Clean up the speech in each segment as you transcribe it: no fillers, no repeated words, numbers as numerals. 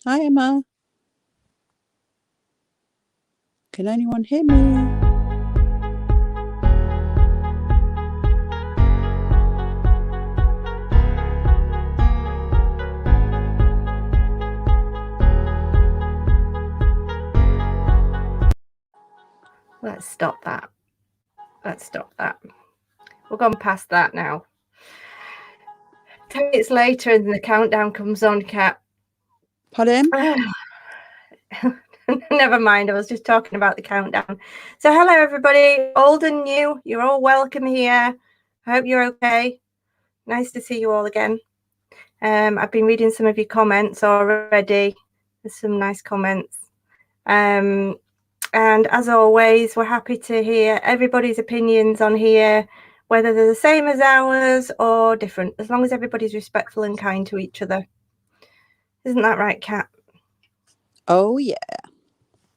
Hi, Emma. Can anyone hear me? Let's stop that. We're gone past that now. 10 minutes later and the countdown comes on, Kat. Pardon? Never mind, I was just talking about the countdown. So hello everybody, old and new, you're all welcome here. I hope you're okay. Nice to see you all again. I've been reading some of your comments already. There's some nice comments. And as always, we're happy to hear everybody's opinions on here, whether they're the same as ours or different, as long as everybody's respectful and kind to each other. Isn't that right, Kat? Oh, yeah.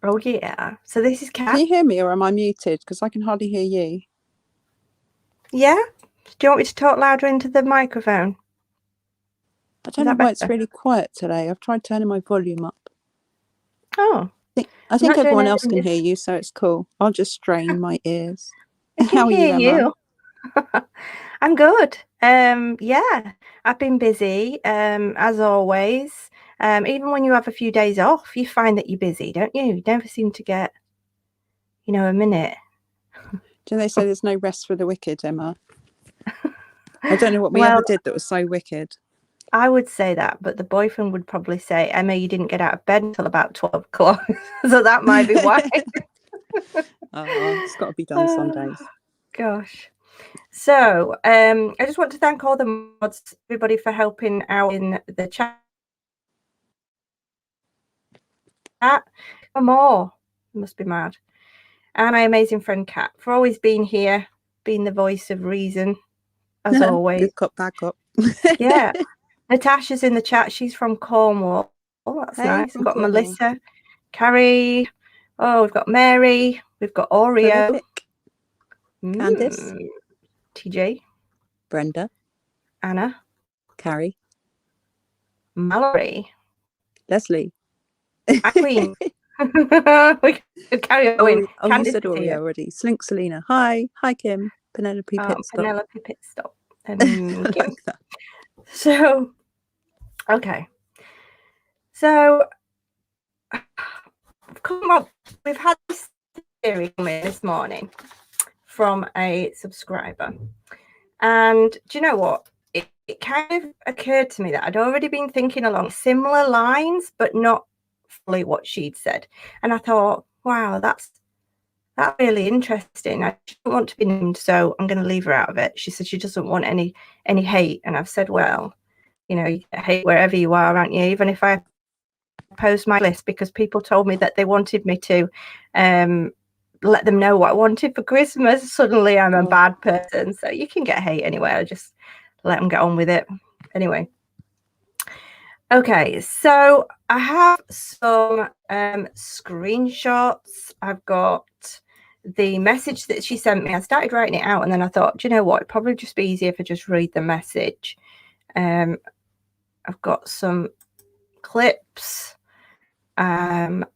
Oh, yeah. So this is Kat. Can you hear me or am I muted? Because I can hardly hear you. Yeah? Do you want me to talk louder into the microphone? I don't know why it's really quiet today. I've tried turning my volume up. Oh. I think everyone else can hear you, so it's cool. I'll just strain my ears. I can hear you. I'm good. Yeah, I've been busy, as always. Even when you have a few days off, you find that you're busy, don't you? You never seem to get, a minute. Do they say there's no rest for the wicked, Emma? I don't know what we ever did that was so wicked. I would say that, but the boyfriend would probably say, Emma, you didn't get out of bed until about 12 o'clock. So that might be why. It's got to be done some days. Gosh. So I just want to thank all the mods, everybody, for helping out in the chat. More. You must be mad. And my amazing friend Kat for always being here, being the voice of reason, as always. Good cop, bad cop. Yeah. Natasha's in the chat. She's from Cornwall. Oh, that's nice. We've got Cornwall. Melissa, Carrie. Oh, we've got Mary. We've got Oreo. Candice. TJ. Brenda. Anna. Carrie. Mallory. Leslie. Queen. We could carry on. Oh, you said Oreo already. Slink Selena. Hi. Hi, Kim. Penelope Pitstop. Penelope Pitstop. I like that. So, okay. So, we've had this theory this morning from a subscriber. And do you know what? It kind of occurred to me that I'd already been thinking along similar lines, but not fully what she'd said. And I thought, wow, that's really interesting. I don't want to be named, so I'm going to leave her out of it. She said she doesn't want any hate. And I've said, well, you get hate wherever you are, aren't you? Even if I post my list, because people told me that they wanted me to let them know what I wanted for Christmas. Suddenly I'm a bad person. So you can get hate anywhere. I just let them get on with it. Anyway. Okay, so I have some screenshots. I've got the message that she sent me. I started writing it out and then I thought, do you know what? It'd probably just be easier if I just read the message. I've got some clips. So,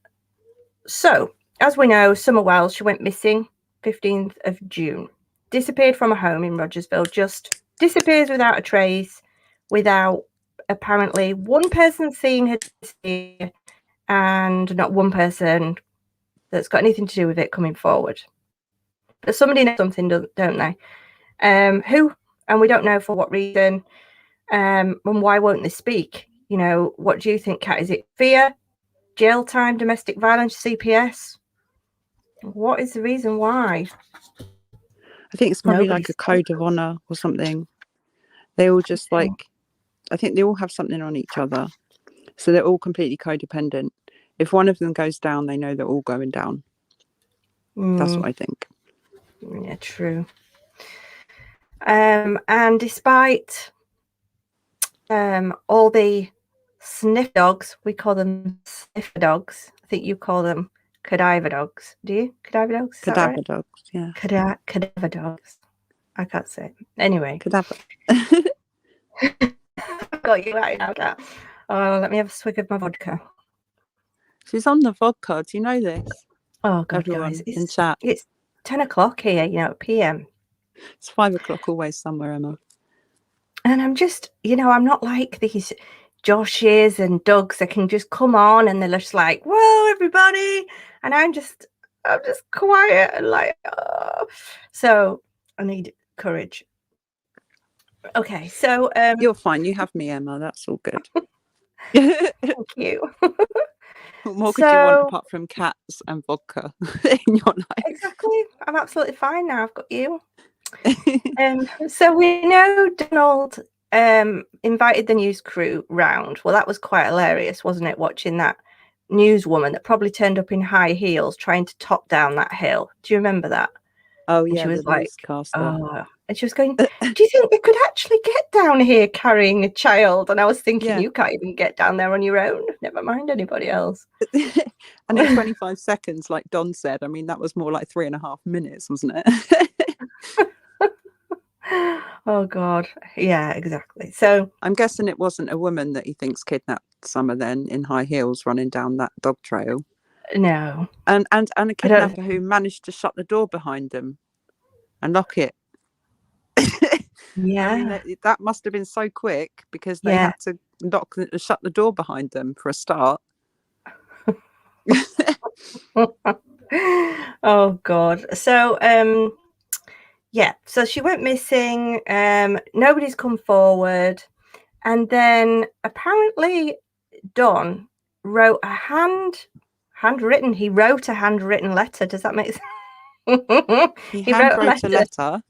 as we know, Summer Wells, she went missing 15th of June. Disappeared from a home in Rogersville. Just disappears without a trace, without apparently one person seeing her disappear and not one person that's got anything to do with it coming forward. But somebody knows something, don't they? Who? And we don't know for what reason. And why won't they speak? What do you think, Kat? Is it fear, jail time, domestic violence, CPS? What is the reason why? I think it's probably like a code of honor or something. They all just I think they all have something on each other. So they're all completely codependent. If one of them goes down, they know they're all going down. That's what I think. Yeah, true. And despite all the sniff dogs, we call them sniffer dogs. I think you call them cadaver dogs. Do you? Cadaver dogs? Cadaver dogs, yeah. Cadaver dogs. I can't say it. Anyway. Cadaver. Got you right now, Kat. Oh, let me have a swig of my vodka. She's on the vodka. Do you know this? Oh God, Everyone guys, in chat. it's 10 o'clock here, PM. It's 5 o'clock always somewhere, Emma. And I'm just, I'm not like these Joshes and Dougs that can just come on and they're just like, whoa, everybody. And I'm just quiet and like, oh. So I need courage. Okay, so you're fine. You have me, Emma. That's all good. Thank you. What more could you want apart from cats and vodka in your life? Exactly. I'm absolutely fine now. I've got you. So we know Donald invited the news crew round. Well, that was quite hilarious, wasn't it? Watching that newswoman that probably turned up in high heels trying to top down that hill. Do you remember that? Oh, and yeah. she was like, newscaster. oh, and she was going, do you think you could actually get down here carrying a child? And I was thinking, you can't even get down there on your own. Never mind anybody else. And in 25 seconds, like Don said, I mean, that was more like 3.5 minutes, wasn't it? Oh God, yeah, exactly. So I'm guessing it wasn't a woman that he thinks kidnapped Summer then in high heels running down that dog trail. No. And a kidnapper who managed to shut the door behind them and lock it. Yeah. I mean, that must have been so quick because they had to shut the door behind them for a start. Oh God. So so she went missing. Nobody's come forward. And then apparently Don wrote a handwritten letter. Does that make sense? He wrote a letter.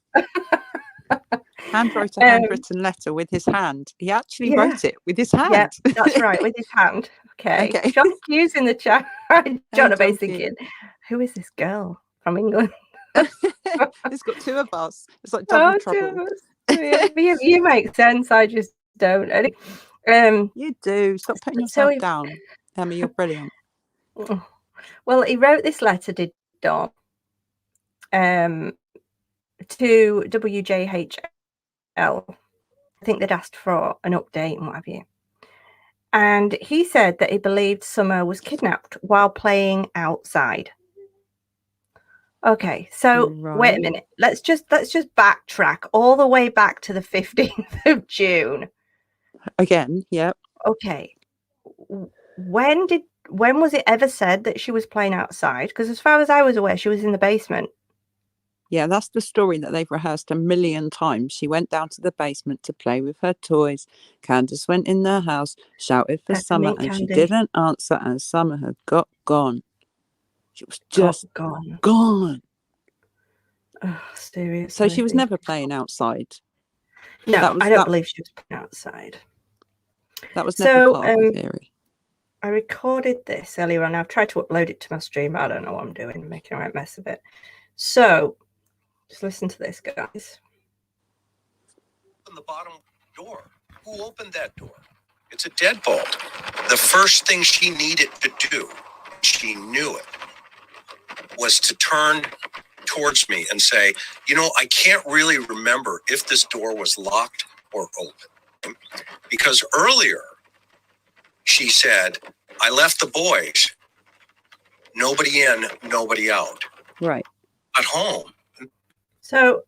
Wrote a handwritten letter with his hand. He actually wrote it with his hand. Yeah, that's right, with his hand. Okay. John Hughes in the chat. John are thinking, who is this girl from England? It's got two of us. It's like double trouble. You make sense. I just don't. You do. Stop putting yourself down, Emma. You're brilliant. Well, he wrote this letter, did Don, to WJHL. I think they'd asked for an update and what have you. And he said that he believed Summer was kidnapped while playing outside. Okay, so wait a minute. Let's just backtrack all the way back to the 15th of June. Again, yep. Okay. When was it ever said that she was playing outside? Because as far as I was aware, she was in the basement. Yeah, that's the story that they've rehearsed a million times. She went down to the basement to play with her toys. Candace went in the house, shouted for Summer, and she didn't answer, and Summer had gone. She was just gone. Oh, seriously. So she was never playing outside. No, I don't believe she was playing outside. That was never part of the theory. I recorded this earlier on. I've tried to upload it to my stream, but I don't know what I'm doing. I'm making a right mess of it. So just listen to this, guys. On the bottom door. Who opened that door? It's a deadbolt. The first thing she needed to do, she knew it, was to turn towards me and say, I can't really remember if this door was locked or open. Because earlier she said, I left the boys. Nobody in, nobody out. Right. At home. So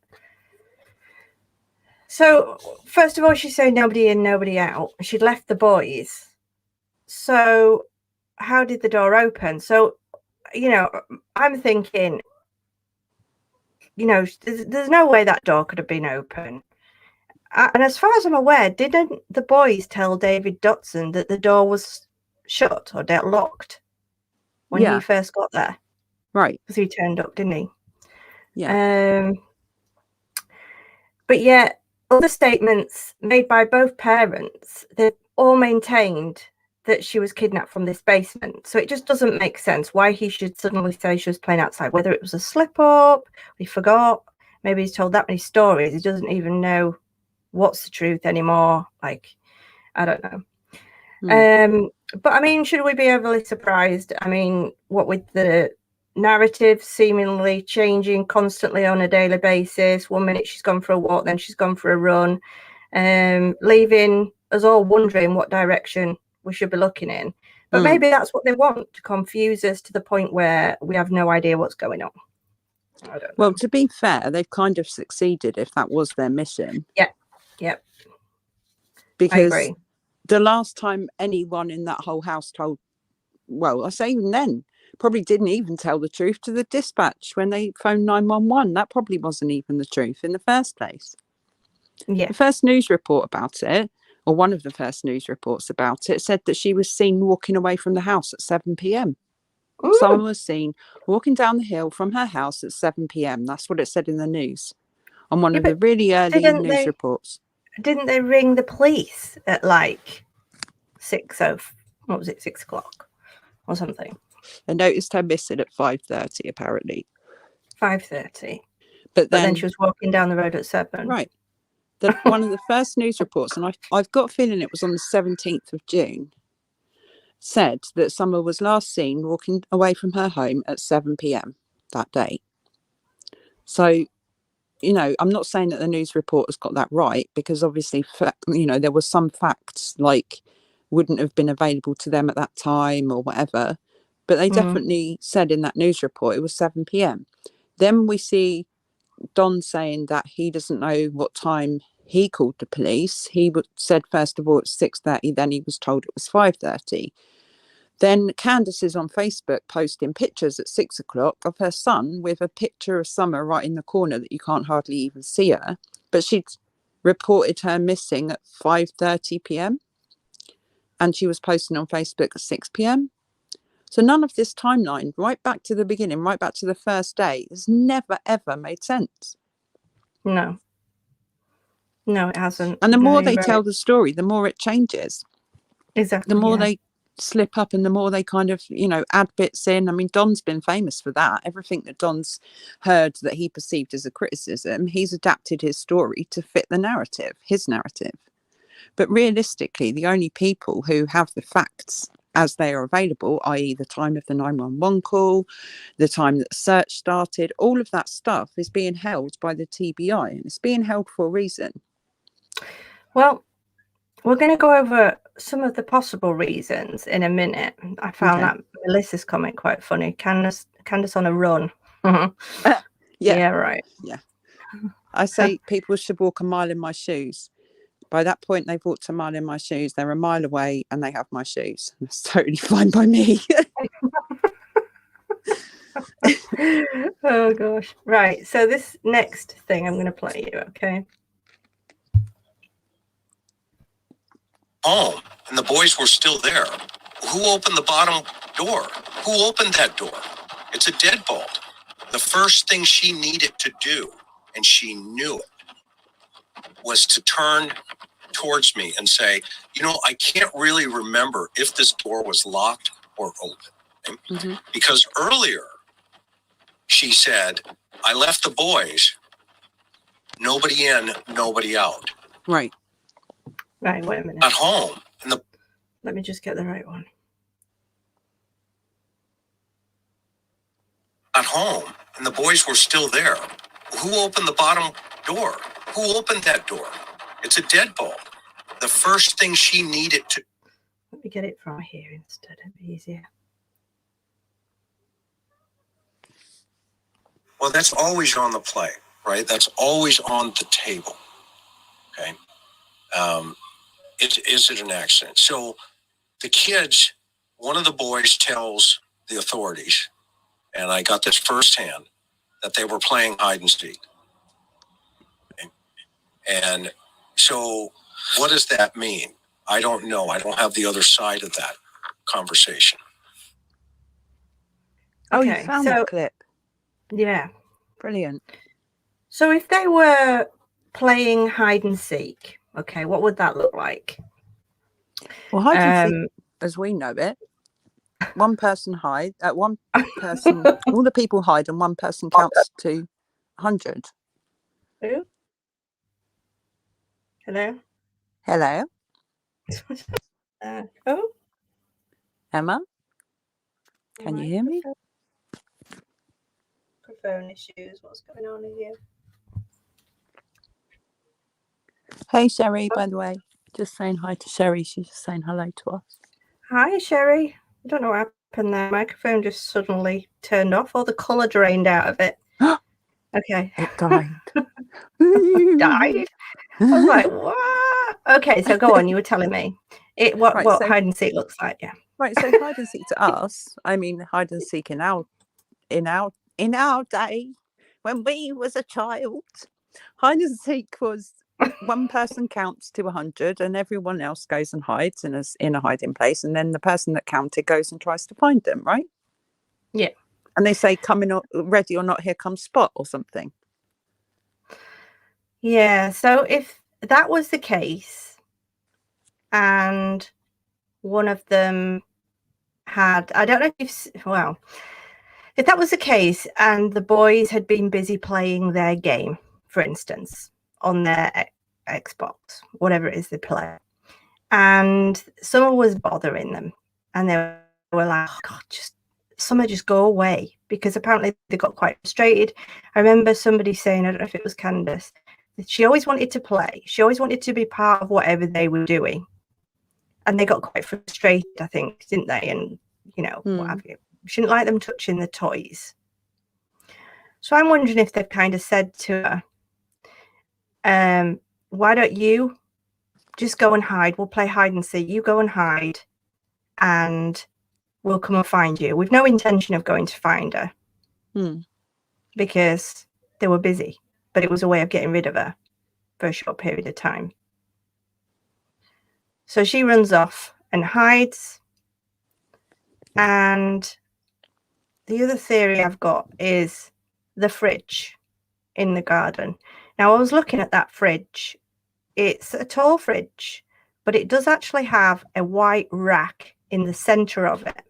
first of all, she said nobody in, nobody out. She'd left the boys. So how did the door open? So, I'm thinking, there's no way that door could have been open. And as far as I'm aware, didn't the boys tell David Dotson that the door was shut or locked when he first got there? Right. Because he turned up, didn't he? Yeah. But yet, other statements made by both parents, they've all maintained that she was kidnapped from this basement. So it just doesn't make sense why he should suddenly say she was playing outside, whether it was a slip up, he forgot, maybe he's told that many stories, he doesn't even know what's the truth anymore. Like, I don't know. But I mean, should we be overly surprised? I mean, what with the narrative seemingly changing constantly on a daily basis, 1 minute she's gone for a walk, then she's gone for a run, leaving us all wondering what direction we should be looking in. But maybe that's what they want, to confuse us to the point where we have no idea what's going on. I don't know. Well, to be fair, they've kind of succeeded if that was their mission. Yeah. Because I agree. the last time anyone in that whole house told, well, I say even then, probably didn't even tell the truth to the dispatch when they phoned 911. That probably wasn't even the truth in the first place. Yeah. The first news report about it, or one of the first news reports about it, said that she was seen walking away from the house at 7 p.m. Someone was seen walking down the hill from her house at 7 p.m. That's what it said in the news on one of the really early news reports. Didn't they ring the police at like 6 o'clock or something? They noticed her missing at 5:30 apparently. 5:30. But then she was walking down the road at 7. Right. One of the first news reports, and I've got a feeling it was on the 17th of June, said that Summer was last seen walking away from her home at 7 p.m. that day. So, you know, I'm not saying that the news reporters got that right, because obviously, you know, there were some facts like wouldn't have been available to them at that time or whatever. But they definitely said in that news report it was 7 p.m. Then we see Don saying that he doesn't know what time he called the police. He said first of all it's 6:30, then he was told it was 5:30. Then Candace is on Facebook posting pictures at 6 o'clock of her son with a picture of Summer right in the corner that you can't hardly even see her. But she'd reported her missing at 5:30 p.m. and she was posting on Facebook at 6 p.m. So none of this timeline, right back to the beginning, right back to the first day, has never, ever made sense. No, it hasn't. And the more they tell the story, the more it changes. Exactly. The more they slip up and the more they kind of, you know, add bits in. I mean, Don's been famous for that. Everything that Don's heard that he perceived as a criticism, he's adapted his story to fit the narrative, his narrative. But realistically, the only people who have the facts as they are available, i.e. the time of the 911 call, the time that the search started, all of that stuff is being held by the TBI, and it's being held for a reason. Well, we're going to go over some of the possible reasons in a minute. I found that Melissa's comment quite funny. Candace on a run. Yeah, right. Yeah. I say people should walk a mile in my shoes. By that point, they've walked a mile in my shoes. They're a mile away and they have my shoes. That's totally fine by me. Oh, gosh. Right. So this next thing I'm going to play you, okay? Home, and the boys were still there. Who opened the bottom door? Who opened that door? It's a deadbolt. The first thing she needed to do, and she knew it, was to turn towards me and say, you know, I can't really remember if this door was locked or open. Because earlier she said, I left the boys, nobody in, nobody out. Right, wait a minute. At home. Let me just get the right one. At home, and the boys were still there. Who opened the bottom door? Who opened that door? It's a deadbolt. The first thing she needed to... Let me get it from here instead. It'd be easier. Well, that's always on the play, right? That's always on the table. Okay. Is it an accident? So the kids, one of the boys tells the authorities, and I got this firsthand, that they were playing hide and seek. Okay. And so what does that mean? I don't know. I don't have the other side of that conversation. Oh, you found that clip? Yeah. Brilliant. So if they were playing hide and seek, okay, what would that look like? Well, hide and seek, as we know it, one person hide, one person, all the people hide and one person counts to 100. Who? Hello? Hello? Oh? Emma? Can you hear me? Microphone issues. What's going on with you? Hey, Sherry, by the way. Just saying hi to Sherry. She's just saying hello to us. Hi, Sherry. I don't know what happened there. Microphone just suddenly turned off, or the colour drained out of it. Okay. It died. Died. I was like, what? Okay, so go on. You were telling me what hide and seek looks like. Yeah. Right. So hide and seek to us, I mean, hide and seek in our day, when we was a child, hide and seek was one person counts to 100 and everyone else goes and hides in a hiding place, and then the person that counted goes and tries to find them, right? Yeah. And they say, coming ready or not, here comes Spot or something. Yeah. So if that was the case, and one of them had, I don't know if that was the case and the boys had been busy playing their game, for instance, on their Xbox, whatever it is they play, and someone was bothering them, and they were like, oh, God, just go away, because apparently they got quite frustrated. I remember somebody saying, I don't know if it was Candace, that she always wanted to play. She always wanted to be part of whatever they were doing. And they got quite frustrated, I think, didn't they? And, what have you. She didn't like them touching the toys. So I'm wondering if they've kind of said to her, why don't you just go and hide? We'll play hide and seek. You go and hide and we'll come and find you. We've no intention of going to find her because they were busy, but it was a way of getting rid of her for a short period of time. So she runs off and hides. And the other theory I've got is the fridge in the garden. Now, I was looking at that fridge. It's a tall fridge, but it does actually have a white rack in the center of it.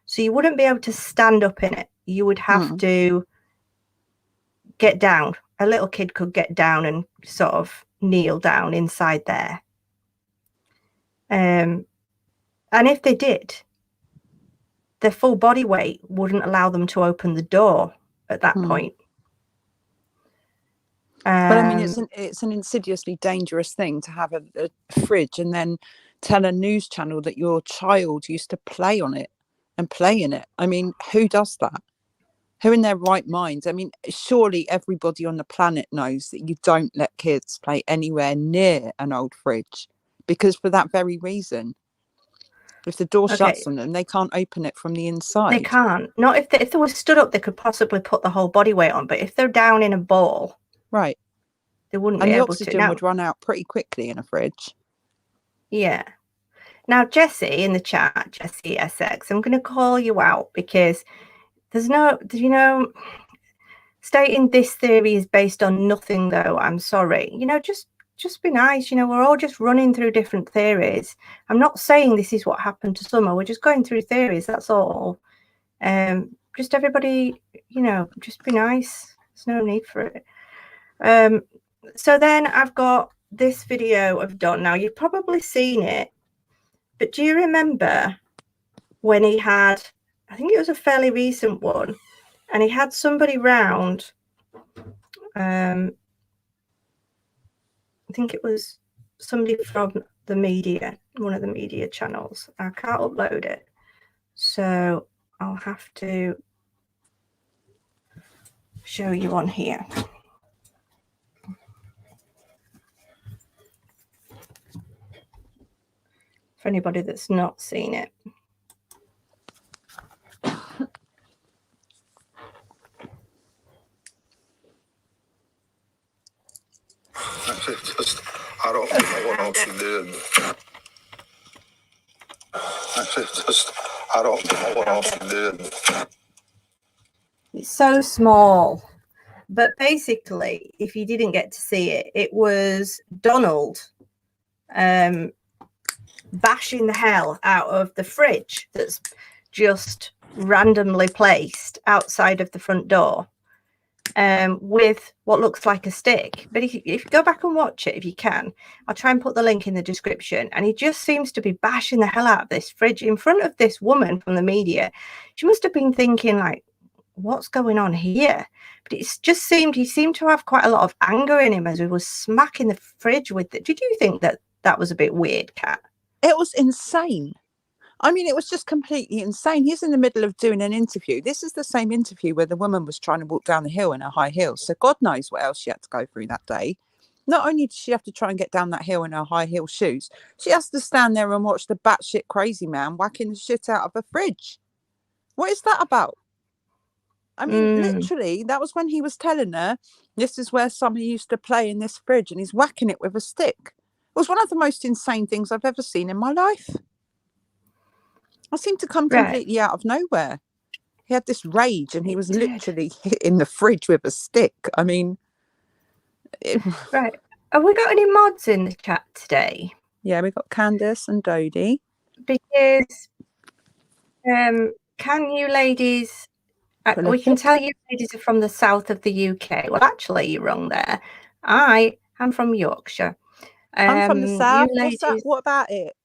So you wouldn't be able to stand up in it. You would have to get down. A little kid could get down and sort of kneel down inside there. And if they did, their full body weight wouldn't allow them to open the door at that point. But I mean, it's an insidiously dangerous thing to have a fridge and then tell a news channel that your child used to play on it and play in it. I mean, who does that? Who in their right mind? I mean, surely everybody on the planet knows that you don't let kids play anywhere near an old fridge, because for that very reason. If the door shuts on them, they can't open it from the inside. They can't. Not if they were stood up, they could possibly put the whole body weight on. But if they're down in a ball, right, they wouldn't and be the able oxygen to. would run out pretty quickly in a fridge. Yeah. Now, Jessie in the chat, Jessie SX, I'm going to call you out because there's no, stating this theory is based on nothing, though. I'm sorry. Just be nice. We're all just running through different theories. I'm not saying this is what happened to Summer. We're just going through theories. That's all. Just everybody, just be nice. There's no need for it. So then I've got this video of Don. Now, you've probably seen it, but do you remember when he had, I think it was a fairly recent one, and he had somebody round, I think it was somebody from the media, one of the media channels. I can't upload it, so I'll have to show you on here. For anybody that's not seen it. I don't know what else you did. I don't know what else you did. It's so small. But basically, if you didn't get to see it, it was Donald bashing the hell out of the fridge that's just randomly placed outside of the front door with what looks like a stick. But if you go back and watch it, if you can, I'll try and put the link in the description. And he just seems to be bashing the hell out of this fridge in front of this woman from the media. She must have been thinking, like, what's going on here? But it just seemed, he seemed to have quite a lot of anger in him as he was smacking the fridge with it. Did you think that was a bit weird, Kat? It was insane. I mean, it was just completely insane. He's in the middle of doing an interview. This is the same interview where the woman was trying to walk down the hill in her high heels. So God knows what else she had to go through that day. Not only did she have to try and get down that hill in her high heel shoes, she has to stand there and watch the batshit crazy man whacking the shit out of a fridge. What is that about? I mean, literally, that was when he was telling her, this is where somebody used to play in this fridge, and he's whacking it with a stick. It was one of the most insane things I've ever seen in my life. I seemed to come completely out of nowhere. He had this rage, and he was literally hitting the fridge with a stick. I mean... Right. Have we got any mods in the chat today? Yeah, we've got Candice and Dodie. Because can you ladies... we can tell you ladies are from the south of the UK. Well, actually, you're wrong there. I am from Yorkshire. I'm from the south. Ladies, What's that? What about it?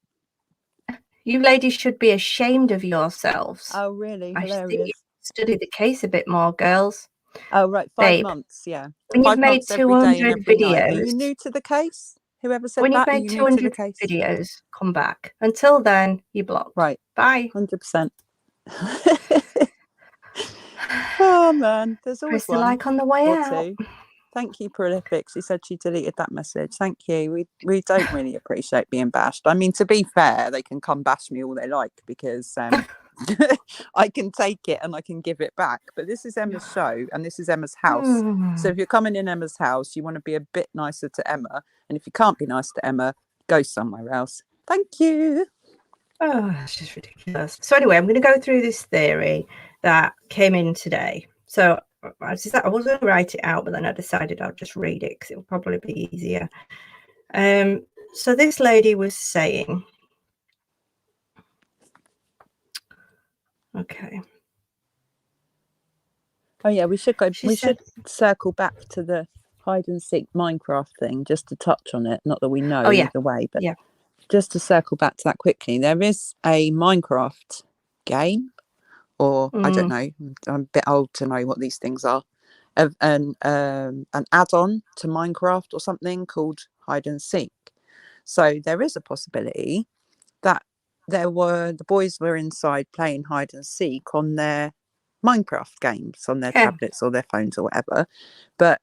You ladies should be ashamed of yourselves. Oh, really? I Hilarious. think you study the case a bit more, girls. Oh, right. 5 months, yeah. When you've 5 made months 200 videos... Are you new to the case? Whoever said when that? you've made 200 videos, come back. Until then, you're blocked. Right. Bye. 100%. Oh, man. There's always Press the like on the way out. Two. Thank you, Prolific. She said she deleted that message. Thank you. We don't really appreciate being bashed. I mean, to be fair, they can come bash me all they like because I can take it and I can give it back. But this is Emma's show and this is Emma's house. So if you're coming in Emma's house, you want to be a bit nicer to Emma. And if you can't be nice to Emma, go somewhere else. Thank you. Oh, it's just ridiculous. So anyway, I'm going to go through this theory that came in today. So I was going to write it out, but then I decided I'll just read it because it will probably be easier. So this lady was saying, okay. Oh yeah, we should should circle back to the hide and seek Minecraft thing just to touch on it. Not that we know either way, but just to circle back to that quickly. There is a Minecraft game, or I don't know. I'm a bit old to know what these things are. An add-on to Minecraft or something called hide and seek. So there is a possibility that the boys were inside playing hide and seek on their Minecraft games on their tablets or their phones or whatever. But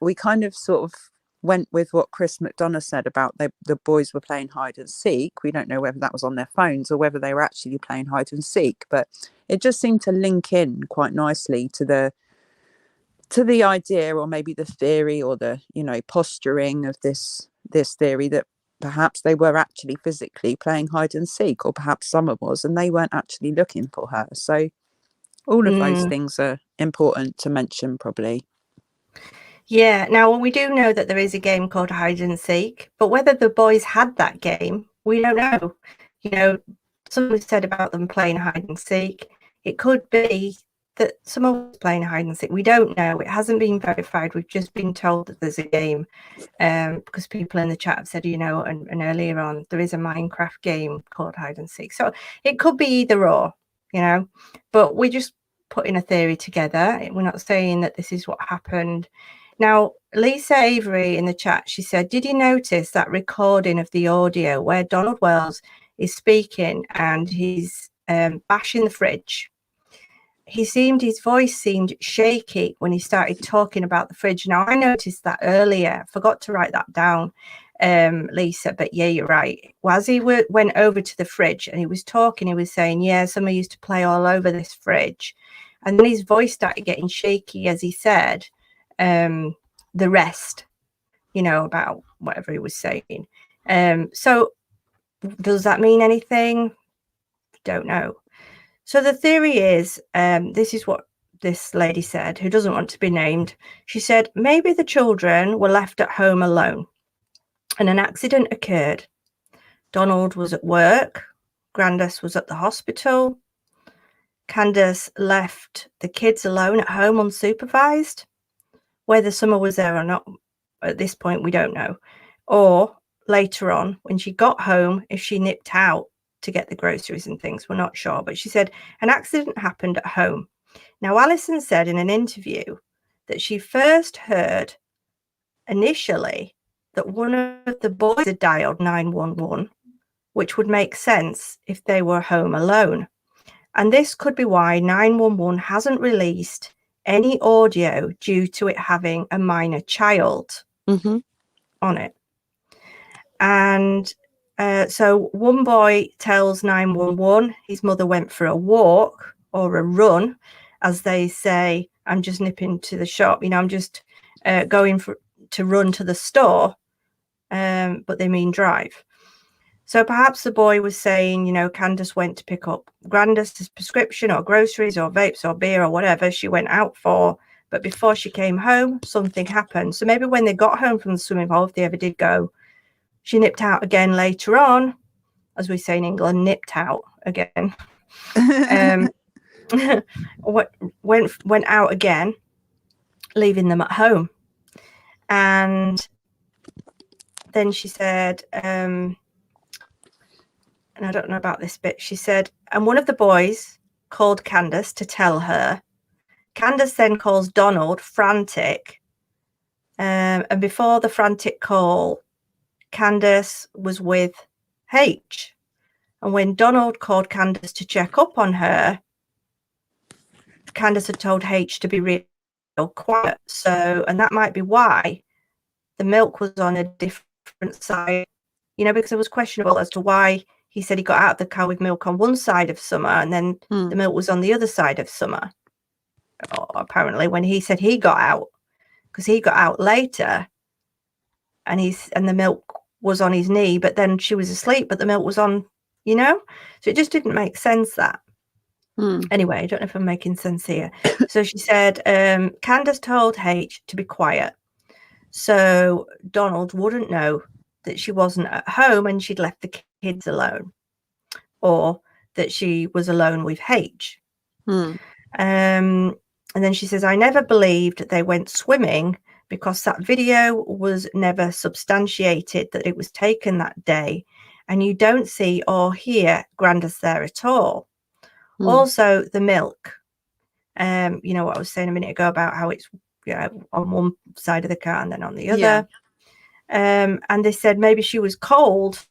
we kind of sort of went with what Chris McDonough said about the boys were playing hide and seek. We don't know whether that was on their phones or whether they were actually playing hide and seek, but it just seemed to link in quite nicely to the idea, or maybe the theory, or the posturing of this theory that perhaps they were actually physically playing hide and seek, or perhaps summer was and they weren't actually looking for her. So all of those things are important to mention, probably. Yeah, now we do know that there is a game called hide and seek, but whether the boys had that game, we don't know. Someone said about them playing hide and seek. It could be that someone was playing hide and seek. We don't know. It hasn't been verified. We've just been told that there's a game because people in the chat have said, and earlier on, there is a Minecraft game called hide and seek. So it could be either or, but we're just putting a theory together. We're not saying that this is what happened. Now, Lisa Avery in the chat, she said, did you notice that recording of the audio where Donald Wells is speaking and he's bashing the fridge? His voice seemed shaky when he started talking about the fridge. Now, I noticed that earlier. I forgot to write that down, Lisa, but yeah, you're right. As he went over to the fridge and he was talking, he was saying, yeah, someone used to play all over this fridge. And then his voice started getting shaky as he said the rest, about whatever he was saying. So does that mean anything? Don't know. So the theory is, this is what this lady said, who doesn't want to be named. She said, maybe the children were left at home alone and an accident occurred. Donald was at work. Grandis was at the hospital. Candace left the kids alone at home unsupervised. Whether Summer was there or not, at this point, we don't know. Or later on, when she got home, if she nipped out to get the groceries and things, we're not sure. But she said an accident happened at home. Now, Alison said in an interview that she first heard initially that one of the boys had dialed 911 which would make sense if they were home alone. And this could be why 911 hasn't released any audio due to it having a minor child on it. And so one boy tells 911 his mother went for a walk or a run, as they say, I'm just nipping to the shop, you know, I'm just going to run to the store, but they mean drive. So perhaps the boy was saying, you know, Candace went to pick up Grandis's prescription or groceries or vapes or beer or whatever she went out for. But before she came home, something happened. So maybe when they got home from the swimming hole, if they ever did go, she nipped out again later on, as we say in England, nipped out again. Went out again, leaving them at home. And then she said, and I don't know about this bit, she said, and one of the boys called Candace to tell her. Candace then calls Donald frantic. And before the frantic call, Candace was with H. And when Donald called Candace to check up on her, Candace had told H to be real quiet. So, and that might be why the milk was on a different side, you know, because it was questionable as to why he said he got out of the car with milk on one side of Summer and then the milk was on the other side of Summer. Or apparently when he said he got out, because he got out later and the milk was on his knee, but then she was asleep, but the milk was on, you know, so it just didn't make sense that. Anyway, I don't know if I'm making sense here. So she said, Candace told H to be quiet. So Donald wouldn't know that she wasn't at home and she'd left the kids alone, or that she was alone with H. And then she says, I never believed they went swimming because that video was never substantiated that it was taken that day. And you don't see or hear Grandis there at all. Also, the milk. You know what I was saying a minute ago about how it's on one side of the car and then on the other. And they said maybe she was cold,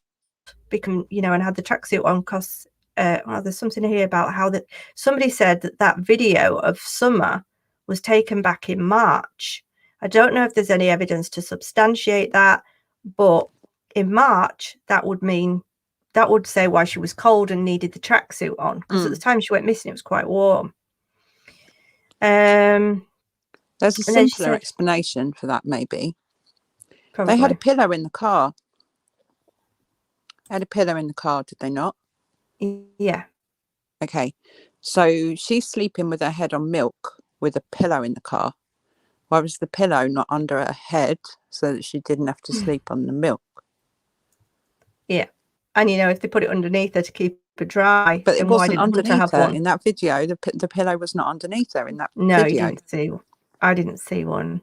because, you know, and had the tracksuit on because there's something here about how that somebody said that video of Summer was taken back in March. I don't know if there's any evidence to substantiate that, but in March, that would say why she was cold and needed the tracksuit on, because at the time she went missing, it was quite warm. There's a simpler explanation for that, maybe. Probably. They had a pillow in the car. Did they not? Yeah. Okay. So she's sleeping with her head on milk with a pillow in the car. Why was the pillow not under her head so that she didn't have to sleep on the milk? Yeah. And, you know, if they put it underneath her to keep it dry. But it wasn't underneath her in that video. The pillow was not underneath her in that video. No, I didn't see one.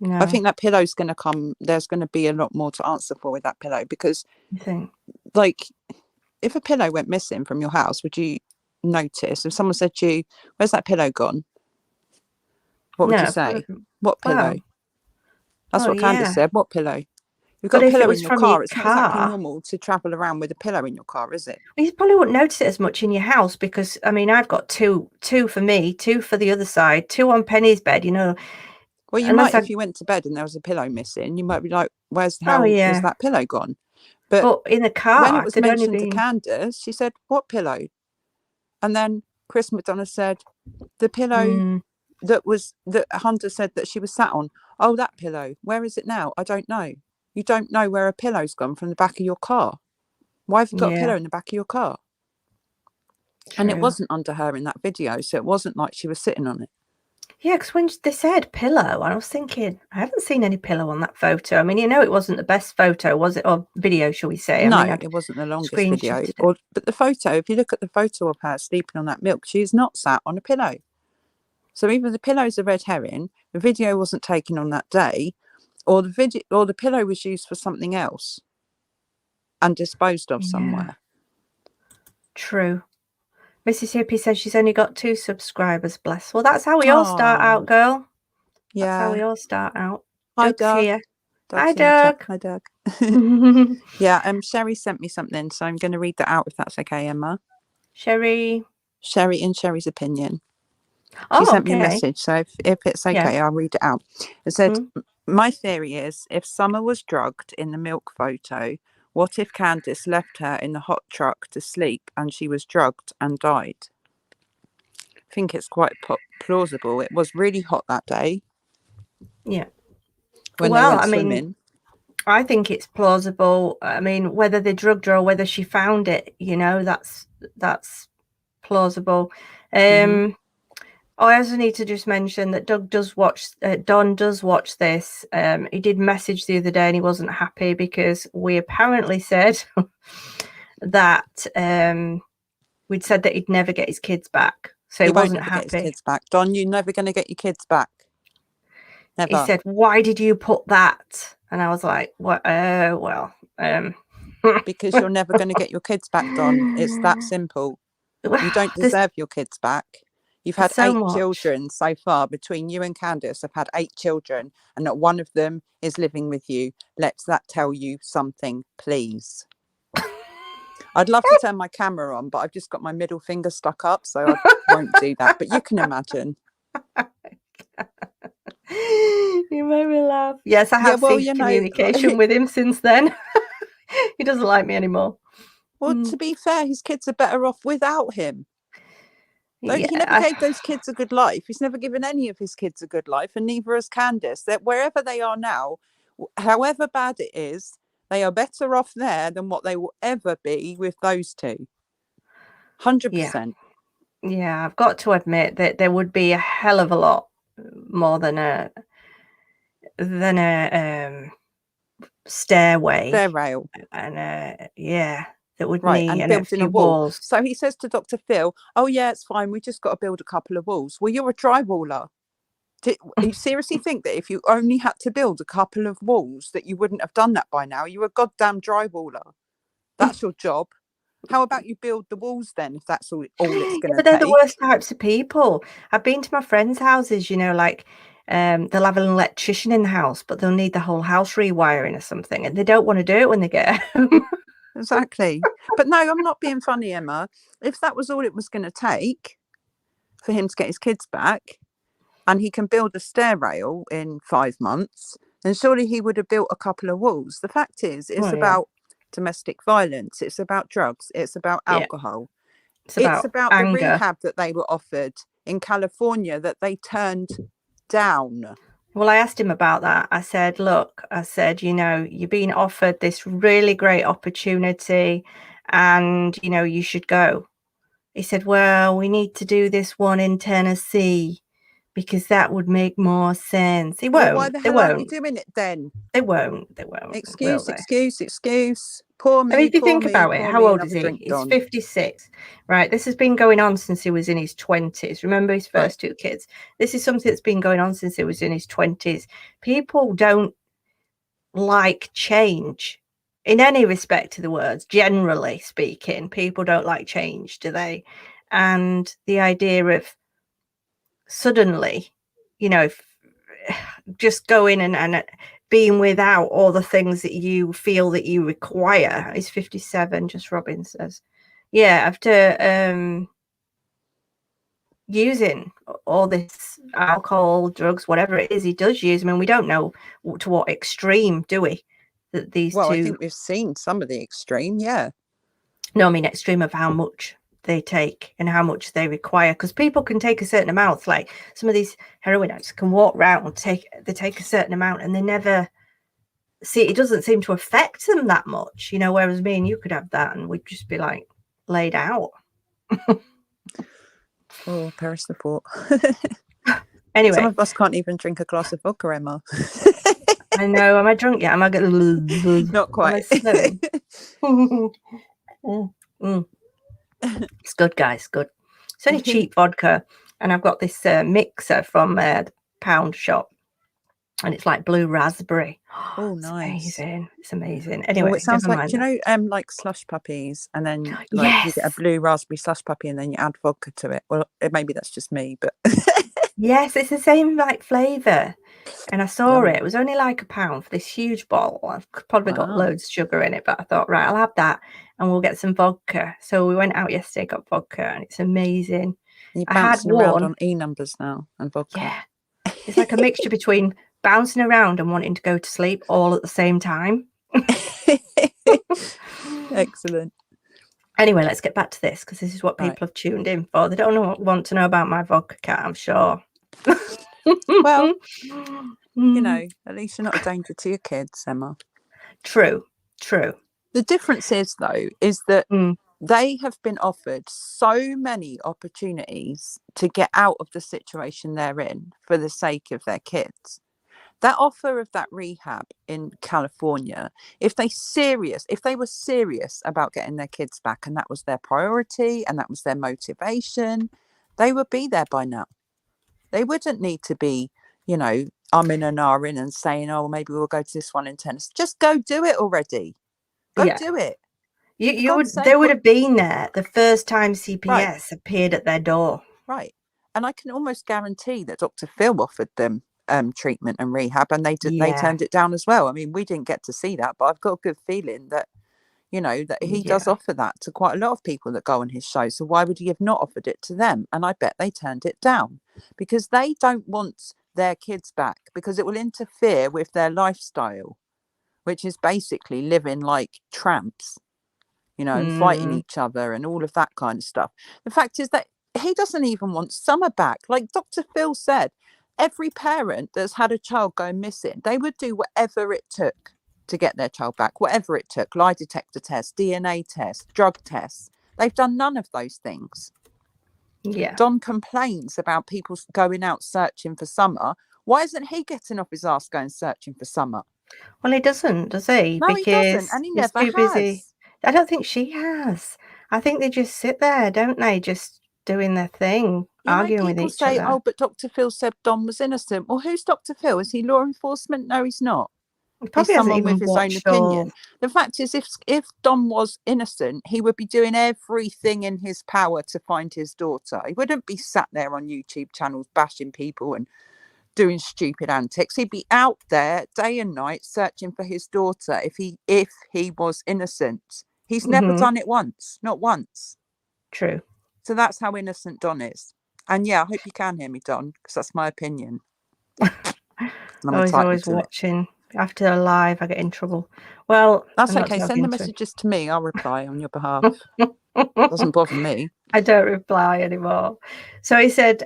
No. I think that pillow's going to come. There's going to be a lot more to answer for with that pillow, because, like, if a pillow went missing from your house, would you notice? If someone said to you, "Where's that pillow gone?" What would you say? What pillow? That's what Candace said. What pillow? You've got a pillow in your car. It's not exactly normal to travel around with a pillow in your car, is it? Well, you probably wouldn't notice it as much in your house because, I mean, I've got two for me, two for the other side, two on Penny's bed, you know. Well, you might, if you went to bed and there was a pillow missing, you might be like, is that pillow gone? But in the car, when it was mentioned to Candace, she said, what pillow? And then Chris McDonough said, the pillow that Hunter said that she was sat on. Oh, that pillow. Where is it now? I don't know. You don't know where a pillow's gone from the back of your car. Why have you got a pillow in the back of your car? True. And it wasn't under her in that video, so it wasn't like she was sitting on it. Yeah, because when they said pillow, I was thinking, I haven't seen any pillow on that photo. I mean, you know, it wasn't the best photo, was it? Or video, shall we say? No, it wasn't the longest video. But the photo, if you look at the photo of her sleeping on that milk, she's not sat on a pillow. So either the pillow's a red herring, the video wasn't taken on that day, or the pillow was used for something else and disposed of somewhere. True. Mrs. Hippie says she's only got 2 subscribers, bless. Well, that's how we all start out, girl. That's how we all start out. Hi, Doug. Hi, in the chat. Doug. Hi, Doug. Yeah, Sherry sent me something, so I'm going to read that out if that's okay, Emma. Sherry. Sherry, in Sherry's opinion. Oh, She sent me a okay. message, so if it's okay, I'll read it out. It said, my theory is if Summer was drugged in the milk photo, what if Candice left her in the hot truck to sleep and she was drugged and died? I think it's quite plausible. It was really hot that day. Yeah. When they went swimming. I think it's plausible. I mean, whether they drugged her or whether she found it, you know, that's plausible. I also need to just mention that Don does watch this. He did message the other day and he wasn't happy because we apparently said that we'd said that he'd never get his kids back. So he wasn't happy. Get his kids back. Don, you're never going to get your kids back. Never. He said, "Why did you put that?" And I was like, "What? Because you're never going to get your kids back, Don. It's that simple. You don't deserve your kids back. You've had 8 children so far. Between you and Candice, I've had 8 children, and not one of them is living with you. Let that tell you something, please." I'd love to turn my camera on, but I've just got my middle finger stuck up, so I won't do that. But you can imagine. You made me laugh. Yes, I have ceased communication with him since then. He doesn't like me anymore. Well, to be fair, his kids are better off without him. He never gave those kids a good life. He's never given any of his kids a good life, and neither has Candice. That wherever they are now, however bad it is, they are better off there than what they will ever be with those two. 100%. Yeah, I've got to admit that there would be a hell of a lot more than a stairrail, and that would right, need and building a wall. Walls. So he says to Dr. Phil, "Oh yeah, it's fine. We just got to build a couple of walls." Well, you're a drywaller. You seriously think that if you only had to build a couple of walls that you wouldn't have done that by now? You're a goddamn drywaller. That's your job. How about you build the walls then, if that's all it's going to take? But they're the worst types of people. I've been to my friends' houses, you know, like they'll have an electrician in the house, but they'll need the whole house rewiring or something, and they don't want to do it when they get home. Exactly. But no, I'm not being funny, Emma. If that was all it was going to take for him to get his kids back, and he can build a stairrail in 5 months, then surely he would have built a couple of walls. The fact is, it's about domestic violence. It's about drugs. It's about alcohol. It's about the rehab that they were offered in California that they turned down. Well, I asked him about that. I said, look, you know, you're being offered this really great opportunity and, you know, you should go. He said, well, we need to do this one in Tennessee because that would make more sense. He won't. Why the hell aren't you doing it then? They won't. Excuse. Poor me. I mean, if you think about it, how old is he? He's 56, right? This has been going on since he was in his 20s. Remember his first 2 kids? This is something that's been going on since he was in his 20s. People don't like change in any respect to the words. Generally speaking, people don't like change, do they? And the idea of suddenly, you know, just going and being without all the things that you feel that you require. He's 57, just Robin says. Yeah, after using all this alcohol, drugs, whatever it is he does use. I mean, we don't know to what extreme, do we? That these two. I think we've seen some of the extreme, yeah. No, I mean extreme of how much they take and how much they require, because people can take a certain amount. Like some of these heroin addicts can walk around and take a certain amount and they never see it. Doesn't seem to affect them that much, you know, whereas me and you could have that and we'd just be like laid out. Oh, perish the thought. Anyway, some of us can't even drink a glass of vodka, Emma. I know. Am I drunk yet? Am I not quite? It's good, guys. Good. It's only cheap vodka, and I've got this mixer from the pound shop, and it's like blue raspberry. Oh, nice! Amazing. It's amazing. Anyway, it sounds like, you know, like slush puppies, and then like you get a blue raspberry slush puppy, and then you add vodka to it. Well, maybe that's just me, but Yes, it's the same like flavour. And I saw Yummy. it. It was only like £1 for this huge bottle. I've probably got Wow. loads of sugar in it, but I thought, right, I'll have that and we'll get some vodka. So we went out yesterday, got vodka, and it's amazing. You're I had bouncing around one. on E-numbers now and vodka. Yeah. It's like a mixture between bouncing around and wanting to go to sleep all at the same time. Excellent. Anyway, let's get back to this because this is what people have tuned in for. They don't want to know about my vodka cat, I'm sure. Well, you know, at least you're not a danger to your kids, Emma. True. The difference is, though, is that they have been offered so many opportunities to get out of the situation they're in for the sake of their kids. That offer of that rehab in California, if they were serious about getting their kids back and that was their priority and that was their motivation, they would be there by now. They wouldn't need to be, you know, umming and ahhing and saying, oh, maybe we'll go to this one in tennis. Just go do it already. Go do it. They would have been there the first time CPS appeared at their door. Right. And I can almost guarantee that Dr. Phil offered them treatment and rehab, and they turned it down as well. I mean, we didn't get to see that, but I've got a good feeling that, you know, that he does offer that to quite a lot of people that go on his show. So why would he have not offered it to them? And I bet they turned it down because they don't want their kids back because it will interfere with their lifestyle, which is basically living like tramps, you know, and fighting each other and all of that kind of stuff. The fact is that he doesn't even want Summer back. Like Dr. Phil said, every parent that's had a child go missing, they would do whatever it took to get their child back, whatever it took. Lie detector tests, DNA tests, drug tests. They've done none of those things. Yeah. Don complains about people going out searching for Summer. Why isn't he getting off his ass going searching for Summer? Well, he doesn't, does he? No, because he doesn't, and he never too busy. has. I don't think she has. I think they just sit there, don't they? Just doing their thing, arguing with each other. Oh, but Dr. Phil said Don was innocent. Well, who's Dr. Phil? Is he law enforcement? No, he's not. He probably He's hasn't someone even with his own opinion. The fact is, if Don was innocent, he would be doing everything in his power to find his daughter. He wouldn't be sat there on YouTube channels bashing people and doing stupid antics. He'd be out there day and night searching for his daughter if he was innocent. He's never done it once, not once. True. So that's how innocent Don is. And yeah, I hope you can hear me, Don, because that's my opinion. He's always watching. After a live, I get in trouble. Well, that's okay. Send the messages to me. I'll reply on your behalf. Doesn't bother me. I don't reply anymore. So he said,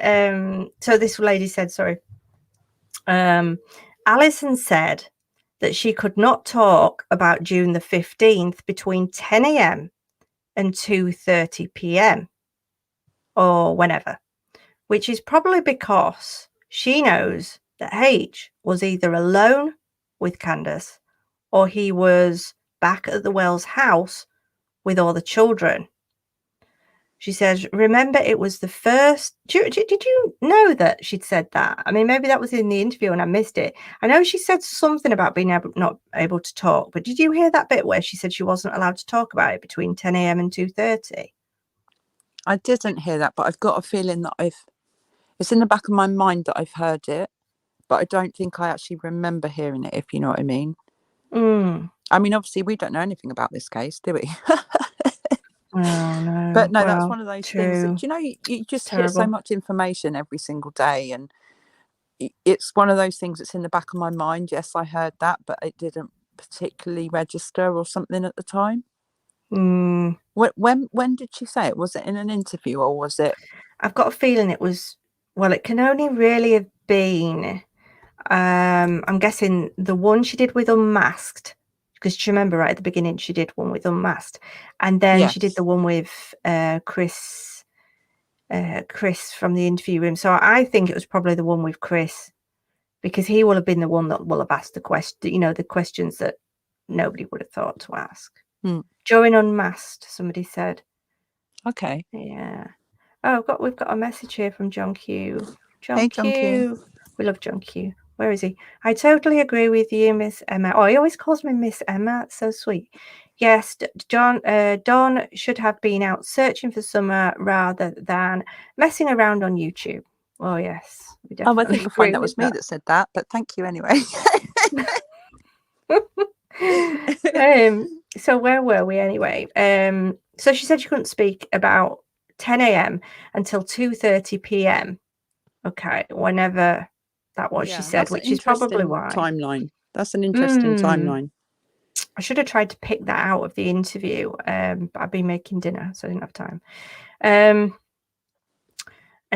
so this lady said, sorry. Alison said that she could not talk about June the 15th between 10 a.m. and 2:30 p.m. or whenever, which is probably because she knows that H was either alone with Candace or he was back at the Wells house with all the children. She says, remember, it was the first. Did you know that she'd said that? I mean, maybe that was in the interview and I missed it. I know she said something about being not able to talk, but did you hear that bit where she said she wasn't allowed to talk about it between 10 a.m. and 2:30? I didn't hear that, but I've got a feeling that it's in the back of my mind that I've heard it, but I don't think I actually remember hearing it, if you know what I mean. I mean, obviously, we don't know anything about this case, do we? Oh, no. But no, that's one of those things that, you know, you just hear so Terrible. much information every single day, and it's one of those things that's in the back of my mind. Yes, I heard that, but it didn't particularly register or something at the time. When did she say it? Was it in an interview or was it? I've got a feeling it was, well, it can only really have been, I'm guessing the one she did with Unmasked, because you remember right at the beginning she did one with Unmasked, and then she did the one with Chris from the interview room. So I think it was probably the one with Chris, because he will have been the one that will have asked the question, you know, the questions that nobody would have thought to ask. During Unmasked, somebody said. Okay. Yeah. Oh, we've got a message here from John Q. Hey, John Q. We love John Q. Where is he? I totally agree with you, Miss Emma. Oh, he always calls me Miss Emma. It's so sweet. Yes, Don should have been out searching for Summer rather than messing around on YouTube. Oh yes, we Oh, I definitely think you'll agree find that with was me that said that, but thank you anyway. So where were we anyway? So she said she couldn't speak about 10 a.m. until 2:30 p.m. Okay, whenever that was, she said, That's an which is probably interesting why. timeline. That's an interesting timeline. I should have tried to pick that out of the interview, but I've been making dinner, so I didn't have time. And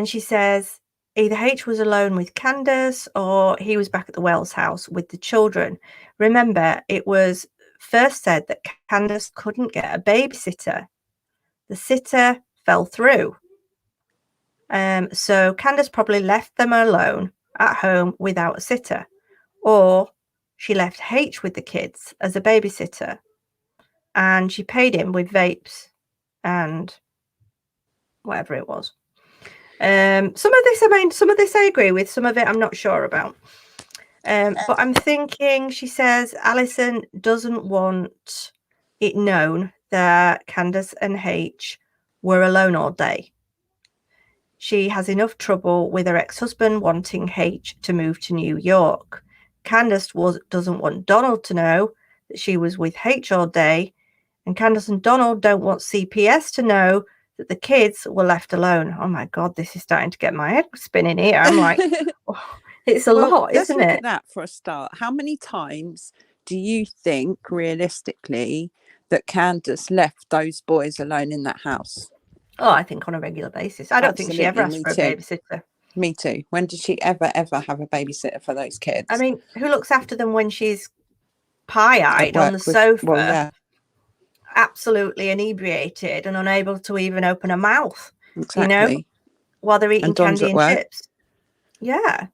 she says either H was alone with Candace or he was back at the Wells house with the children. Remember, it was first said that Candace couldn't get a babysitter. The sitter fell through. So Candace probably left them alone at home without a sitter, or she left H with the kids as a babysitter, and she paid him with vapes and whatever it was. Some of this I agree with, some of it I'm not sure about. But I'm thinking, she says, Alison doesn't want it known that Candace and H were alone all day. She has enough trouble with her ex-husband wanting H to move to New York. Candace doesn't want Donald to know that she was with H all day, and Candace and Donald don't want CPS to know that the kids were left alone. Oh my God, this is starting to get my head spinning here. I'm like, oh, it's a lot, let's isn't look it? at that for a start. How many times do you think, realistically, that Candace left those boys alone in that house? Oh, I think on a regular basis. I don't think she ever asked for a babysitter. Me too. When did she ever have a babysitter for those kids? I mean, who looks after them when she's pie-eyed on the sofa, absolutely inebriated and unable to even open her mouth, exactly. You know, while they're eating candy and chips? Yeah.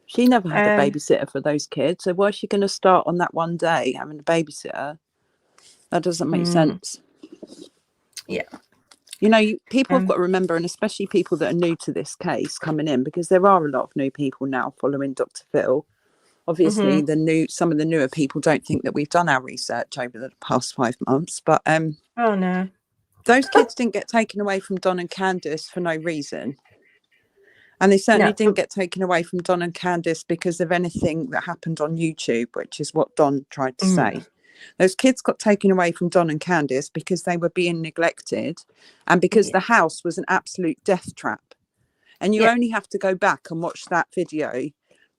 She never had a babysitter for those kids. So why is she going to start on that one day having a babysitter? That doesn't make sense. Yeah. You know, people have got to remember, and especially people that are new to this case coming in, because there are a lot of new people now following Dr. Phil. Obviously, some of the newer people don't think that we've done our research over the past 5 months, but oh no, those kids didn't get taken away from Don and Candace for no reason. And they certainly didn't get taken away from Don and Candace because of anything that happened on YouTube, which is what Don tried to say. Those kids got taken away from Don and Candace because they were being neglected and because the house was an absolute death trap. And you only have to go back and watch that video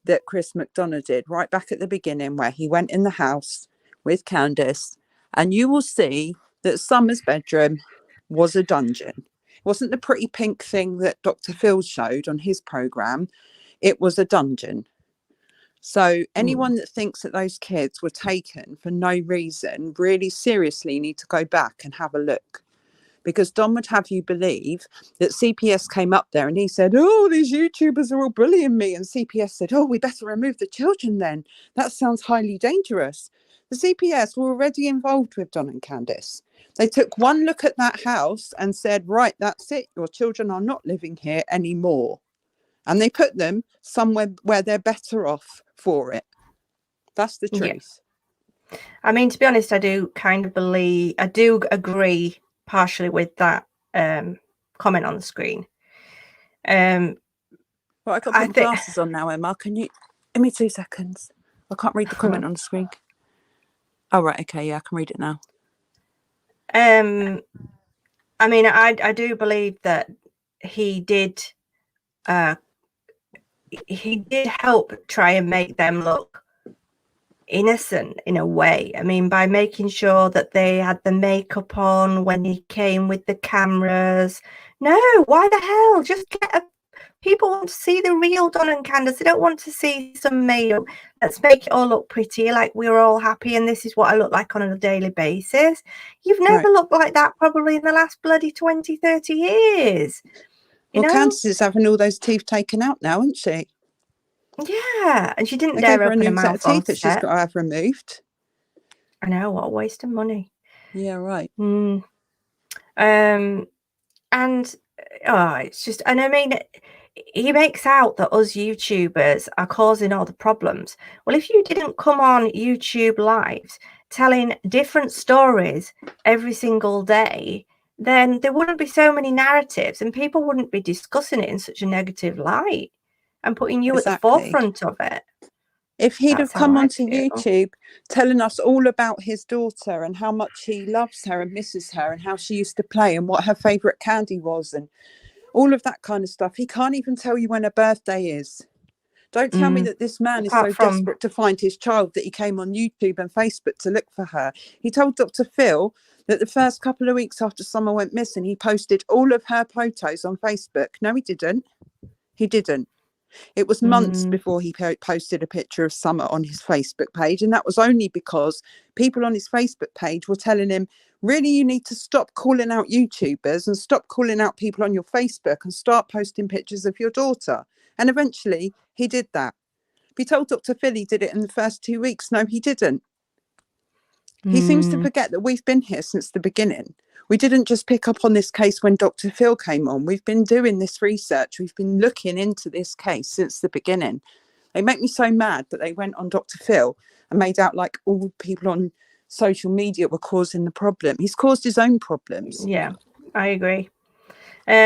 that Chris McDonough did right back at the beginning, where he went in the house with Candace, and you will see that Summer's bedroom was a dungeon. It wasn't the pretty pink thing that Dr. Phil showed on his program. It was a dungeon. So anyone that thinks that those kids were taken for no reason really seriously need to go back and have a look. Because Don would have you believe that CPS came up there and he said, oh, these YouTubers are all bullying me. And CPS said, oh, we better remove the children then. That sounds highly dangerous. The CPS were already involved with Don and Candace. They took one look at that house and said, right, that's it. Your children are not living here anymore. And they put them somewhere where they're better off for it. That's the truth. Yeah. I mean, to be honest, I do agree partially with that comment on the screen. Well, I got to put my glasses on now, Emma. Can you give me 2 seconds? I can't read the comment on the screen. Oh, right. Okay. Yeah, I can read it now. I mean, I do believe that he did help try and make them look innocent in a way. I mean, by making sure that they had the makeup on when he came with the cameras. No, why the hell? Just people want to see the real Don and Candace. They don't want to see some made up. Let's make it all look pretty, like we're all happy and this is what I look like on a daily basis. You've never looked like that probably in the last bloody 20, 30 years. Well, Candace is having all those teeth taken out now, isn't she? Yeah, and she didn't dare open her mouth on set. That she's got to have removed. I know, what a waste of money. Yeah, right. And it's just, and I mean, he makes out that us YouTubers are causing all the problems. Well, if you didn't come on YouTube lives telling different stories every single day, then there wouldn't be so many narratives and people wouldn't be discussing it in such a negative light and putting you at the forefront of it. If he'd have come onto YouTube telling us all about his daughter and how much he loves her and misses her and how she used to play and what her favourite candy was and all of that kind of stuff, he can't even tell you when her birthday is. Don't tell me that this man is so desperate to find his child that he came on YouTube and Facebook to look for her. He told Dr. Phil that the first couple of weeks after Summer went missing, he posted all of her photos on Facebook. No, he didn't. He didn't. It was months before he posted a picture of Summer on his Facebook page. And that was only because people on his Facebook page were telling him, really, you need to stop calling out YouTubers and stop calling out people on your Facebook and start posting pictures of your daughter. And eventually he did that. He told Dr. Phil he did it in the first 2 weeks. No, he didn't. He seems to forget that we've been here since the beginning. We didn't just pick up on this case when Dr. Phil came on. We've been doing this research. We've been looking into this case since the beginning. They make me so mad that they went on Dr. Phil and made out like all people on social media were causing the problem. He's caused his own problems. Yeah, I agree.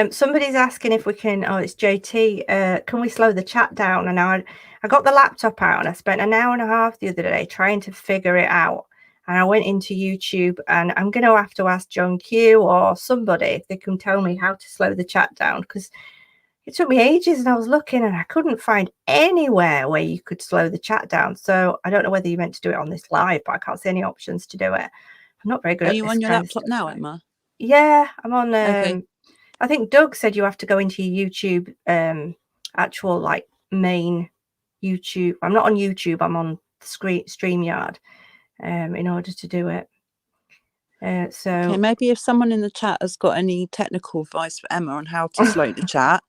Somebody's asking if we can, it's JT, can we slow the chat down? And I got the laptop out and I spent an hour and a half the other day trying to figure it out. And I went into YouTube and I'm going to have to ask John Q or somebody if they can tell me how to slow the chat down, because it took me ages and I was looking and I couldn't find anywhere where you could slow the chat down. So I don't know whether you meant to do it on this live, but I can't see any options to do it. I'm not very good at this. Are you on your laptop now, Emma? Yeah, I'm on. Okay. I think Doug said you have to go into your YouTube, actual like main YouTube. I'm not on YouTube. I'm on StreamYard. In order to do it. So okay, maybe if someone in the chat has got any technical advice for Emma on how to slow the chat,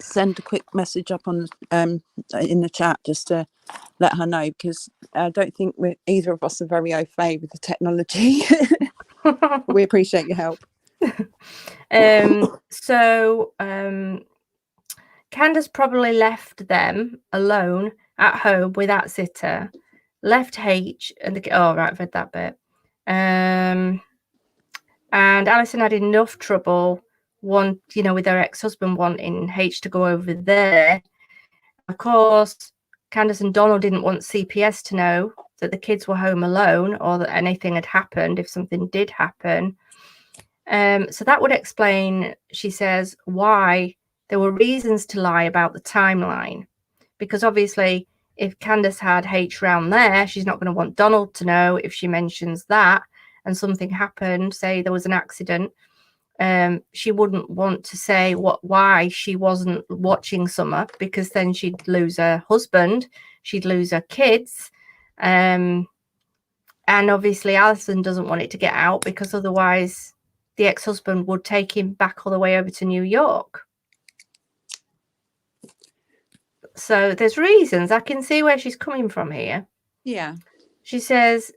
send a quick message up on in the chat just to let her know, because I don't think either of us are very au fait with the technology. We appreciate your help. So Candace probably left them alone at home without sitter. Left H and the right, I've read that bit. And Alison had enough trouble with her ex-husband wanting H to go over there. Of course, Candace and Donald didn't want CPS to know that the kids were home alone or that anything had happened if something did happen. So that would explain, she says, why there were reasons to lie about the timeline, because obviously if Candace had H round there, she's not going to want Donald to know if she mentions that and something happened, say there was an accident. She wouldn't want to say why she wasn't watching Summer, because then she'd lose her husband, she'd lose her kids. And obviously Alison doesn't want it to get out, because otherwise the ex-husband would take him back all the way over to New York. So there's reasons. I can see where she's coming from here. Yeah. She says,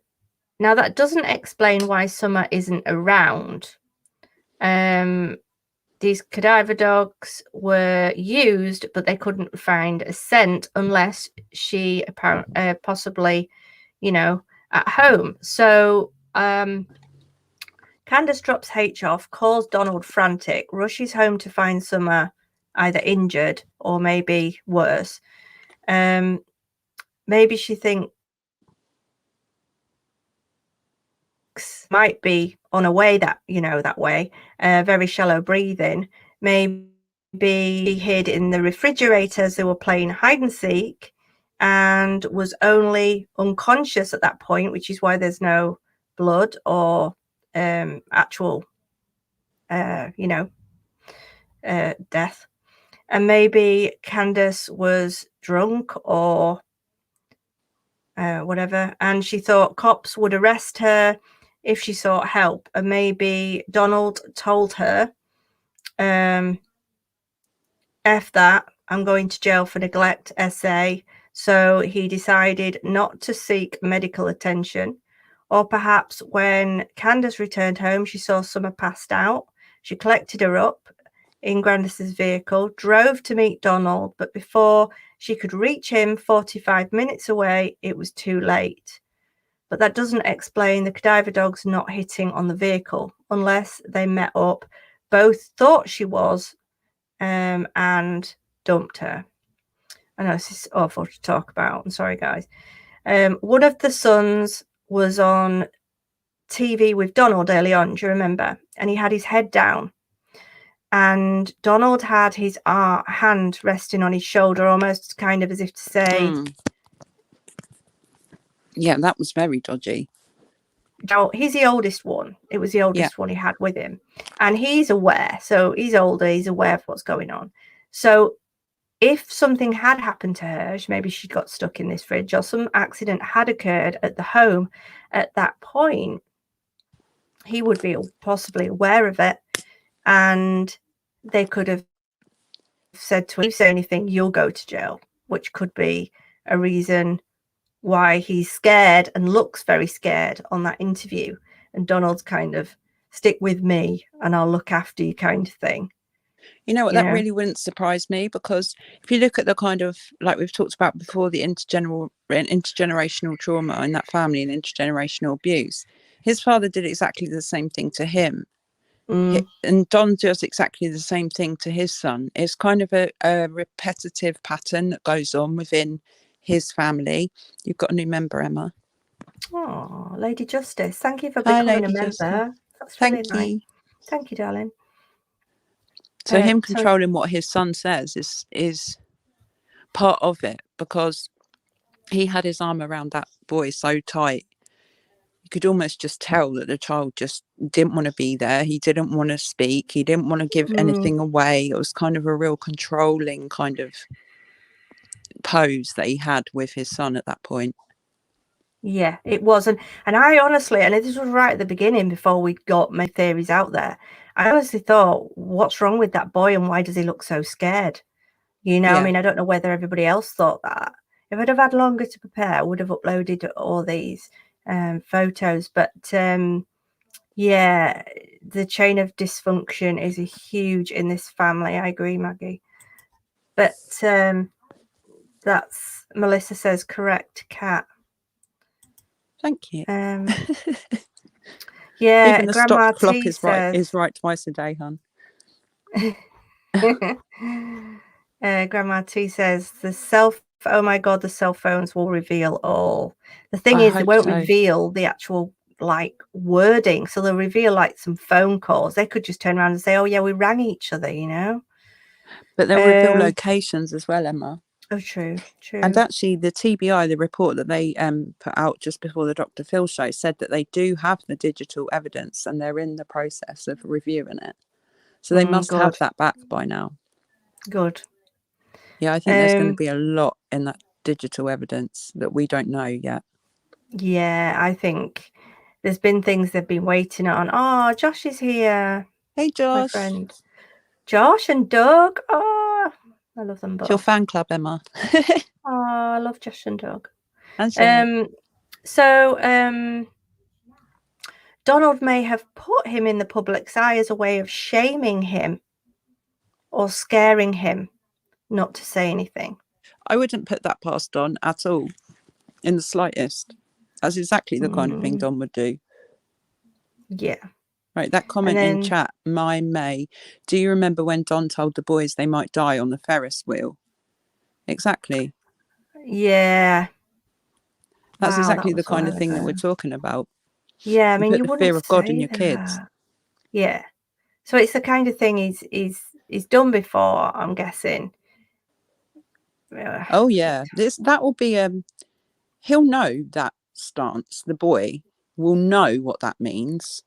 now that doesn't explain why Summer isn't around. These cadaver dogs were used, but they couldn't find a scent unless she possibly, at home. So Candace drops H off, calls Donald frantic, rushes home to find Summer either injured or maybe worse. Maybe she thinks might be on a way that way, very shallow breathing. Maybe he hid in the refrigerators. They were playing hide and seek and was only unconscious at that point, which is why there's no blood or actual death. And maybe Candace was drunk or whatever, and she thought cops would arrest her if she sought help. And maybe Donald told her, F that, I'm going to jail for neglect, SA. So he decided not to seek medical attention. Or perhaps when Candace returned home, she saw Summer passed out. She collected her up in Grandis's vehicle, drove to meet Donald, but before she could reach him 45 minutes away, it was too late. but that doesn't explain the cadaver dogs not hitting on the vehicle unless they met up, both thought she was, and dumped her. I know this is awful to talk about. I'm sorry, guys. One of the sons was on TV with Donald early on, do you remember? And he had his head down. And Donald had his hand resting on his shoulder, almost kind of as if to say... Yeah, that was very dodgy. He's the oldest one. It was the oldest one he had with him. And he's aware. So he's older. He's aware of what's going on. So if something had happened to her, maybe she got stuck in this fridge or some accident had occurred at the home at that point, he would be possibly aware of it. And they could have said to him, if you say anything, you'll go to jail, which could be a reason why he's scared and looks very scared on that interview. And Donald's kind of, stick with me and I'll look after you kind of thing. You know what, that really wouldn't surprise me, because if you look at the kind of, like we've talked about before, the intergenerational trauma in that family and intergenerational abuse, his father did exactly the same thing to him. And Don does exactly the same thing to his son. It's kind of a repetitive pattern that goes on within his family. You've got a new member, Emma. Oh, Lady Justice, thank you for becoming a member. That's really nice. Thank you, darling. So him controlling what his son says is part of it, because he had his arm around that boy so tight. You could almost just tell that the child just didn't want to be there. He didn't want to speak. He didn't want to give anything away. It was kind of a real controlling kind of pose that he had with his son at that point. Yeah, it was. And I honestly, and this was right at the beginning before we got my theories out there, I honestly thought, what's wrong with that boy and why does he look so scared? You know, I mean, I don't know whether everybody else thought that. If I'd have had longer to prepare, I would have uploaded all these photos. But yeah, the chain of dysfunction is huge in this family. I agree, Maggie. But that's, Melissa says, correct, Kat. Thank you. Yeah, even the Grandma stop clock T is right twice a day, hon. Grandma T says oh my god, the cell phones will reveal all. The thing is, they won't reveal the actual like wording, so they'll reveal like some phone calls. They could just turn around and say, oh yeah, we rang each other, you know. But they'll reveal locations as well, Emma. Oh, true. And actually, the TBI, the report that they put out just before the Dr. Phil show, said that they do have the digital evidence and they're in the process of reviewing it. So they must have that back by now. Good. Yeah, I think there's going to be a lot in that digital evidence that we don't know yet. Yeah, I think there's been things they've been waiting on. Oh, Josh is here. Hey, Josh. My friend. Josh and Doug. Oh, I love them both. It's your fan club, Emma. Oh, I love Josh and Doug. Donald may have put him in the public's eye as a way of shaming him or scaring him not to say anything. I wouldn't put that past Don at all, in the slightest. That's exactly the kind of thing Don would do. Yeah. Right, that comment in chat, May. Do you remember when Don told the boys they might die on the Ferris wheel? Exactly. Yeah. That's exactly the kind of thing that we're talking about. Yeah, I mean, you wouldn't fear of God in your that. kids. Yeah. So it's the kind of thing he's done before, I'm guessing. Oh yeah, that will be he'll know that stance. The boy will know what that means.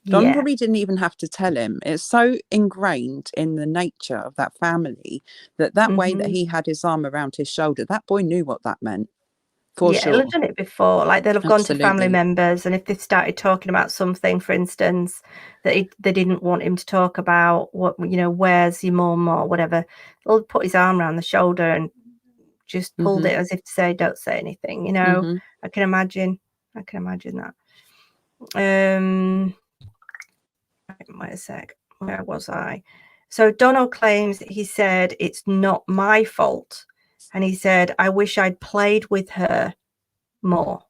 Don probably didn't even have to tell him. It's so ingrained in the nature of that family that way that he had his arm around his shoulder, that boy knew what that meant. For sure. They'll have done it before. Like they'll have gone to family members, and if they've started talking about something, for instance, that they didn't want him to talk about, what, you know, where's your mum or whatever, they'll put his arm around the shoulder and just pulled it as if to say, don't say anything, you know. I can imagine that. Wait a sec, where was I? So Donald claims that he said it's not my fault, and he said, I wish I'd played with her more.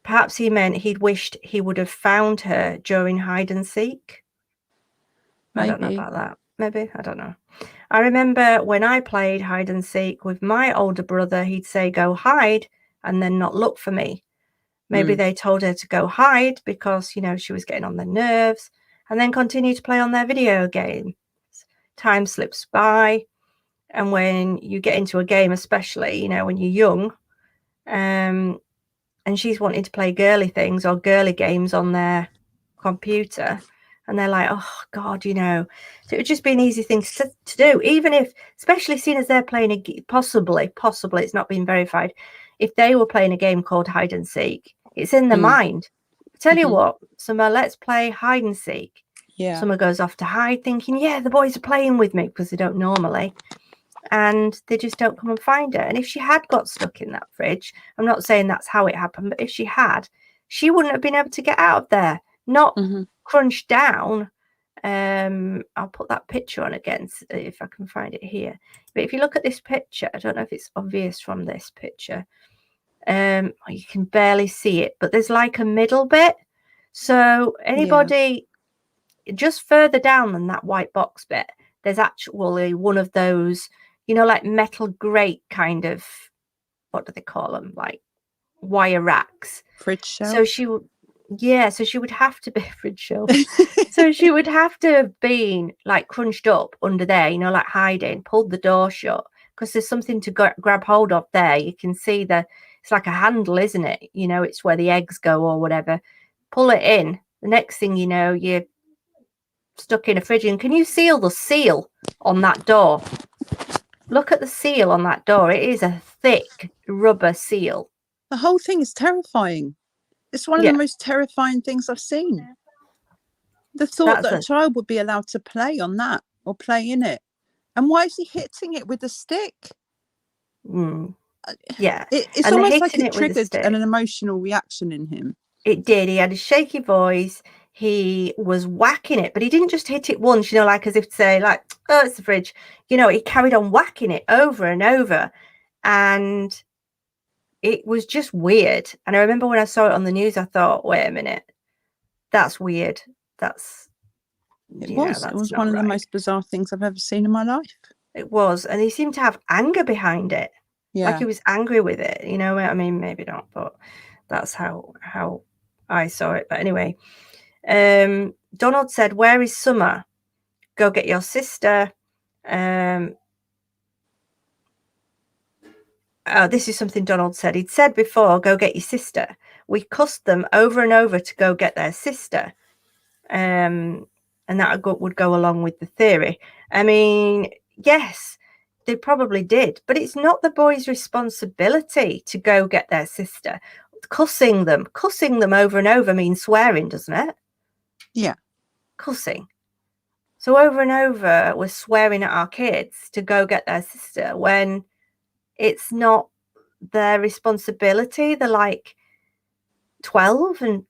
perhaps he meant he'd wished he would have found her during hide and seek. Maybe. I don't know about that. Maybe, I don't know. I remember when I played hide and seek with my older brother, he'd say, go hide, and then not look for me. Maybe they told her to go hide because, you know, she was getting on their nerves, and then continue to play on their video game. Time slips by, and when you get into a game, especially, you know, when you're young, and she's wanting to play girly things or girly games on their computer, and they're like, oh God, you know, so it would just be an easy thing to do, even if, especially seeing as they're playing a possibly it's not been verified, if they were playing a game called hide and seek, it's in their mind. I tell you what, Summer, let's play hide and seek. Yeah. Summer goes off to hide thinking, yeah, the boys are playing with me, because they don't normally, and they just don't come and find her. And if she had got stuck in that fridge, I'm not saying that's how it happened, but if she had, she wouldn't have been able to get out of there, not crunched down. I'll put that picture on again if I can find it here. But if you look at this picture, I don't know if it's obvious from this picture. You can barely see it, but there's like a middle bit. So anybody just further down than that white box bit, there's actually one of those, you know, like metal grate kind of, what do they call them? Like wire racks. Fridge shelf. So she would, so she would have to be fridge shelf. So she would have to have been like crunched up under there, you know, like hiding, pulled the door shut, because there's something to grab hold of there. You can see it's like a handle, isn't it? You know, it's where the eggs go or whatever. Pull it in. The next thing you know, you're stuck in a fridge. And can you see the seal on that door? Look at the seal on that door. It is a thick rubber seal. The whole thing is terrifying. It's one of the most terrifying things I've seen. The thought that a child would be allowed to play on that or play in it. And why is he hitting it with a stick? Yeah. It's and almost like it triggered an emotional reaction in him. It did. He had a shaky voice. He was whacking it, but he didn't just hit it once, you know, like as if to say, like, oh, it's the fridge. You know, he carried on whacking it over and over. And it was just weird. And I remember when I saw it on the news, I thought, wait a minute, that's weird. It was one of the most bizarre things I've ever seen in my life. It was. And he seemed to have anger behind it. Yeah. Like he was angry with it, you know. I mean, maybe not, but that's how I saw it. But anyway, Donald said, where is Summer? Go get your sister. This is something Donald said. He'd said before, go get your sister. We cussed them over and over to go get their sister. And that would go along with the theory. I mean, yes, they probably did, but it's not the boy's responsibility to go get their sister. Cussing them over and over means swearing, doesn't it? Yeah. Cussing. So over and over, we're swearing at our kids to go get their sister when it's not their responsibility. They're like 12, and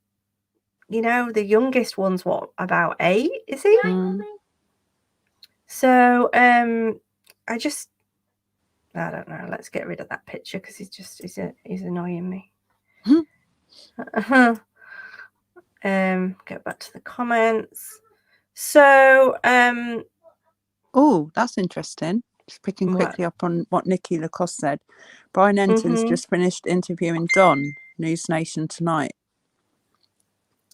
you know, the youngest one's what, about 8, is he? So I don't know. Let's get rid of that picture because he's annoying me. Get back to the comments. So oh, that's interesting. Just picking quickly up on what Nikki Lacoste said. Brian Enton's just finished interviewing Don, News Nation Tonight.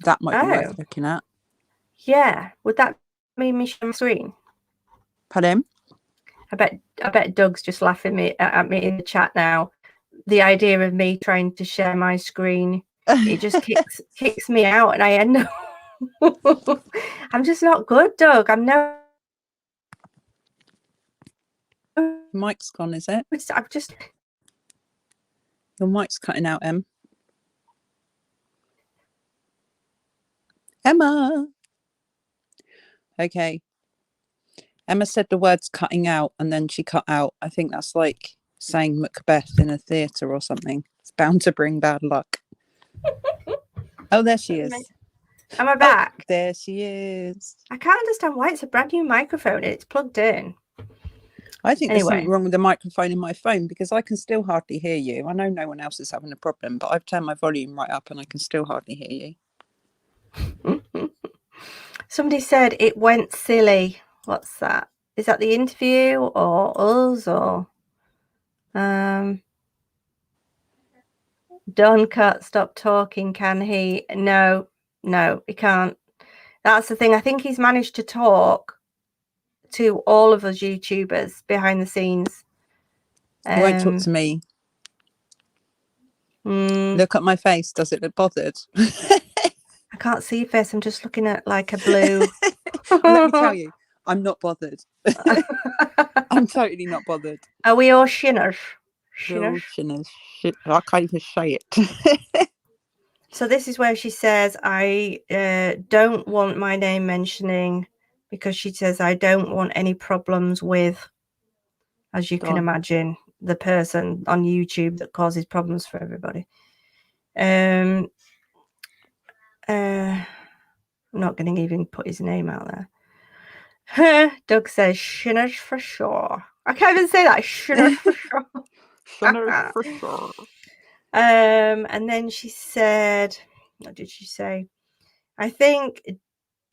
That might be worth looking at. Yeah. Would that mean me sharing my screen? Pardon? I bet Doug's just laughing at me in the chat now. The idea of me trying to share my screen, it just kicks me out, and I end up I'm just not good, Doug. Mic's gone, is it? I'm just. Your mic's cutting out, Emma. Okay. Emma said the words cutting out and then she cut out. I think that's like saying Macbeth in a theatre or something. It's bound to bring bad luck. Oh, there she is. Am I back? Oh, there she is. I can't understand why it's a brand new microphone and it's plugged in. I think there's something Anyway. wrong with the microphone in my phone because I can still hardly hear you. I know no one else is having a problem, but I've turned my volume right up and I can still hardly hear you. Somebody said it went silly. What's that? Is that the interview or us or Don can't stop talking, can he? No, he can't. That's the thing. I think he's managed to talk to all of us YouTubers behind the scenes. He won't talk to me. Look at my face. Does it look bothered? I can't see your face. I'm just looking at like a blue. Let me tell you, I'm not bothered. I'm totally not bothered. Are we all shinners? Shinners. I can't even say it. So this is where she says, I don't want my name mentioning because she says, I don't want any problems with, as you can imagine, the person on YouTube that causes problems for everybody. I'm not going to even put his name out there. Doug says, shinners for sure. I can't even say that. Shinners for sure. Shinners for sure. And then she said, what did she say? I think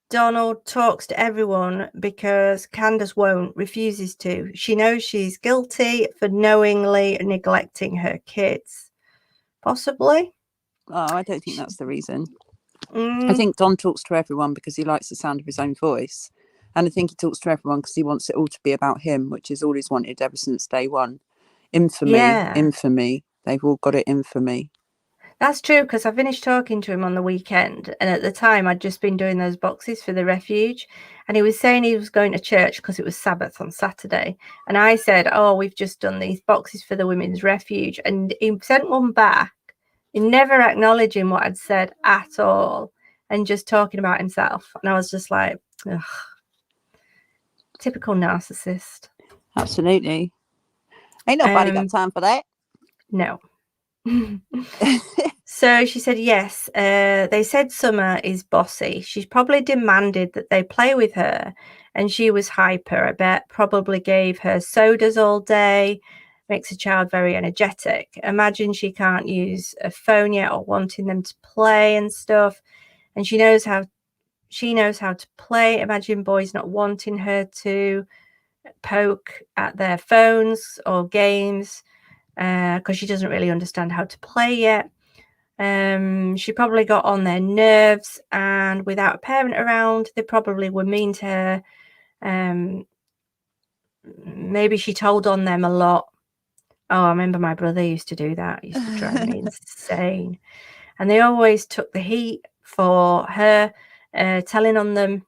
Donald talks to everyone because Candace won't, refuses to. She knows she's guilty for knowingly neglecting her kids. Possibly. Oh, I don't think that's the reason. I think Don talks to everyone because he likes the sound of his own voice. And I think he talks to everyone because he wants it all to be about him, which is all he's wanted ever since day one. Infamy. They've all got it in for me. That's true, because I finished talking to him on the weekend, and at the time I'd just been doing those boxes for the refuge, and he was saying he was going to church because it was Sabbath on Saturday, and I said, oh, we've just done these boxes for the women's refuge, and he sent one back, never acknowledging what I'd said at all, and just talking about himself, and I was just like, ugh. Typical narcissist. Absolutely. Ain't nobody got time for that. No. So she said, yes, they said Summer is bossy. She's probably demanded that they play with her, and she was hyper, I bet. Probably gave her sodas all day, makes a child very energetic. Imagine she can't use a phone yet or wanting them to play and stuff, and she knows how to play. Imagine boys not wanting her to poke at their phones or games because she doesn't really understand how to play yet. She probably got on their nerves, and without a parent around, they probably were mean to her. Maybe she told on them a lot. Oh, I remember my brother used to do that. It used to drive me insane. And they always took the heat for her telling on them.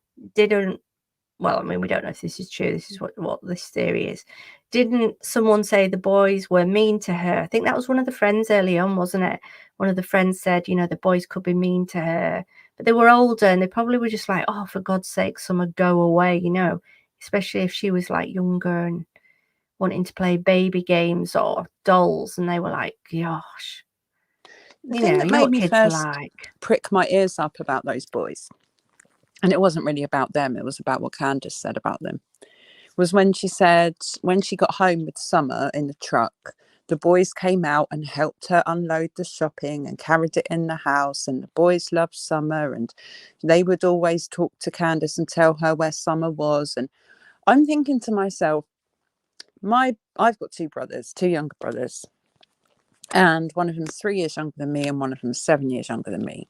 Well, I mean, we don't know if this is true. This is what this theory is. Didn't someone say the boys were mean to her? I think that was one of the friends early on, wasn't it? One of the friends said, the boys could be mean to her. But they were older, and they probably were just like, oh, for God's sake, Summer, go away, especially if she was like younger and wanting to play baby games or dolls. And they were like, gosh. The thing that made me first prick my ears up about those boys, and it wasn't really about them, it was about what Candace said about them, was when she said when she got home with Summer in the truck, the boys came out and helped her unload the shopping and carried it in the house, and the boys loved Summer, and they would always talk to Candace and tell her where Summer was. And I'm thinking to myself, I've got two younger brothers, and one of them's 3 years younger than me and one of them's 7 years younger than me.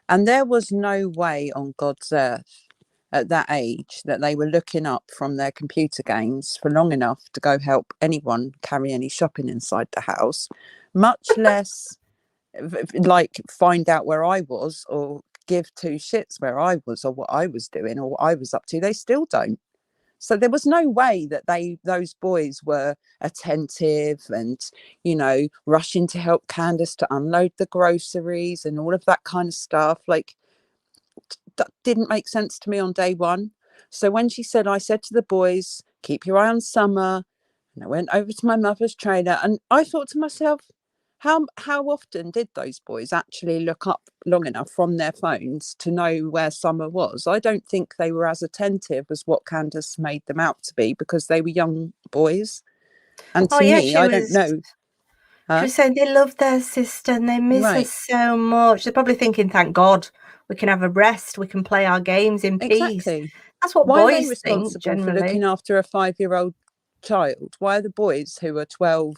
And there was no way on God's earth at that age that they were looking up from their computer games for long enough to go help anyone carry any shopping inside the house, much less like find out where I was or give two shits where I was or what I was doing or what I was up to. They still don't. So there was no way that those boys were attentive and, rushing to help Candace to unload the groceries and all of that kind of stuff. Like, that didn't make sense to me on day one. So when she said, I said to the boys, keep your eye on Summer. And I went over to my mother's trailer, and I thought to myself, how often did those boys actually look up long enough from their phones to know where Summer was? I don't think they were as attentive as what Candace made them out to be, because they were young boys. And Oh to yeah, me, I don't know. She was saying they love their sister and they miss her Right. so much. They're probably thinking, thank God, we can have a rest, we can play our games in peace. Exactly. That's what Why are they boys think responsible for generally. looking after a 5-year-old child? Why are the boys who are 12,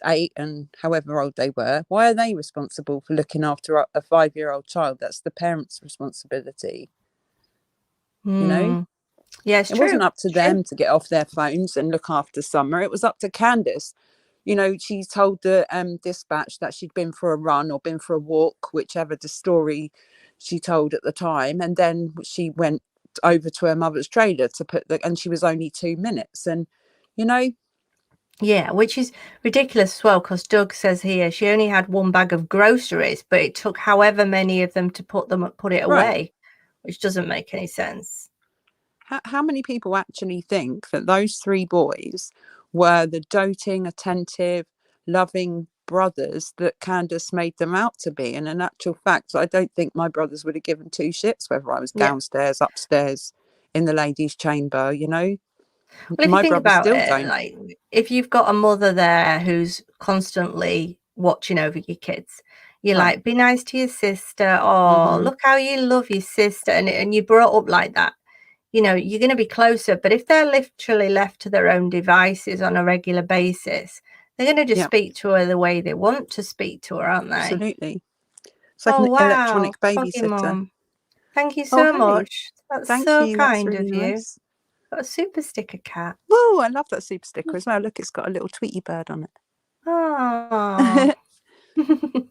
8 and however old they were, why are they responsible for looking after a 5-year-old child? That's the parents' responsibility. You know, Yeah, it's it true. wasn't up to It's true. them to get off their phones and look after Summer. It was up to Candace. You know, she told the dispatch that she'd been for a run or been for a walk, whichever the story she told at the time, and then she went over to her mother's trailer to put and she was only 2 minutes. And you know, yeah, which is ridiculous as well, because Doug says here she only had one bag of groceries, but it took however many of them to put it away, which doesn't make any sense. How many people actually think that those 3 boys were the doting, attentive, loving brothers that Candace made them out to be? And in actual fact, I don't think my brothers would have given 2 shits whether I was downstairs, upstairs, in the ladies' chamber, you know? Well, if you My think brothers about still it, don't. like if you've got a mother there who's constantly watching over your kids, you're Right. like, be nice to your sister. Oh, look how you love your sister. And you're brought up like that. You know, you're going to be closer. But if they're literally left to their own devices on a regular basis, they're going to just speak to her the way they want to speak to her, aren't they? Absolutely. It's like Oh, an wow. electronic Foggy babysitter. Mom. Thank you Oh, so hey. much. That's Thank so you. That's kind really of you. nice. Got a super sticker cat. Oh, I love that super sticker as well. Look, it's got a little Tweety bird on it. Oh,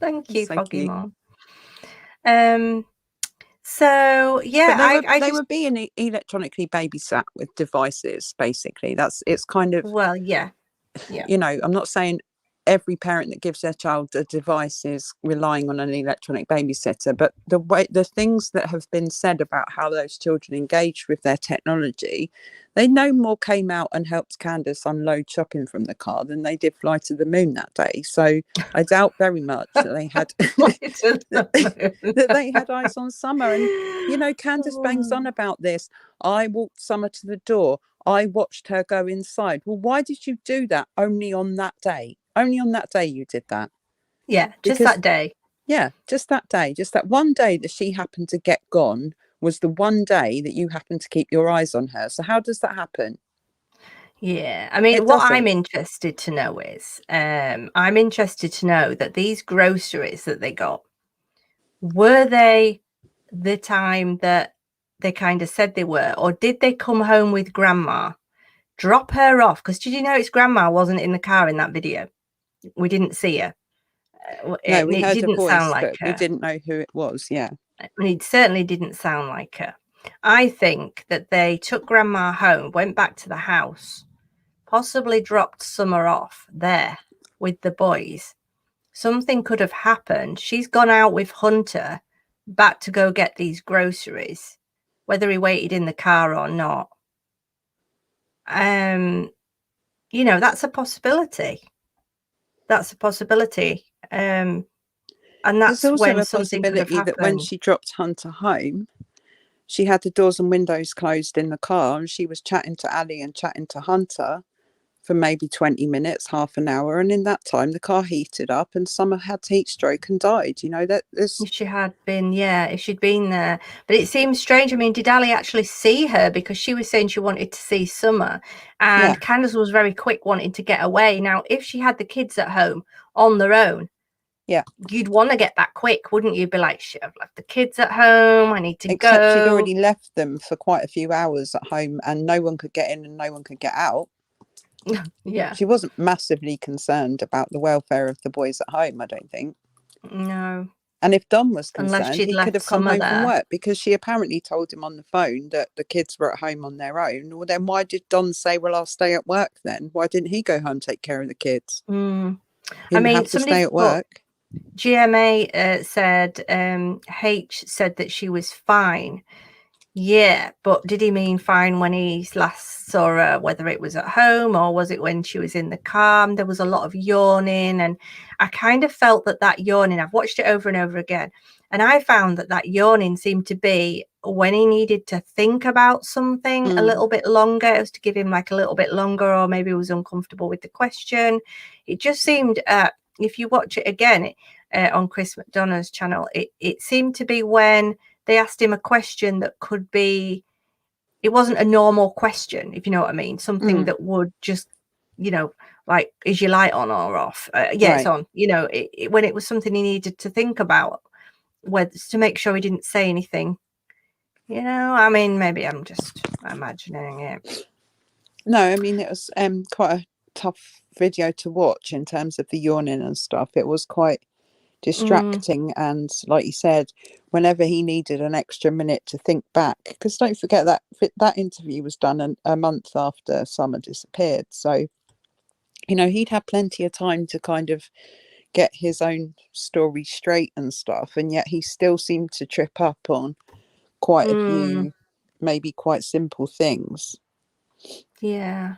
thank you, So Foggy cute. Mom. So yeah, But they were being electronically babysat with devices. Basically, it's kind of, well, yeah. you know, I'm not saying every parent that gives their child a device is relying on an electronic babysitter, but the things that have been said about how those children engaged with their technology, they no more came out and helped Candace unload shopping from the car than they did fly to the moon that day. So I doubt very much that they had that they had eyes on Summer. And you know, Candace bangs on about this. I walked Summer to the door. I watched her go inside. Well, why did you do that only on that day? Only on that day you did that. Yeah, just that day. Yeah, just that day. Just that one day that she happened to get gone was the one day that you happened to keep your eyes on her. So how does that happen? Yeah, I mean, It what I'm doesn't. interested to know is, I'm interested to know that these groceries that they got, were they the time that they kind of said they were, or did they come home with grandma, drop her off? Because did you notice grandma wasn't in the car in that video? We didn't see her. No, we It heard a didn't sound voice, like but we her. didn't know who it was. Yeah. And it certainly didn't sound like her. I think that they took grandma home, went back to the house, possibly dropped Summer off there with the boys. Something could have happened. She's gone out with Hunter back to go get these groceries, whether he waited in the car or not. You know, that's a possibility. That's a possibility. And There's that's also when a something could have possibility that when happened. she dropped Hunter home, she had the doors and windows closed in the car and she was chatting to Ali and chatting to Hunter for maybe 20 minutes, half an hour. And in that time, the car heated up and Summer had heat stroke and died. You know, that is. If she had been, yeah, if she'd been there. But it seems strange. I mean, did Ali actually see her? Because she was saying she wanted to see Summer. And Candace was very quick wanting to get away. Now, if she had the kids at home on their own, Yeah, you'd want to get back quick, wouldn't you? Be like, shit, I've left the kids at home. I need to except go. she'd already left them for quite a few hours at home and no one could get in and no one could get out. Yeah. She wasn't massively concerned about the welfare of the boys at home, I don't think. No. And if Don was Unless concerned, she'd he could left have come Summer home from there. work, because she apparently told him on the phone that the kids were at home on their own. Well, then why did Don say, well, I'll stay at work then? Why didn't he go home and take care of the kids? He I mean, have to stay at work. GMA said, H said that she was fine. Yeah, but did he mean fine when he last saw her, whether it was at home or was it when she was in the car? There was a lot of yawning, and I kind of felt that yawning, I've watched it over and over again, and I found that yawning seemed to be when he needed to think about something a little bit longer. It was to give him like a little bit longer, or maybe he was uncomfortable with the question. It just seemed, if you watch it again on Chris McDonough's channel, it seemed to be when they asked him a question that could be, it wasn't a normal question, if you know what I mean, something that would just, you know, like, is your light on or off? Yeah, Right. it's on. You know, when it was something he needed to think about, whether to make sure he didn't say anything. You know, I mean, maybe I'm just imagining it. No, I mean, it was quite a tough video to watch in terms of the yawning and stuff. It was quite distracting, and like you said, whenever he needed an extra minute to think back, because don't forget that interview was done a month after Summer disappeared, so you know he'd had plenty of time to kind of get his own story straight and stuff, and yet he still seemed to trip up on quite a few maybe quite simple things. Yeah,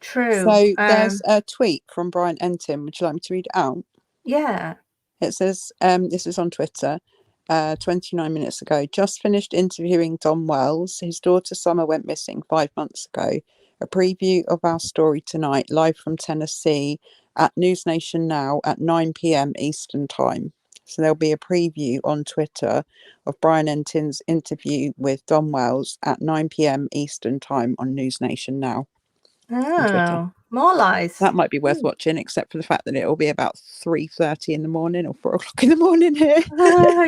true. So there's a tweet from Brian Entin. Would you like me to read it out? Yeah. It says, this is on Twitter, 29 minutes ago. Just finished interviewing Don Wells. His daughter Summer went missing 5 months ago. A preview of our story tonight, live from Tennessee at News Nation Now at 9 p.m. Eastern Time. So there'll be a preview on Twitter of Brian Entin's interview with Don Wells at 9 p.m. Eastern Time on News Nation Now. Oh, more lies. That might be worth watching, except for the fact that it'll be about 3:30 in the morning or 4 o'clock in the morning here.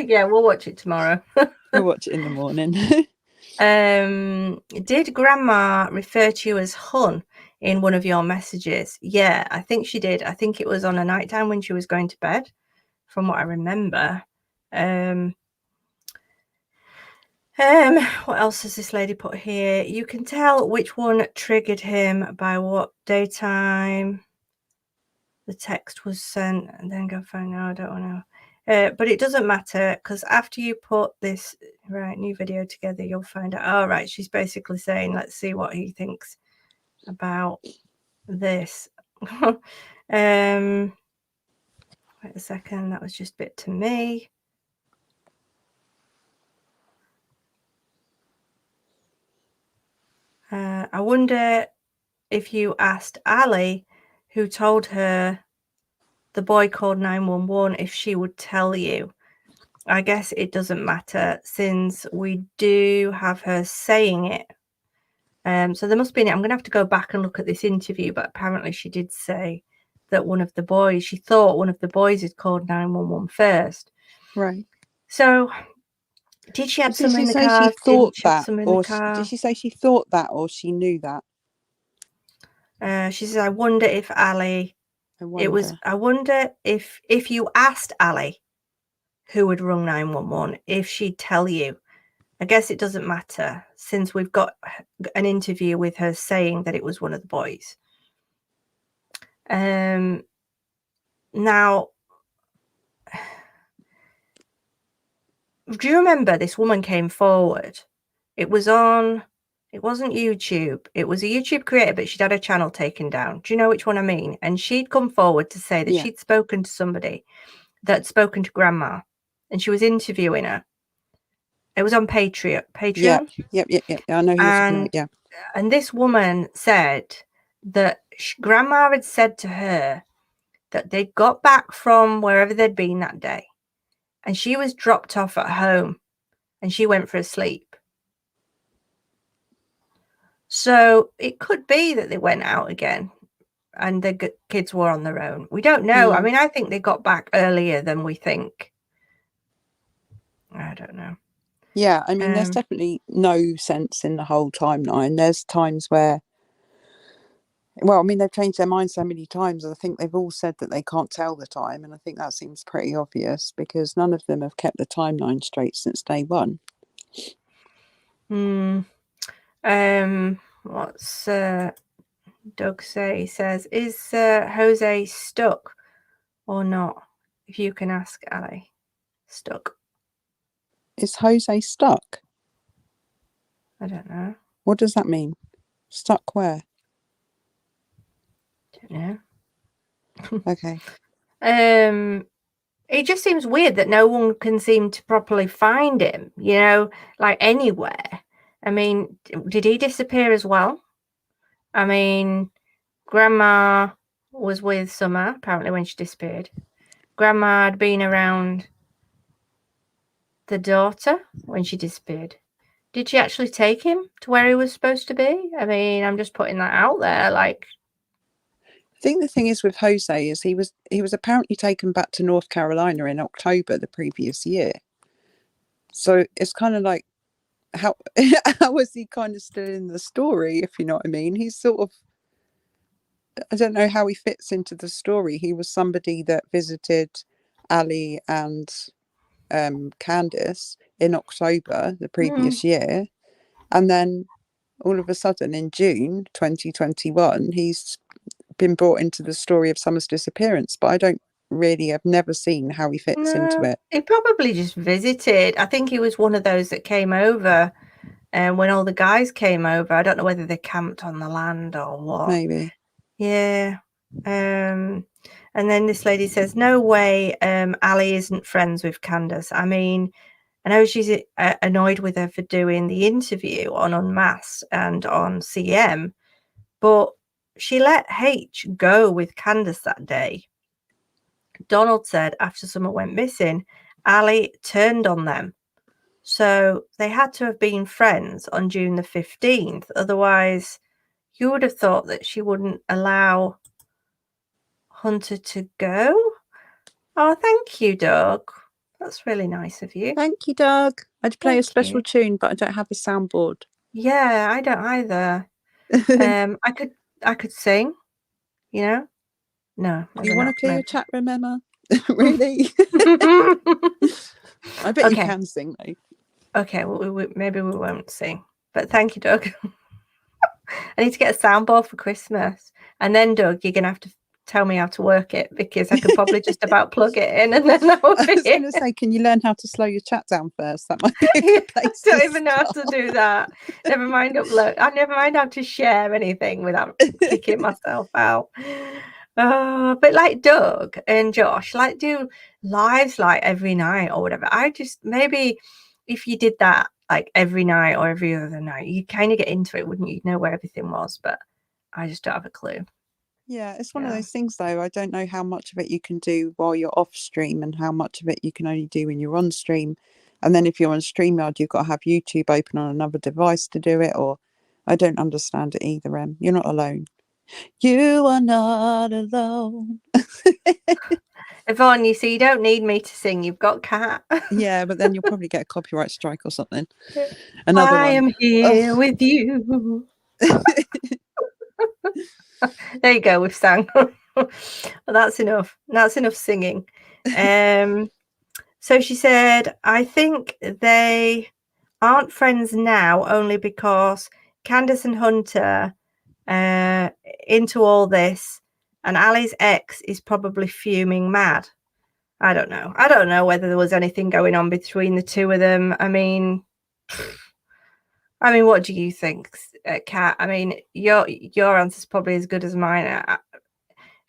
Yeah, we'll watch it tomorrow. We'll watch it in the morning. Did Grandma refer to you as Hun in one of your messages? Yeah, I think she did. I think it was on a night time when she was going to bed, from what I remember. What else has this lady put here? You can tell which one triggered him by what daytime the text was sent, and then go find out. I don't know. But it doesn't matter, because after you put this new video together, you'll find out. Oh, right, she's basically saying, let's see what he thinks about this. Wait a second, that was just bit to me. I wonder if you asked Ali, who told her the boy called 911, if she would tell you. I guess it doesn't matter, since we do have her saying it. So there must be, I'm going to have to go back and look at this interview, but apparently she did say that she thought one of the boys had called 911 first. Right. So did she have some in the car? She thought that, or did she say she thought that, or she knew that? She says, I wonder if Ali, I wonder if you asked Ali who had rung 911, if she'd tell you. I guess it doesn't matter, since we've got an interview with her saying that it was one of the boys. Now, do you remember this woman came forward? It wasn't YouTube. It was a YouTube creator, but she'd had her channel taken down. Do you know which one I mean? And she'd come forward to say that she'd spoken to somebody that'd spoken to Grandma, and she was interviewing her. It was on Patreon. Yep. I know who you're talking about. Yeah. And this woman said that Grandma had said to her that they'd got back from wherever they'd been that day, and she was dropped off at home, and she went for a sleep. So it could be that they went out again and the kids were on their own. We don't know. I mean, I think they got back earlier than we think. I don't know. Yeah, I mean, there's definitely no sense in the whole timeline. There's times where, well, I mean, they've changed their mind so many times, and I think they've all said that they can't tell the time, and I think that seems pretty obvious, because none of them have kept the timeline straight since day one. What's Doug say? He says, is Jose stuck or not? If you can ask Ali. Stuck. Is Jose stuck? I don't know. What does that mean? Stuck where? Don't know. Okay. It just seems weird that no one can seem to properly find him, you know, like anywhere. I mean, did he disappear as well? I mean, Grandma was with Summer, apparently, when she disappeared. Grandma had been around the daughter when she disappeared. Did she actually take him to where he was supposed to be? I mean, I'm just putting that out there. Like, I think the thing is with Jose is he was apparently taken back to North Carolina in October the previous year. So it's kind of like, how was he kind of still in the story, if you know what I mean? He's sort of, I don't know how he fits into the story. He was somebody that visited Ali and Candace in October the previous year, and then all of a sudden in June 2021 he's been brought into the story of Summer's disappearance, but I've never seen how he fits into it. He probably just visited. I think he was one of those that came over, and when all the guys came over, I don't know whether they camped on the land or what. Maybe. Yeah. And then this lady says, no way Ali isn't friends with Candace. I mean, I know she's annoyed with her for doing the interview on Unmasked and on CM, but she let H go with Candace that day. Donald said after Summer went missing, Ali turned on them. So they had to have been friends on June the 15th. Otherwise, you would have thought that she wouldn't allow Hunter to go. Oh, thank you, Doug. That's really nice of you. Thank you, Doug. I'd play Thank a special you. tune, but I don't have a soundboard. Yeah, I don't either. I could sing, you know. No, You want to clear your chat room, Emma? Really? I bet you can sing though. Okay, well, maybe we won't sing. But thank you, Doug. I need to get a soundboard for Christmas. And then, Doug, you're going to have to tell me how to work it, because I could probably just about plug it in and then I was going to say, can you learn how to slow your chat down first? That might be a good place. I don't even know how to do that. Never mind upload. I never mind how to share anything without kicking myself out. But like Doug and Josh, like do lives like every night or whatever. I just, maybe if you did that like every night or every other night, you kind of get into it, wouldn't you? You'd know where everything was, but I just don't have a clue. Yeah, it's one of those things though. I don't know how much of it you can do while you're off stream and how much of it you can only do when you're on stream. And then if you're on StreamYard, you've got to have YouTube open on another device to do it. Or I don't understand it either, Em. You're not alone. You are not alone. Yvonne, you see, you don't need me to sing. You've got Cat. Yeah, but then you'll probably get a copyright strike or something. Another I one. am here with you. There you go, we've sang. Well, that's enough. That's enough singing. So she said, I think they aren't friends now only because Candace and Hunter into all this, and Ali's ex is probably fuming mad. I don't know. I don't know whether there was anything going on between the two of them. I mean, what do you think, Kat? I mean, your answer's probably as good as mine.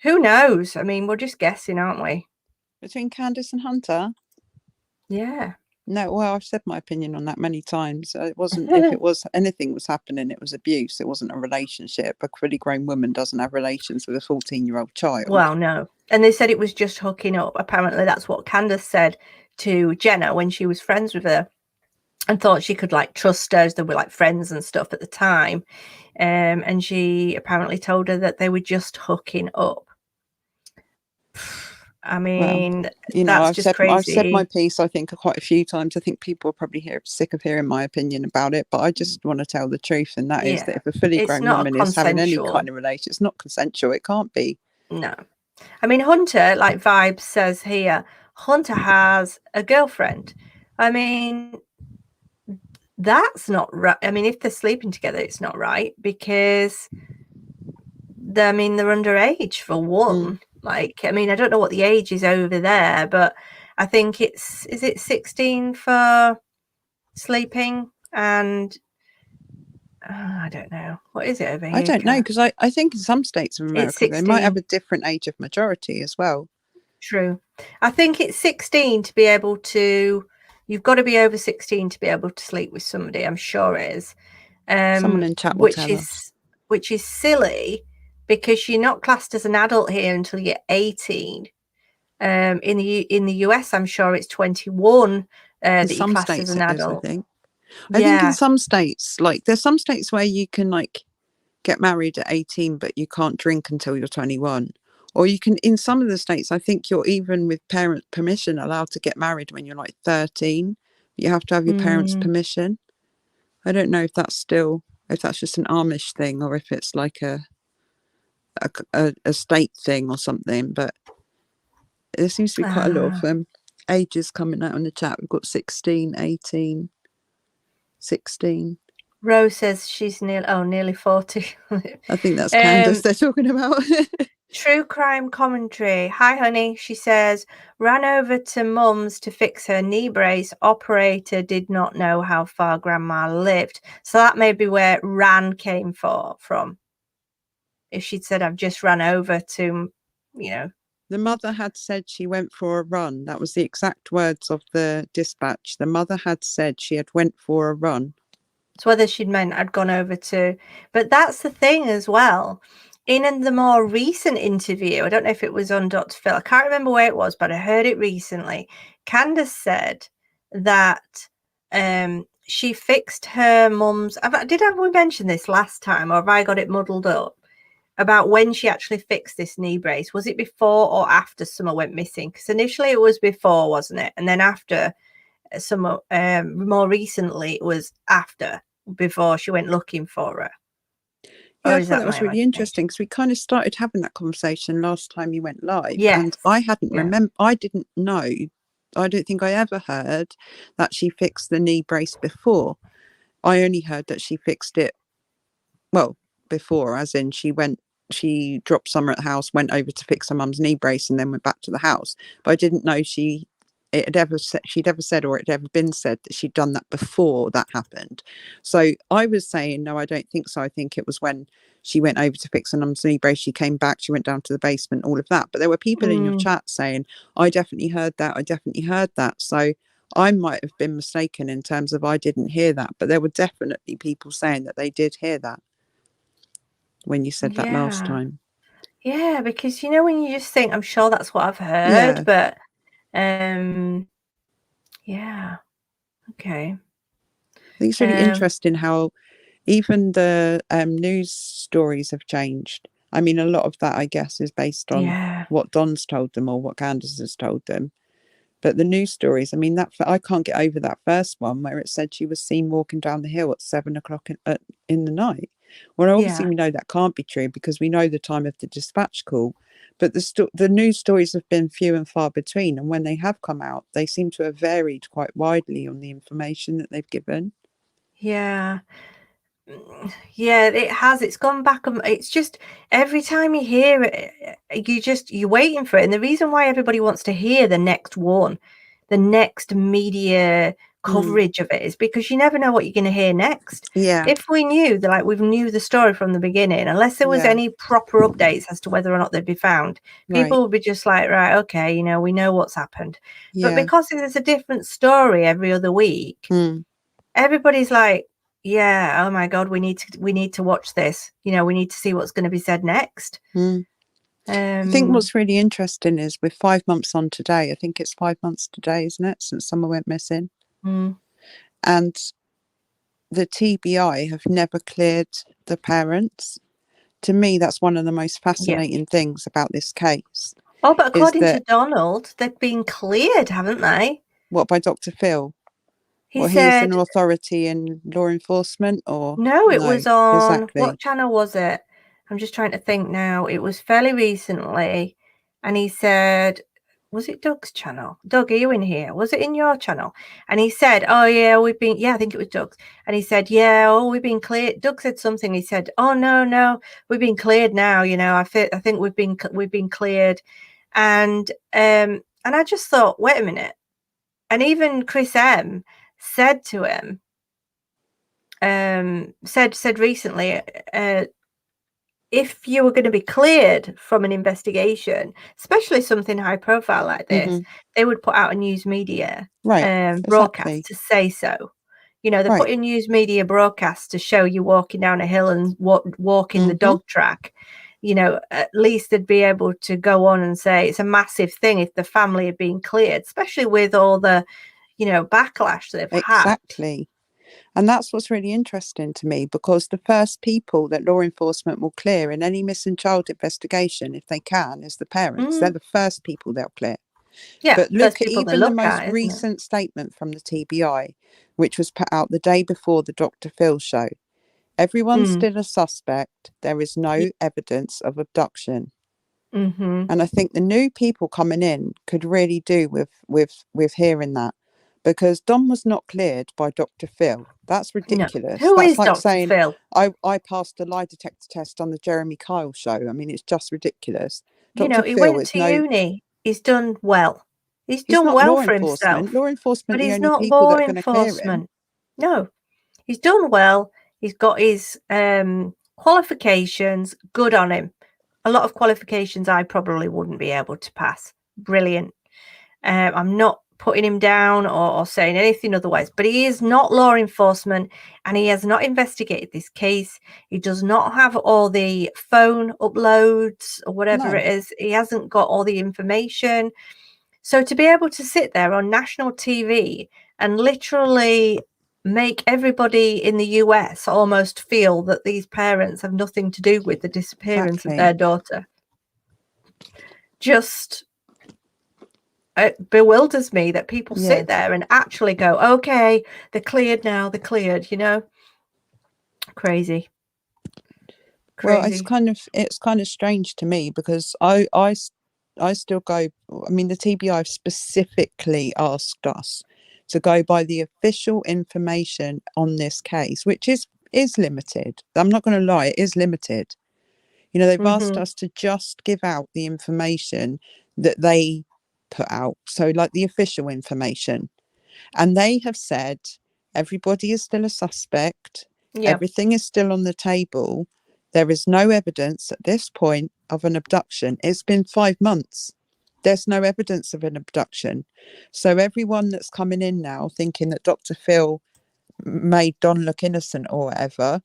Who knows? I mean, we're just guessing, aren't we? Between Candace and Hunter? Yeah. No, well, I've said my opinion on that many times. It wasn't, if it was anything was happening, it was abuse. It wasn't a relationship. A fully grown woman doesn't have relations with a 14-year-old child. Well, no. And they said it was just hooking up. Apparently, that's what Candace said to Jenna when she was friends with her and thought she could like trust her as they were like friends and stuff at the time. And she apparently told her that they were just hooking up. I mean, well, you know, I've said my piece, I think, quite a few times. I think people are probably sick of hearing my opinion about it, but I just want to tell the truth, and that is that if a fully grown woman is having any kind of relation, it's not consensual. It can't be. No. I mean, Hunter, like Vibes says here, Hunter has a girlfriend. I mean, that's not right. I mean, if they're sleeping together, it's not right because they're underage for one. Like, I mean, I don't know what the age is over there, but I think is it 16 for sleeping? And I don't know. What is it over here? I don't know, because I think in some states of It's America they might have 16. a different age of majority as well. True. I think it's 16 to be able to. You've got to be over 16 to be able to sleep with somebody. I'm sure it is. Someone in chat will Which tell us. is silly, because you're not classed as an adult here until you're 18. In the US, I'm sure it's 21 that you're Some classed as states an it is, I adult. think. I think in Yeah. some states, like there's some states where you can like get married at 18, but you can't drink until you're 21. Or you can, in some of the states, I think you're even with parent permission allowed to get married when you're like 13. You have to have your parents' permission. I don't know if that's just an Amish thing or if it's like a state thing or something, but there seems to be quite a lot of ages coming out in the chat. We've got 16, 18, 16. Rose says she's nearly 40. I think that's Candace they're talking about. True crime commentary. Hi, honey. She says, ran over to mum's to fix her knee brace. Operator did not know how far grandma lived. So that may be where ran came from. If she'd said, I've just ran over to, The mother had said she went for a run. That was the exact words of the dispatch. The mother had said she had went for a run. It's whether she'd meant I'd gone over to. But that's the thing as well. In the more recent interview, I don't know if it was on Dr. Phil, I can't remember where it was, but I heard it recently. Candace said that she fixed her mum's. Did we mention this last time, or have I got it muddled up? About when she actually fixed this knee brace. Was it before or after Summer went missing? Because initially it was before, wasn't it? And then after Summer, more recently, it was after, before she went looking for her. Yeah, I thought that was really interesting because we kind of started having that conversation last time you went live. Yes. And I I didn't know. I don't think I ever heard that she fixed the knee brace before. I only heard that she fixed it, well, before, as in she dropped Summer at the house, went over to fix her mum's knee brace and then went back to the house. But I didn't know she'd ever said, or it had ever been said, that she'd done that before that happened. So I was saying, no, I don't think so. I think it was when she went over to fix her mum's knee brace, she came back, she went down to the basement, all of that. But there were people in your chat saying, I definitely heard that. So I might have been mistaken in terms of I didn't hear that, but there were definitely people saying that they did hear that when you said that last time. Yeah, because when you just think, I'm sure that's what I've heard, but yeah, okay. I think it's really interesting how even the news stories have changed. I mean, a lot of that, I guess, is based on what Don's told them or what Candace has told them. But the news stories, I mean, that I can't get over that first one where it said she was seen walking down the hill at 7 o'clock in the night. Well, obviously we know that can't be true because we know the time of the dispatch call. But the news stories have been few and far between. And when they have come out, they seem to have varied quite widely on the information that they've given. Yeah. Yeah, it has. It's gone back. It's just every time you hear it, you're waiting for it. And the reason why everybody wants to hear the next one, the next media coverage of it, is because you never know what you're going to hear next. Yeah. If we knew that, like we knew the story from the beginning, unless there was any proper updates as to whether or not they'd be found, people would be just like, right, okay, we know what's happened. But because there's a different story every other week, everybody's like, yeah, oh my God, we need to watch this. We need to see what's going to be said next. I think what's really interesting is we're 5 months on today. I think it's 5 months today, isn't it, since Summer went missing? And the TBI have never cleared the parents. To me, that's one of the most fascinating things about this case. Oh, but according to Donald, they've been cleared, haven't they? What, by Dr. Phil? He said, he is an authority in law enforcement, or no, it was on what channel was it? I'm just trying to think now. It was fairly recently, and he said, was it Doug's channel? Doug, are you in here? Was it in your channel? And he said, oh yeah, I think it was Doug's. And he said, yeah, we've been cleared. Doug said something. He said, oh no, we've been cleared now. I think we've been cleared. And I just thought, wait a minute. And even Chris M said to him, said recently, if you were going to be cleared from an investigation, especially something high profile like this, they would put out a news media broadcast to say so. You know, they put in news media broadcast to show you walking down a hill and walking the dog track. You know, at least they'd be able to go on and say it's a massive thing if the family had been cleared, especially with all the, you know, backlash they've had. Exactly. And that's what's really interesting to me, because the first people that law enforcement will clear in any missing child investigation, if they can, is the parents. They're the first people they'll clear. Yeah, but look at even the most recent statement from the TBI, which was put out the day before the Dr. Phil show. Everyone's still a suspect. There is no evidence of abduction. And I think the new people coming in could really do with hearing that, because Don was not cleared by Dr. Phil. That's ridiculous. No. Who That's is like Dr. saying Phil? I passed a lie detector test on the Jeremy Kyle show. I mean, it's just ridiculous. You know, he went to uni. He's done well. He's done well for himself. Law enforcement, but he's the only not people law that are going to clear him. No, he's done well. He's got his qualifications. Good on him. A lot of qualifications I probably wouldn't be able to pass. Brilliant. I'm not putting him down or saying anything otherwise, but he is not law enforcement, and he has not investigated this case. He does not have all the phone uploads or whatever it is. He hasn't got all the information. So to be able to sit there on national TV and literally make everybody in the US almost feel that these parents have nothing to do with the disappearance of their daughter, just it bewilders me that people sit there and actually go, okay, they're cleared now, they're cleared, you know. Crazy. Well, it's kind of strange to me, because I still go, I mean, the TBI specifically asked us to go by the official information on this case, which is limited. I'm not going to lie, it is limited. You know, they've asked us to just give out the information that they put out, so like the official information, and they have said everybody is still a suspect. Everything is still on the table. There is no evidence at this point of an abduction. It's been 5 months. There's no evidence of an abduction. So everyone that's coming in now thinking that Dr. Phil made Don look innocent or whatever,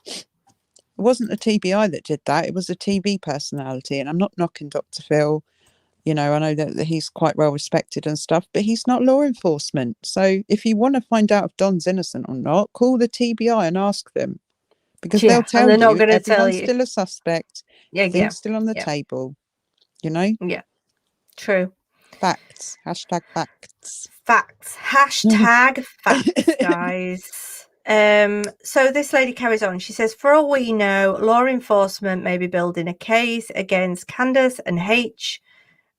it wasn't the TBI that did that. It was a TV personality. And I'm not knocking Dr. Phil. You know, I know that he's quite well respected and stuff, but he's not law enforcement. So if you want to find out if Don's innocent or not, call the TBI and ask them, because they'll tell you everyone's still a suspect. Things still on the table, you know? Yeah, true. Facts. Hashtag facts. Facts. Hashtag facts, guys. So this lady carries on. She says, for all we know, law enforcement may be building a case against Candace and H.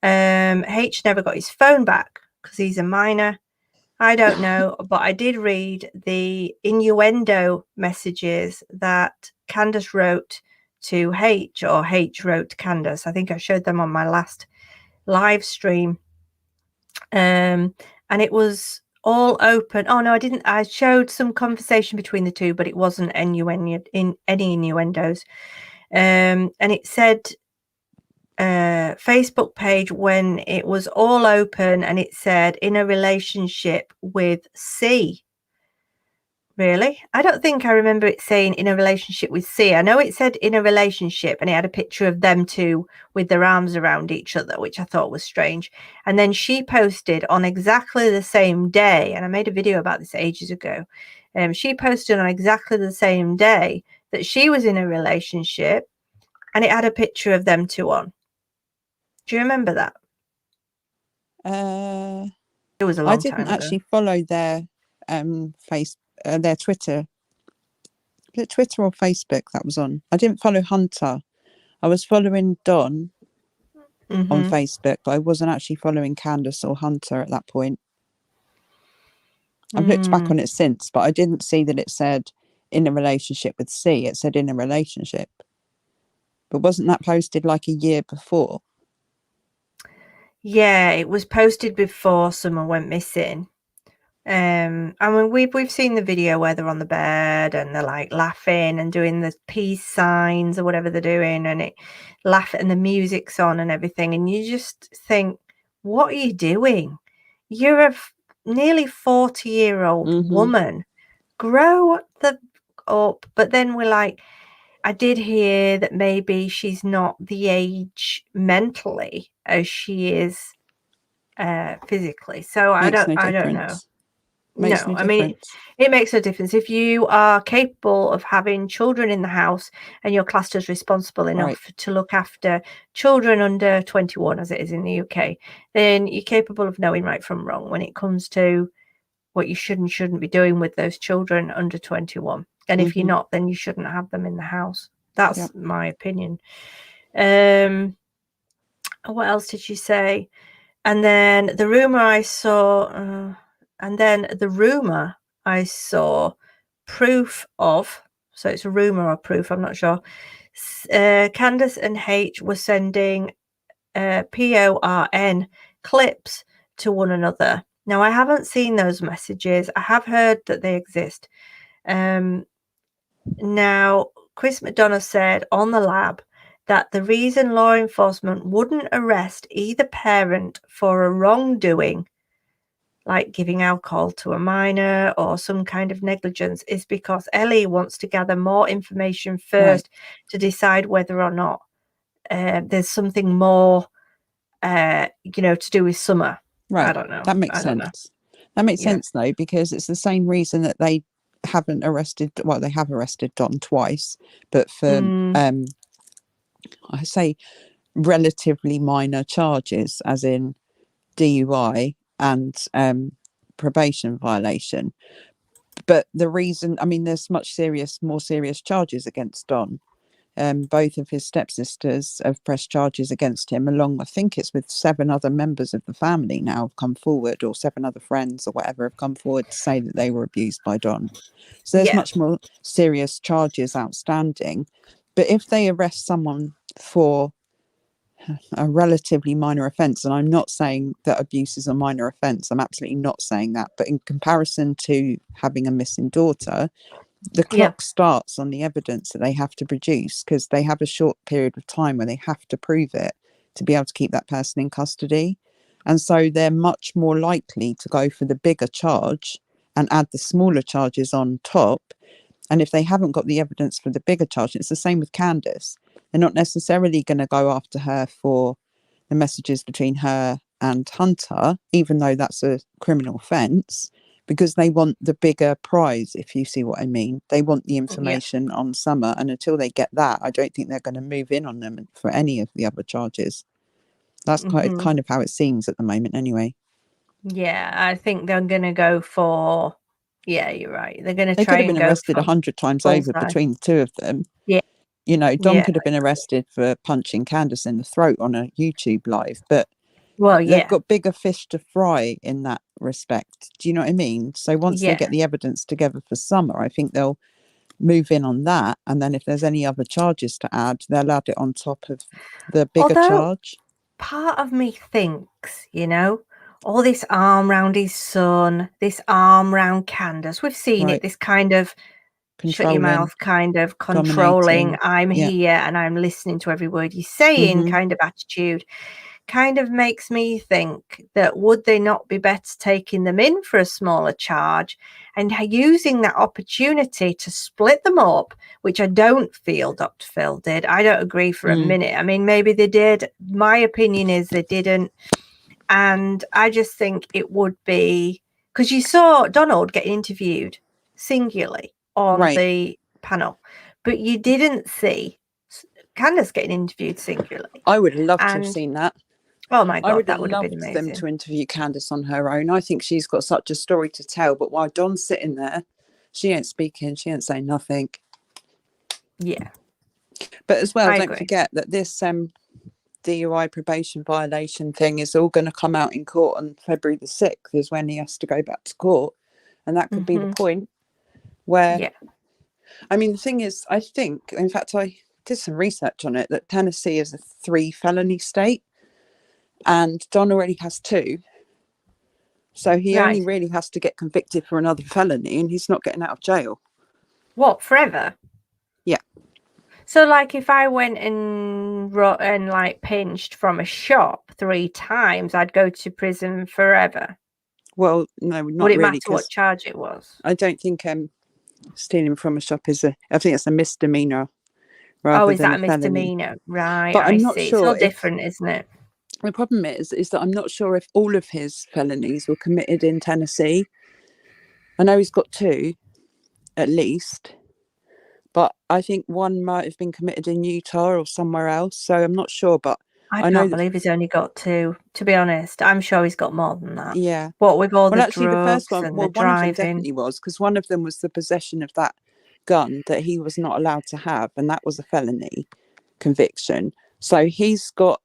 H never got his phone back because he's a minor. I don't know, but I did read the innuendo messages that Candace wrote to H, or H wrote to Candace. I think I showed them on my last live stream. And it was all open. Oh no, I didn't. I showed some conversation between the two, but it wasn't any innuendos. And it said Facebook page when it was all open, and it said in a relationship with C. Really? I don't think I remember it saying in a relationship with C. I know it said in a relationship, and it had a picture of them two with their arms around each other, which I thought was strange. And then she posted on exactly the same day, and I made a video about this ages ago. She posted on exactly the same day that she was in a relationship, and it had a picture of them two on. Do you remember that? It was a long time ago. I didn't actually follow their their Twitter. Was it Twitter or Facebook that was on? I didn't follow Hunter. I was following Don on Facebook, but I wasn't actually following Candace or Hunter at that point. I've looked back on it since, but I didn't see that it said in a relationship with C. It said in a relationship. But wasn't that posted like a year before? Yeah, it was posted before someone went missing. I mean, we've seen the video where they're on the bed and they're like laughing and doing the peace signs or whatever they're doing, and and the music's on and everything, and you just think, what are you doing? You're a nearly 40-year-old woman. Grow up. But then we're like, I did hear that maybe she's not the age mentally as she is physically. So I don't know. Makes No, no I mean, difference. it makes no difference. If you are capable of having children in the house and you're classed as responsible enough to look after children under 21, as it is in the UK, then you're capable of knowing right from wrong when it comes to what you should and shouldn't be doing with those children under 21. And if you're not, then you shouldn't have them in the house. That's my opinion. What else did she say? And then the rumor I saw, proof of, so it's a rumor or proof, I'm not sure. Candace and H were sending PORN clips to one another. Now, I haven't seen those messages. I have heard that they exist. Now, Chris McDonough said on the lab that the reason law enforcement wouldn't arrest either parent for a wrongdoing, like giving alcohol to a minor or some kind of negligence, is because Ellie wants to gather more information first to decide whether or not there's something more, to do with Summer. Right. I don't know. That makes sense. That makes sense, though, because it's the same reason that they haven't arrested. Well, they have arrested Don twice, but for I say relatively minor charges, as in DUI and probation violation. But the reason, I mean, there's more serious charges against Don. Both of his stepsisters have pressed charges against him, along, I think it's with 7 other members of the family now have come forward, or 7 other friends or whatever have come forward to say that they were abused by Don. So there's much more serious charges outstanding. But if they arrest someone for a relatively minor offence, and I'm not saying that abuse is a minor offence, I'm absolutely not saying that, but in comparison to having a missing daughter, the clock starts on the evidence that they have to produce, because they have a short period of time where they have to prove it to be able to keep that person in custody. And so they're much more likely to go for the bigger charge and add the smaller charges on top. And if they haven't got the evidence for the bigger charge, it's the same with Candace. They're not necessarily going to go after her for the messages between her and Hunter, even though that's a criminal offence, because they want the bigger prize, if you see what I mean. They want the information on Summer, and until they get that, I don't think they're going to move in on them for any of the other charges. That's kind of how it seems at the moment anyway. Yeah, I think they're going to go for, you're right. They're going to They try could have and been go arrested 100 times over between the two of them. Yeah. You know, Don could have been arrested for punching Candace in the throat on a YouTube live, but they've got bigger fish to fry in that respect. Do you know what I mean? So once they get the evidence together for Summer, I think they'll move in on that. And then if there's any other charges to add, they'll add it on top of the bigger charge. Part of me thinks, all this arm round his son, this arm round Candace, we've seen it, this kind of shut your mouth, kind of controlling, I'm here and I'm listening to every word you're saying kind of attitude, kind of makes me think that would they not be better taking them in for a smaller charge and using that opportunity to split them up, which I don't feel Dr. Phil did. I don't agree for a minute. I mean, maybe they did. My opinion is they didn't. And I just think it would be, because you saw Donald get interviewed singularly on the panel, but you didn't see Candace getting interviewed singularly. I would love to have seen that. Oh my God, that would have been amazing. Them to interview Candace on her own. I think she's got such a story to tell, but while Don's sitting there, she ain't speaking, she ain't saying nothing. Yeah. But as well, don't forget that this DUI probation violation thing is all going to come out in court on February the 6th is when he has to go back to court. And that could be the point where, I mean, the thing is, I think, in fact, I did some research on it, that Tennessee is a 3 felony state and Don already has 2. So he only Right. really has to get convicted for another felony and he's not getting out of jail. What, forever? Yeah. So, like, if I went and like pinched from a shop 3 times, I'd go to prison forever. Well, no, not Would it really, matter what because charge it was? I don't think stealing from a shop is I think it's a misdemeanor rather Oh, is than that a a felony. misdemeanor? Right, But I I'm not see. It's all sure if different, isn't it? the problem is that I'm not sure if all of his felonies were committed in Tennessee. I know he's got 2 at least, but I think one might have been committed in Utah or somewhere else. So I'm not sure, but I I know can't that, believe he's only got 2, to be honest. I'm sure he's got more than that. yeah. What with all Well, the actually, the first drugs one, and the well, one of them driving. definitely was, because one of them was the possession of that gun that he was not allowed to have, and that was a felony conviction. So he's got,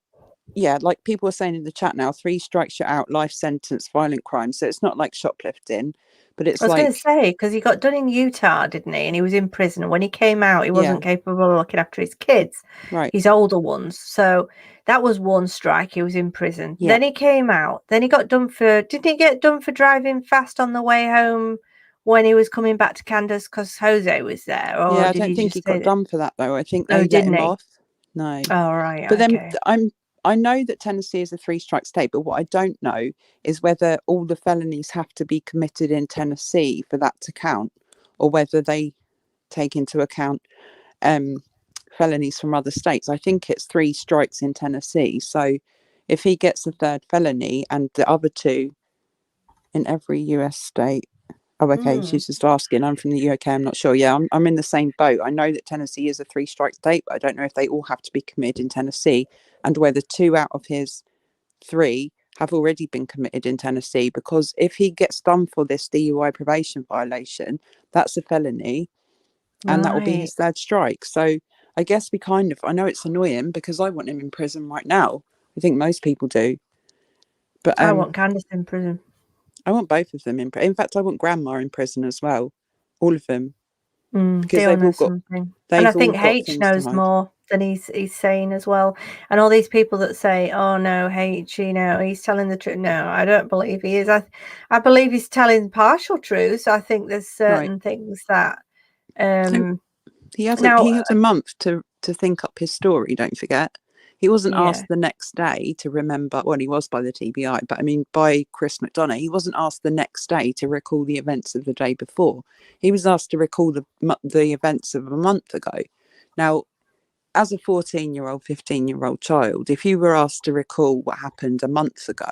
yeah, like people are saying in the chat now, 3 strikes you're out, life sentence, violent crime. So it's not like shoplifting, but I it's was going like, to say, because he got done in Utah, didn't he? And he was in prison. When he came out, he yeah, wasn't capable of looking after his kids, right, his older ones. So that was 1 strike. He was in prison. yeah, Then he came out. Then he got done didn't he get done for driving fast on the way home when he was coming back to Candace because Jose was there? Or yeah. I did don't he think he just say got that? done for that though. I think Oh, they let didn't him he? off. No, Oh, right. but then Okay. I know that Tennessee is a 3-strike state, but what I don't know is whether all the felonies have to be committed in Tennessee for that to count, or whether they take into account felonies from other states. I think it's 3 strikes in Tennessee. So if he gets a 3rd felony and the other 2 in every US state. Oh, okay. She's just asking. I'm from the UK. I'm not sure. Yeah, I'm in the same boat. I know that Tennessee is a 3-strike state, but I don't know if they all have to be committed in Tennessee, and whether 2 out of his 3 have already been committed in Tennessee. Because if he gets done for this DUI probation violation, that's a felony, and that will be Right. his 3rd strike. So I guess I know it's annoying because I want him in prison right now. I think most people do. But I want Candace in prison. I want both of them in prison. In fact, I want Grandma in prison as well. All of them. Because They all know something. And I they've all think got H things to knows hide. more than he's saying as well. And all these people that say, oh no, H, he's telling the truth. No, I don't believe he is. I believe he's telling partial truths. I think there's certain things that So he had now a month to think up his story, don't forget. He wasn't yeah. asked the next day to remember, well, he was by the TBI, but I mean by Chris McDonough, he wasn't asked the next day to recall the events of the day before. He was asked to recall the events of a month ago. Now, as a 14-year-old, 15-year-old child, if you were asked to recall what happened a month ago,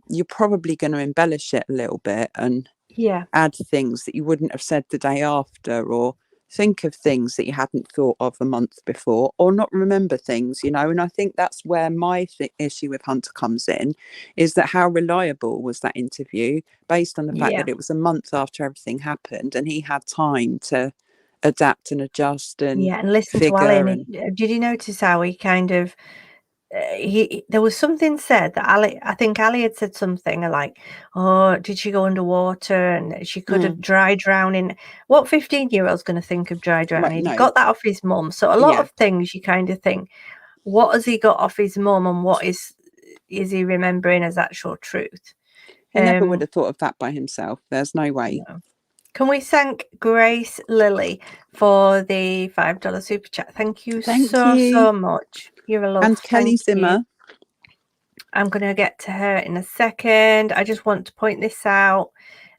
you're probably going to embellish it a little bit and Yeah. add things that you wouldn't have said the day after, or think of things that you hadn't thought of a month before, or not remember things, and I think that's where my issue with Hunter comes in, is that how reliable was that interview based on the fact Yeah. that it was a month after everything happened and he had time to adapt and adjust and Yeah, and listen to Ali. And did you notice how he kind of there was something said that I think Ali had said something like, oh, did she go underwater and she could have dry drowning? What 15-year-old's going to think of dry drowning? no. He got that off his mum. So a lot of things you kind of think, what has he got off his mum and what is he remembering as actual truth? He never would have thought of that by himself. There's no way. No. Can we thank Grace Lilly for the $5 super chat? Thank you so much. You're a love. And Kelly Zimmer. I'm going to get to her in a second. I just want to point this out.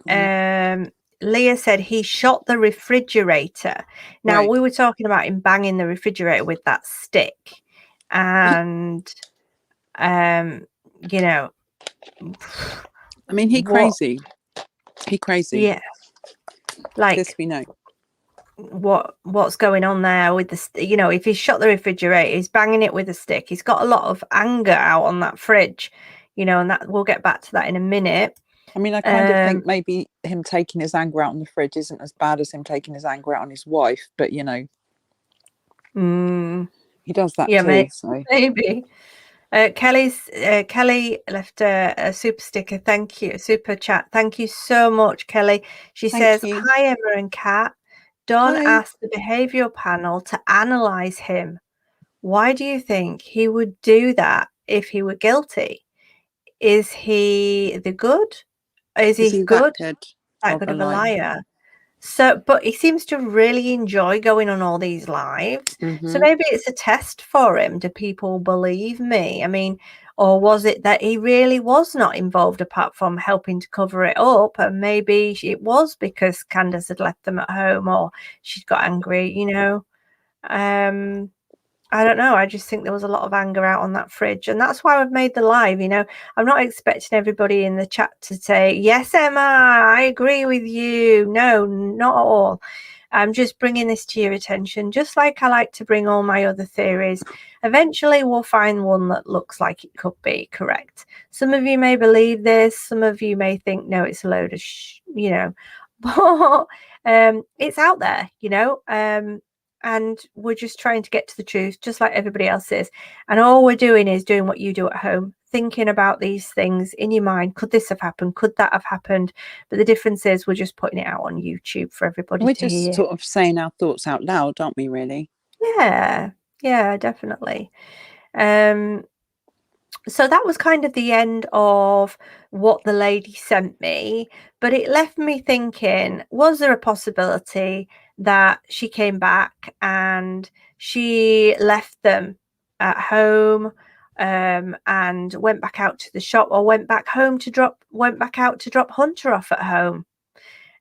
Leah said he shot the refrigerator. Now, we were talking about him banging the refrigerator with that stick. And, I mean, he crazy. He crazy. Yeah. Like, this we know. What's going on there with the, if he's shot the refrigerator, he's banging it with a stick. He's got a lot of anger out on that fridge, and that we'll get back to that in a minute. I mean, I kind of think maybe him taking his anger out on the fridge isn't as bad as him taking his anger out on his wife, but he does that too. Maybe. Kelly left a super sticker. Thank you, super chat. Thank you so much, Kelly. She says, "Hi Emma and Kat. Don asked the behavioural panel to analyse him. Why do you think he would do that if he were guilty? is he the good? Is he good? That good of a liar? So, but he seems to really enjoy going on all these lives. So maybe it's a test for him. Do people believe me? I mean, or was it that he really was not involved apart from helping to cover it up? And maybe it was because Candace had left them at home, or she'd got angry, you know. I don't know. I just think there was a lot of anger out on that fridge. And that's why I've made the live, you know. I'm not expecting everybody in the chat to say, yes, Emma, I agree with you. No, not at all. I'm just bringing this to your attention, just like I like to bring all my other theories. Eventually, we'll find one that looks like it could be correct. Some of you may believe this. Some of you may think, no, it's a load of you know. But it's out there, you know. And we're just trying to get to the truth, just like everybody else is. And all we're doing is doing what you do at home, thinking about these things in your mind. Could this have happened? Could that have happened? But the difference is we're just putting it out on YouTube for everybody to hear. We're just sort of saying our thoughts out loud, aren't we, really? Yeah, definitely. So that was kind of the end of what the lady sent me, but it left me thinking, was there a possibility that she came back and she left them at home and went back out to the shop, or went back out to drop Hunter off at home?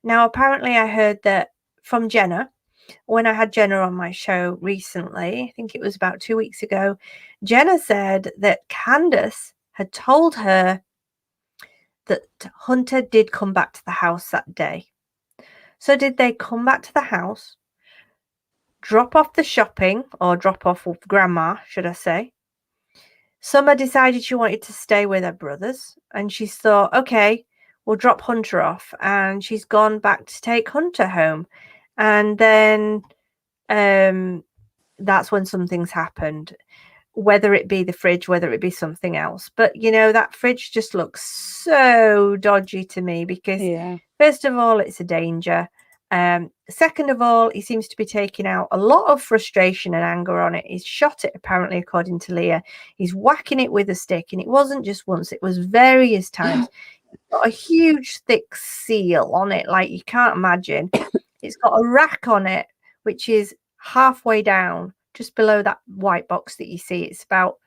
Now, apparently I heard that from Jenna. When I had Jenna on my show recently, I think it was about 2 weeks ago, Jenna said that Candace had told her that Hunter did come back to the house that day. So did they come back to the house, drop off the shopping, or drop off with grandma, should I say? Summer decided she wanted to stay with her brothers, and she thought, okay, we'll drop Hunter off, and she's gone back to take Hunter home. And then that's when something's happened, whether it be the fridge, whether it be something else. But you know, that fridge just looks so dodgy to me, because first of all, it's a danger. Second of all, he seems to be taking out a lot of frustration and anger on it. He's shot it, apparently, according to Leah. He's whacking it with a stick, and it wasn't just once, it was various times. Got a huge thick seal on it, like you can't imagine. It's got a rack on it, which is halfway down, just below that white box that you see. It's about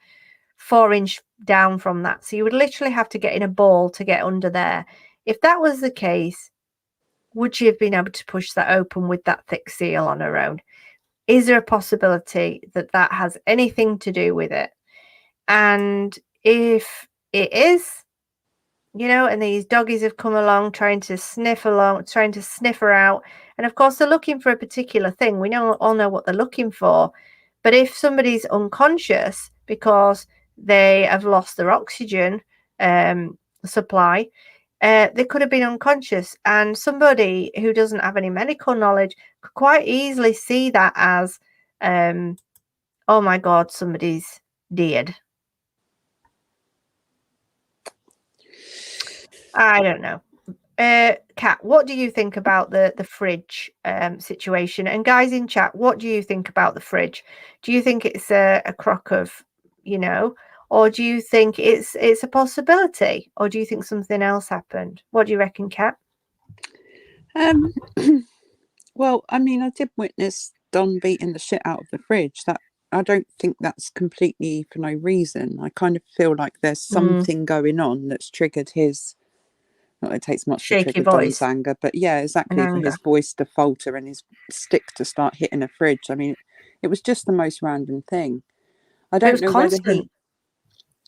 4 inches down from that. So you would literally have to get in a ball to get under there. If that was the case, would she have been able to push that open with that thick seal on her own? Is there a possibility that that has anything to do with it? And if it is, you know, and these doggies have come along trying to sniff her out, and of course they're looking for a particular thing. We all know what they're looking for. But if somebody's unconscious because they have lost their oxygen supply, they could have been unconscious, and somebody who doesn't have any medical knowledge could quite easily see that as oh my god, somebody's dead. I don't know. Kat, what do you think about the fridge situation? And guys in chat, what do you think about the fridge? Do you think it's a crock of, you know, or do you think it's a possibility, or do you think something else happened? What do you reckon, Kat? Well, I mean, I did witness Don beating the shit out of the fridge. That, I don't think that's completely for no reason. I kind of feel like there's something going on that's triggered his. Not that it takes much to trigger Don's anger, but yeah, exactly, for his voice to falter and his stick to start hitting a fridge. I mean, it was just the most random thing. I don't know whether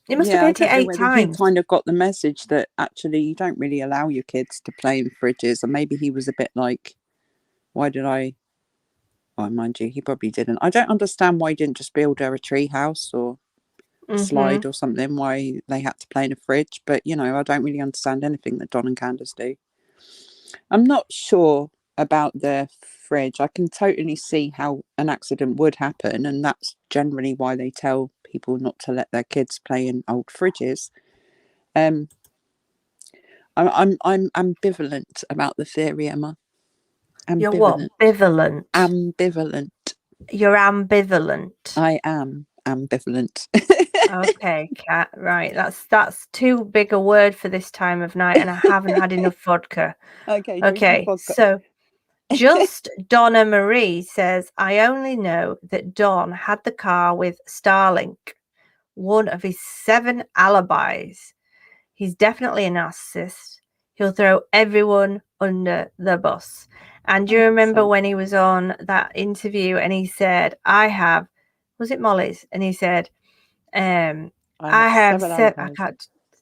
he must have hit it 8 times. He kind of got the message that actually you don't really allow your kids to play in fridges, or maybe he was a bit like, why did I? Well, mind you, he probably didn't. I don't understand why he didn't just build her a tree house or slide or something, why they had to play in a fridge. But you know, I don't really understand anything that Don and Candace do. I'm not sure about the fridge. I can totally see how an accident would happen, and that's generally why they tell people not to let their kids play in old fridges. I'm ambivalent about the theory, Emma. Ambivalent. You're what? Ambivalent. Ambivalent. You're ambivalent. I am ambivalent. Okay, Kat. Right, that's too big a word for this time of night, and I haven't had enough vodka. Okay, drink Okay, some vodka. so just Donna Marie says, I only know that Don had the car with Starlink, one of his 7 alibis. He's definitely a narcissist. He'll throw everyone under the bus. And do you remember when he was on that interview and he said, was it Molly's? And he said, I have 7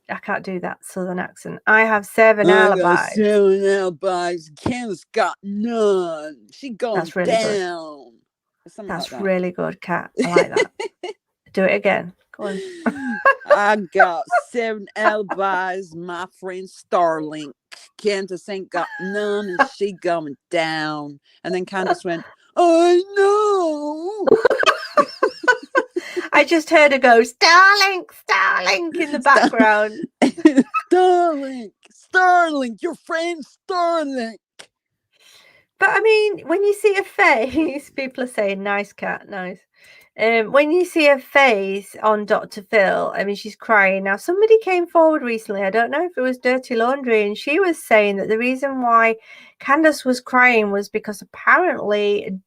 I can't do that southern accent. I have 7 alibis. Got 7 alibis. Candace got none. She going That's really down. Good. That's like really good, Kat. I like that. Do it again. Go on. I got 7 alibis. My friend Starlink. Candace ain't got none, and she going down. And then Candace went, I know. I just heard her go, Starlink, Starlink in the background. Starlink, your friend Starlink. But I mean, when you see a face, people are saying, nice cat, nice. When you see her face on Dr. Phil, I mean, she's crying. Now, somebody came forward recently. I don't know if it was Dirty Laundry, and she was saying that the reason why Candace was crying was because apparently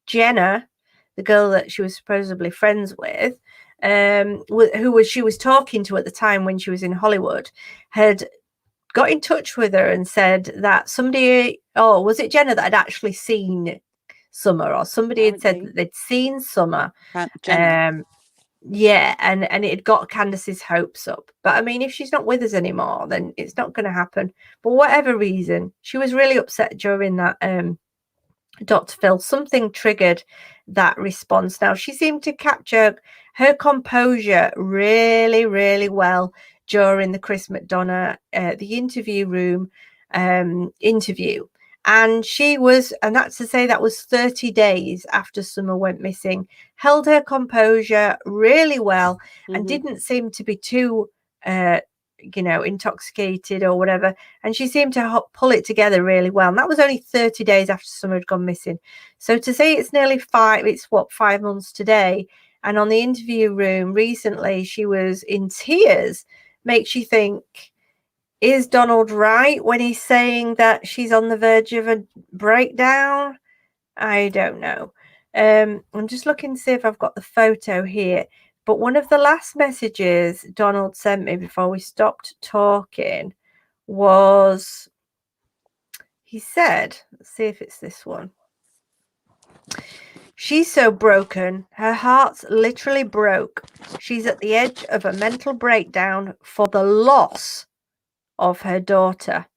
Jenna, the girl that she was supposedly friends with, she was talking to at the time when she was in Hollywood, had got in touch with her and said that somebody, was it Jenna that had actually seen Summer, or somebody had said that they'd seen Summer. Jenna. Yeah, and it had got Candace's hopes up. But I mean, if she's not with us anymore, then it's not going to happen. But whatever reason, she was really upset during that Dr. Phil. Something triggered that response. Now, she seemed to capture her composure really, really well during the Chris McDonough, the interview room interview. And she was, and that's to say that was 30 days after Summer went missing, held her composure really well, and didn't seem to be too, intoxicated or whatever. And she seemed to pull it together really well. And that was only 30 days after Summer had gone missing. So to say it's nearly 5 months today. And on the interview room recently, she was in tears, makes you think, is Donald right when he's saying that she's on the verge of a breakdown? I don't know. I'm just looking to see if I've got the photo here. But one of the last messages Donald sent me before we stopped talking was, he said, let's see if it's this one. She's so broken. Her heart's literally broke. She's at the edge of a mental breakdown for the loss of her daughter.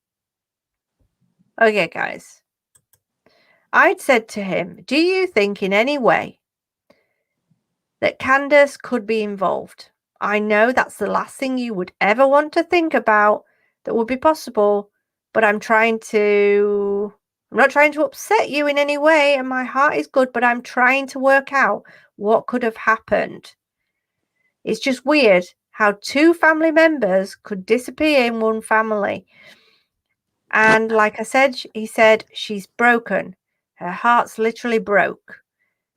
Okay, guys. I'd said to him, do you think in any way that Candace could be involved? I know that's the last thing you would ever want to think about that would be possible, but I'm not trying to upset you in any way, and my heart is good, but I'm trying to work out what could have happened. It's just weird how 2 family members could disappear in one family. And like I said, he said, she's broken. Her heart's literally broke.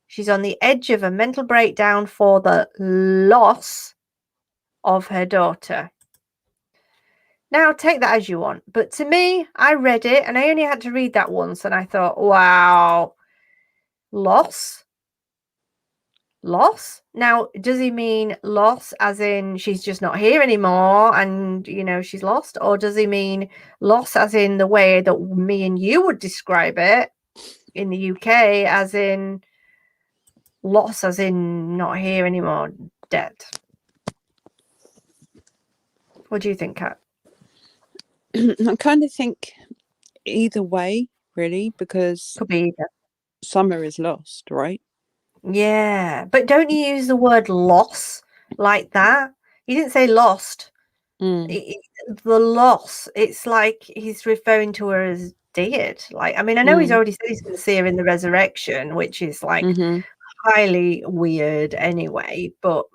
She's on the edge of a mental breakdown for the loss of her daughter. Now, take that as you want. But to me, I read it, and I only had to read that once, and I thought, wow, loss? Loss? Now, does he mean loss as in she's just not here anymore and, she's lost? Or does he mean loss as in the way that me and you would describe it in the UK, as in loss as in not here anymore, dead? What do you think, Kat? I kind of think either way, really, because Could be either. Summer is lost, right? Yeah, but don't you use the word loss like that? He didn't say lost. The loss, it's like he's referring to her as dead. Like, I mean, I know he's already said he's going to see her in the resurrection, which is like highly weird anyway, but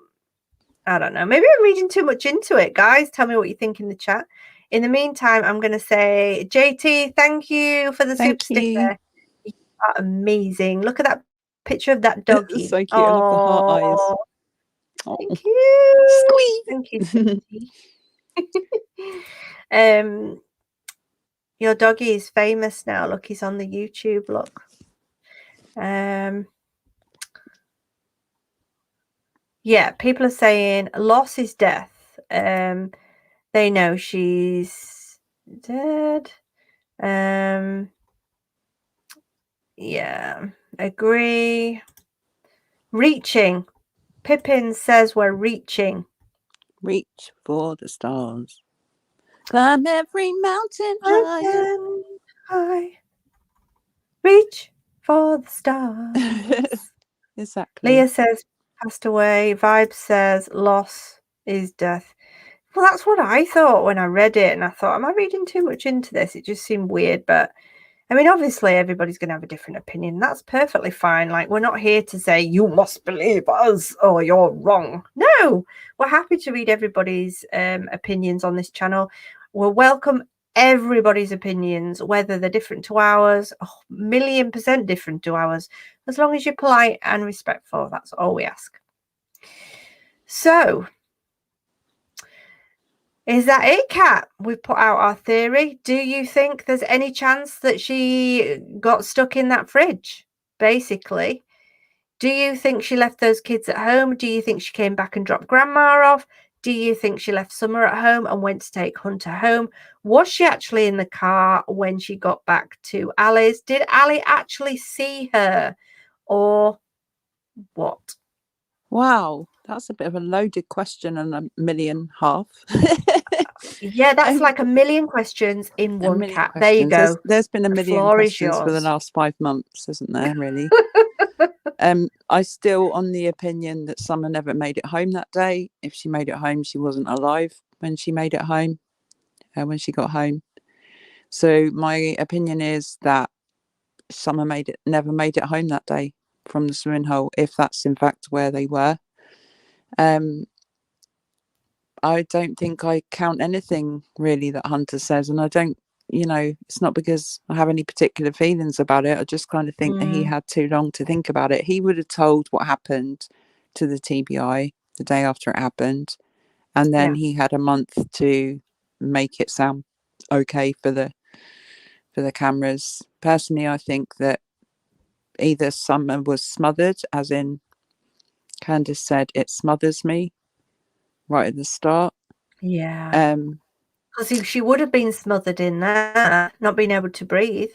I don't know. Maybe I'm reading too much into it. Guys, tell me what you think in the chat. In the meantime, I'm going to say, JT, thank you for the super sticker. You are amazing. Look at that picture of that doggy. So cute. I love the heart eyes. Thank you. Squeeze. Thank you, sweetie. Your doggy is famous now. Look, he's on the YouTube. Look. Yeah, people are saying loss is death. They know she's dead. Yeah, agree. Reaching. Pippin says we're reaching. Reach for the stars. Climb every mountain higher. High. Reach for the stars. Exactly. Leah says passed away. Vibe says loss is death. Well, that's what I thought when I read it, and I thought, am I reading too much into this? It just seemed weird, but I mean, obviously everybody's going to have a different opinion. That's perfectly fine. Like, we're not here to say you must believe us or you're wrong. No, we're happy to read everybody's opinions on this channel. We'll welcome everybody's opinions, whether they're different to ours, 1,000,000% different to ours, as long as you're polite and respectful. That's all we ask. So, is that it, Kat? We've put out our theory. Do you think there's any chance that she got stuck in that fridge, basically? Do you think she left those kids at home? Do you think she came back and dropped Grandma off? Do you think she left Summer at home and went to take Hunter home? Was she actually in the car when she got back to Ali's? Did Ali actually see her? Or what? Wow, that's a bit of a loaded question and a million half. Yeah, that's like a million questions in one, Cat. There you go. There's been a The million floor is questions for the yours. last 5 months, isn't there, really? I still on the opinion that Summer never made it home that day. If she made it home, she wasn't alive when she made it home, when she got home. So my opinion is that Summer never made it home that day from the swimming hole, if that's in fact where they were. I don't think I count anything really that Hunter says, and I don't, it's not because I have any particular feelings about it. I just kind of think that he had too long to think about it. He would have told what happened to the TBI the day after it happened, and then he had a month to make it sound okay for the cameras. Personally, I think that either Summer was smothered, as in Candace said, it smothers me right at the start. Yeah. Because she would have been smothered in there, not being able to breathe.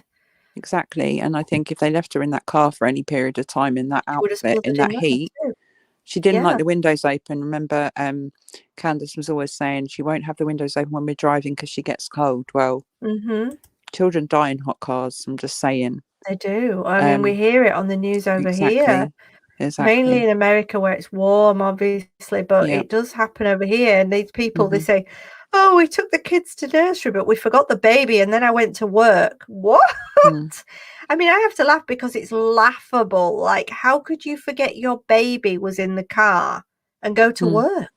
Exactly. And I think if they left her in that car for any period of time in that outfit, in that heat, she didn't like the windows open. Remember, Candace was always saying she won't have the windows open when we're driving because she gets cold. Well, children die in hot cars. I'm just saying. They do. I mean, we hear it on the news over here. Exactly. Mainly in America where it's warm, obviously, but it does happen over here. And these people, they say, oh, we took the kids to nursery, but we forgot the baby. And then I went to work. What? I mean, I have to laugh because it's laughable. Like, how could you forget your baby was in the car and go to work?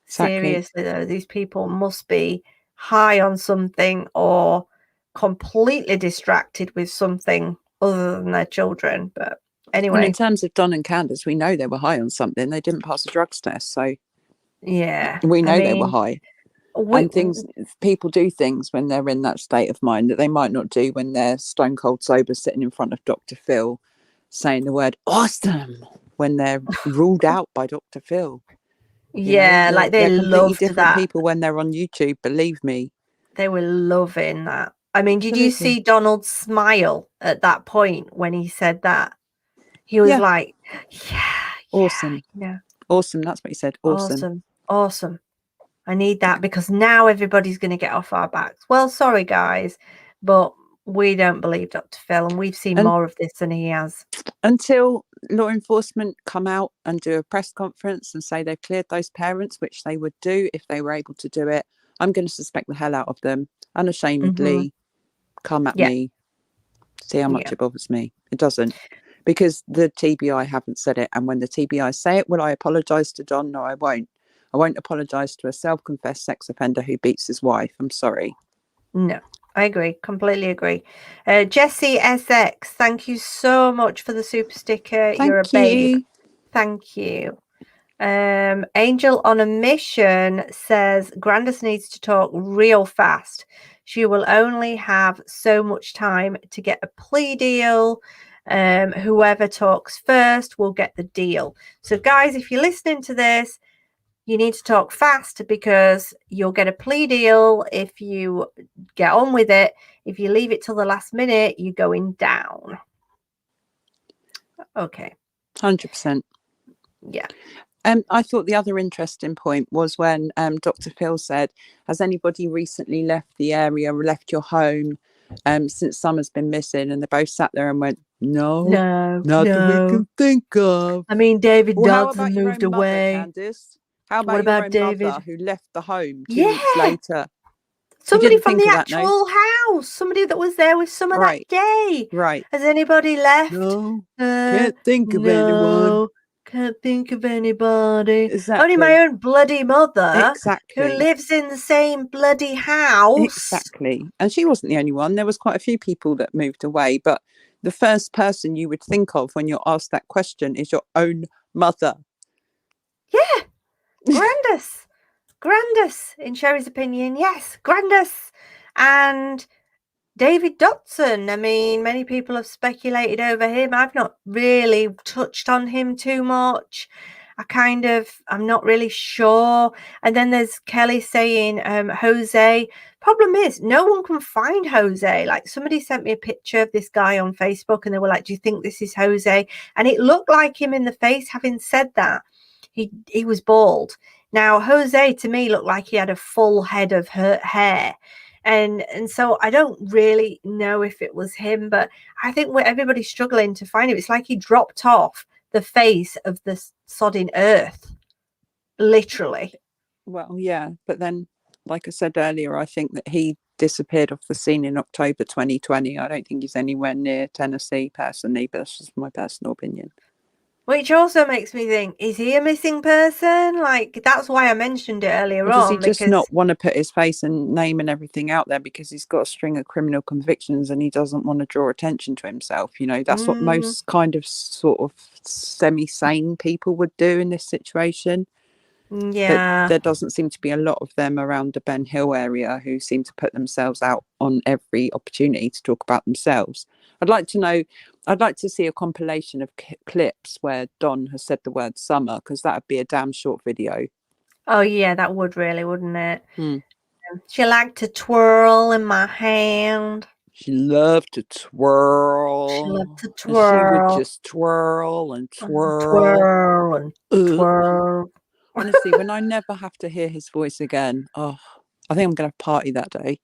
Seriously, though, these people must be high on something or completely distracted with something other than their children. But anyway. And in terms of Don and Candace, we know they were high on something. They didn't pass a drugs test. So yeah, we know they were high. And people do things when they're in that state of mind that they might not do when they're stone cold sober, sitting in front of Dr. Phil, saying the word awesome when they're ruled out by Dr. Phil. Yeah, like they're completely different people when they're on YouTube. Believe me, they were loving that. I mean, did you see Donald smile at that point when he said that? He was like, awesome. Yeah, awesome. That's what he said. Awesome. I need that because now everybody's going to get off our backs. Well, sorry, guys, but we don't believe Dr. Phil, and we've seen more of this than he has. Until law enforcement come out and do a press conference and say they've cleared those parents, which they would do if they were able to do it, I'm going to suspect the hell out of them. Unashamedly, come at me. See how much it bothers me. It doesn't. Because the TBI haven't said it. And when the TBI say it, will I apologise to Don? No, I won't. I won't apologise to a self-confessed sex offender who beats his wife. I'm sorry. No, I agree. Completely agree. Jessie SX, thank you so much for the super sticker. You're a babe. Thank you. Angel on a Mission says Grandis needs to talk real fast. She will only have so much time to get a plea deal. Whoever talks first will get the deal. So guys, if you're listening to this, you need to talk fast because you'll get a plea deal if you get on with it. If you leave it till the last minute, you're going down. Okay. 100%. Yeah. I thought the other interesting point was when Dr. Phil said, has anybody recently left the area or left your home since Summer's been missing? And they both sat there and went, no, nothing we can think of. I mean, David well, how Dodson about your moved own mother, away. Candice? How about What your about own David? mother who left the home 2 weeks Yeah. later? Somebody didn't from think the of that, no? actual house. Somebody that was there with Summer Right. that day. Right. Has anybody left? No. Can't think of anyone. Can't think of anybody. Exactly. Only my own bloody mother. Exactly. Who lives in the same bloody house. Exactly. And she wasn't the only one. There was quite a few people that moved away. But the first person you would think of when you're asked that question is your own mother. Yeah. Grandis. Grandis, in Sherry's opinion, yes. Grandis. And David Dotson. I mean, many people have speculated over him. I've not really touched on him too much. I'm not really sure. And then there's Kelly saying Jose. Problem is, no one can find Jose. Like, somebody sent me a picture of this guy on Facebook and they were like, do you think this is Jose? And it looked like him in the face. Having said that, he was bald. Now, Jose to me looked like he had a full head of hair. And so I don't really know if it was him, but I think everybody's struggling to find him. It's like he dropped off the face of the sodding earth, literally. Well, yeah, but then, like I said earlier, I think that he disappeared off the scene in October 2020. I don't think he's anywhere near Tennessee personally, but that's just my personal opinion. Which also makes me think, is he a missing person? Like, that's why I mentioned it earlier Does on. he just not want to put his face and name and everything out there because he's got a string of criminal convictions and he doesn't want to draw attention to himself? You know, that's what most kind of sort of semi-sane people would do in this situation. Yeah. But there doesn't seem to be a lot of them around the Ben Hill area who seem to put themselves out on every opportunity to talk about themselves. I'd like to see a compilation of clips where Don has said the word summer, because that would be a damn short video. Oh, yeah, that would really, wouldn't it? She liked to twirl in my hand. She loved to twirl. She loved to twirl. And she would just twirl and twirl. Twirl and twirl. Honestly, when I never have to hear his voice again, I think I'm going to party that day.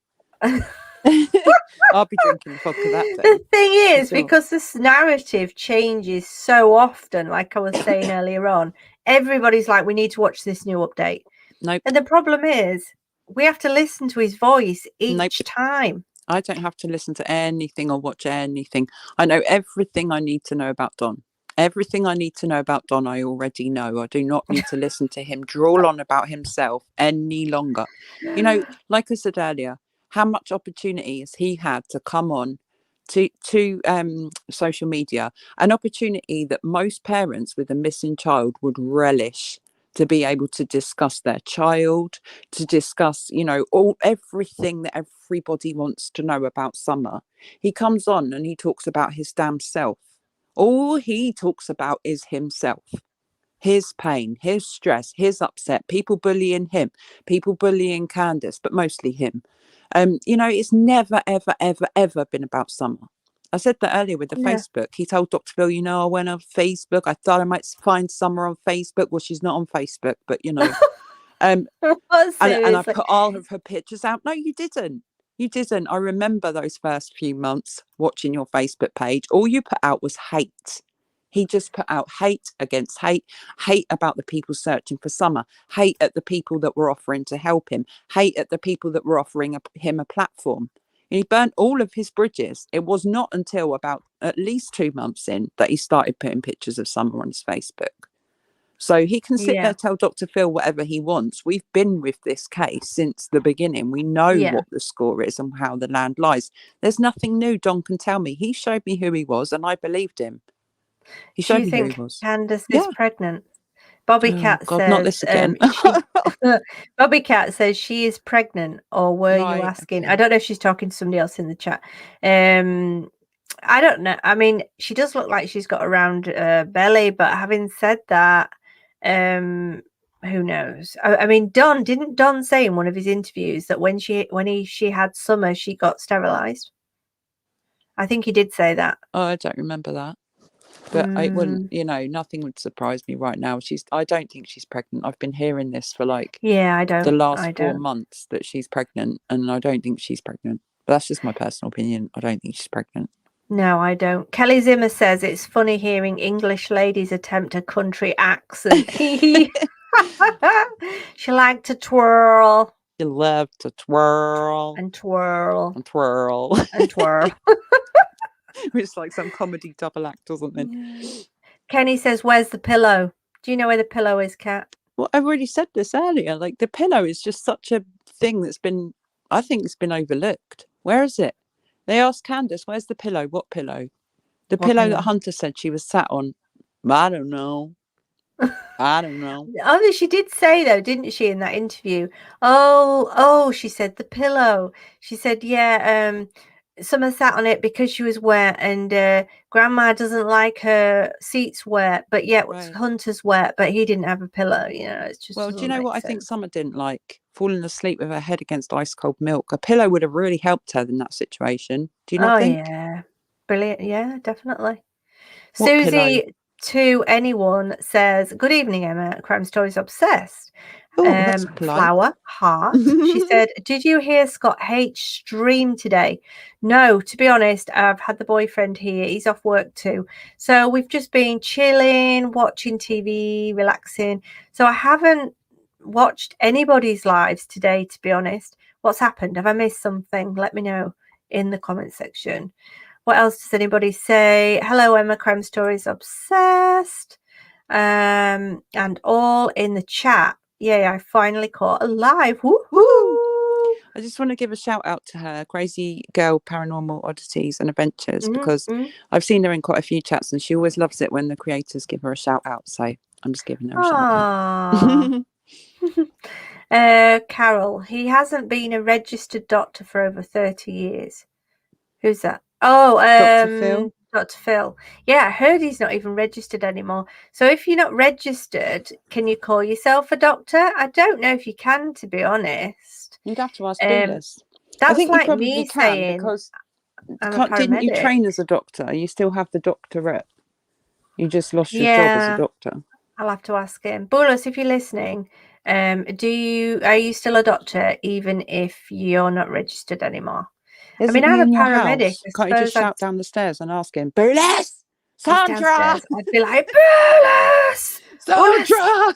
I'll be drinking the vodka that day. The thing is, because this narrative changes so often, like I was saying earlier on, everybody's like, we need to watch this new update. Nope. And the problem is, we have to listen to his voice each time. I don't have to listen to anything or watch anything. I know everything I need to know about Don. Everything I need to know about Don, I already know. I do not need to listen to him drawl on about himself any longer. You know, like I said earlier, how much opportunity has he had to come on to social media? An opportunity that most parents with a missing child would relish, to be able to discuss their child, to discuss, you know, everything that everybody wants to know about Summer. He comes on and he talks about his damn self. All he talks about is himself, his pain, his stress, his upset, people bullying him, people bullying Candice, but mostly him. You know, it's never, ever, ever, ever been about Summer. I said that earlier with the Facebook. He told Dr. Phil, you know, I went on Facebook. I thought I might find Summer on Facebook. Well, she's not on Facebook, but, you know. And I put all of her pictures out. No, you didn't. You didn't. I remember those first few months watching your Facebook page. All you put out was hate. He just put out hate against hate, hate about the people searching for Summer, hate at the people that were offering to help him, hate at the people that were offering him a platform. And he burnt all of his bridges. It was not until about at least 2 months in that he started putting pictures of Summer on his Facebook. So he can sit there, tell Dr. Phil whatever he wants. We've been with this case since the beginning. We know what the score is and how the land lies. There's nothing new Don can tell me. He showed me who he was and I believed him. He showed me who he was. Candice is pregnant? Bobby Oh, Cat God, not says this again. Bobby Cat says she is pregnant, or were you Right, asking? okay. I don't know if she's talking to somebody else in the chat. I don't know. I mean, she does look like she's got a round belly, but having said that, who knows? I mean, didn't Don say in one of his interviews that when she had Summer, she got sterilized? I think he did say that. Oh, I don't remember that. But it wouldn't, nothing would surprise me right now. I don't think she's pregnant. I've been hearing this for like the last 4 months that she's pregnant, and I don't think she's pregnant. But that's just my personal opinion. I don't think she's pregnant. No, I don't. Kelly Zimmer says it's funny hearing English ladies attempt a country accent. She liked to twirl. You love to twirl. And twirl. And twirl. And twirl. It's like some comedy double act or something. Kenny says, where's the pillow? Do you know where the pillow is, Kat? Well, I've already said this earlier. Like, the pillow is just such a thing I think it's been overlooked. Where is it? They asked Candace, where's the pillow? What pillow? The pillow that Hunter said she was sat on. I don't know. I don't know. Oh, she did say, though, didn't she, in that interview? Oh, she said the pillow. She said, yeah, Summer sat on it because she was wet, and Grandma doesn't like her seats wet, but yet Hunter's wet, but he didn't have a pillow. It's just. Well, do you know what I think Summer didn't like? Falling asleep with her head against ice cold milk. A pillow would have really helped her in that situation. Do you not think? Yeah, brilliant. Yeah, definitely. What Susie pillow? To anyone says, good evening, Emma. Crime Stories Obsessed. Oh, that's polite. Flower heart. She said, did you hear Scott H stream today? No, to be honest, I've had the boyfriend here. He's off work too. So we've just been chilling, watching TV, relaxing. So I haven't watched anybody's lives today, to be honest. What's happened? Have I missed something? Let me know in the comment section. What else does anybody say? Hello, Emma. Crime Stories Obsessed. And all in the chat. Yay, I finally caught a live. Woohoo! I just want to give a shout out to her, Crazy Girl Paranormal Oddities and Adventures, because I've seen her in quite a few chats and she always loves it when the creators give her a shout out. So I'm just giving her a shout out. Carol, he hasn't been a registered doctor for over 30 years. Who's that? Oh, Dr. Phil. Dr. Phil. Yeah, I heard he's not even registered anymore. So if you're not registered, can you call yourself a doctor? I don't know if you can, to be honest. You'd have to ask Douglas. That's I think like you probably me can, saying, because didn't you train as a doctor? You still have the doctorate. You just lost your job as a doctor. I'll have to ask him. Bulus, if you're listening, are you still a doctor even if you're not registered anymore? Isn't I mean, I'm a paramedic. Can't you just shout down the stairs and ask him, Bulus! Sandra! I'd be like, Bulus! Sandra!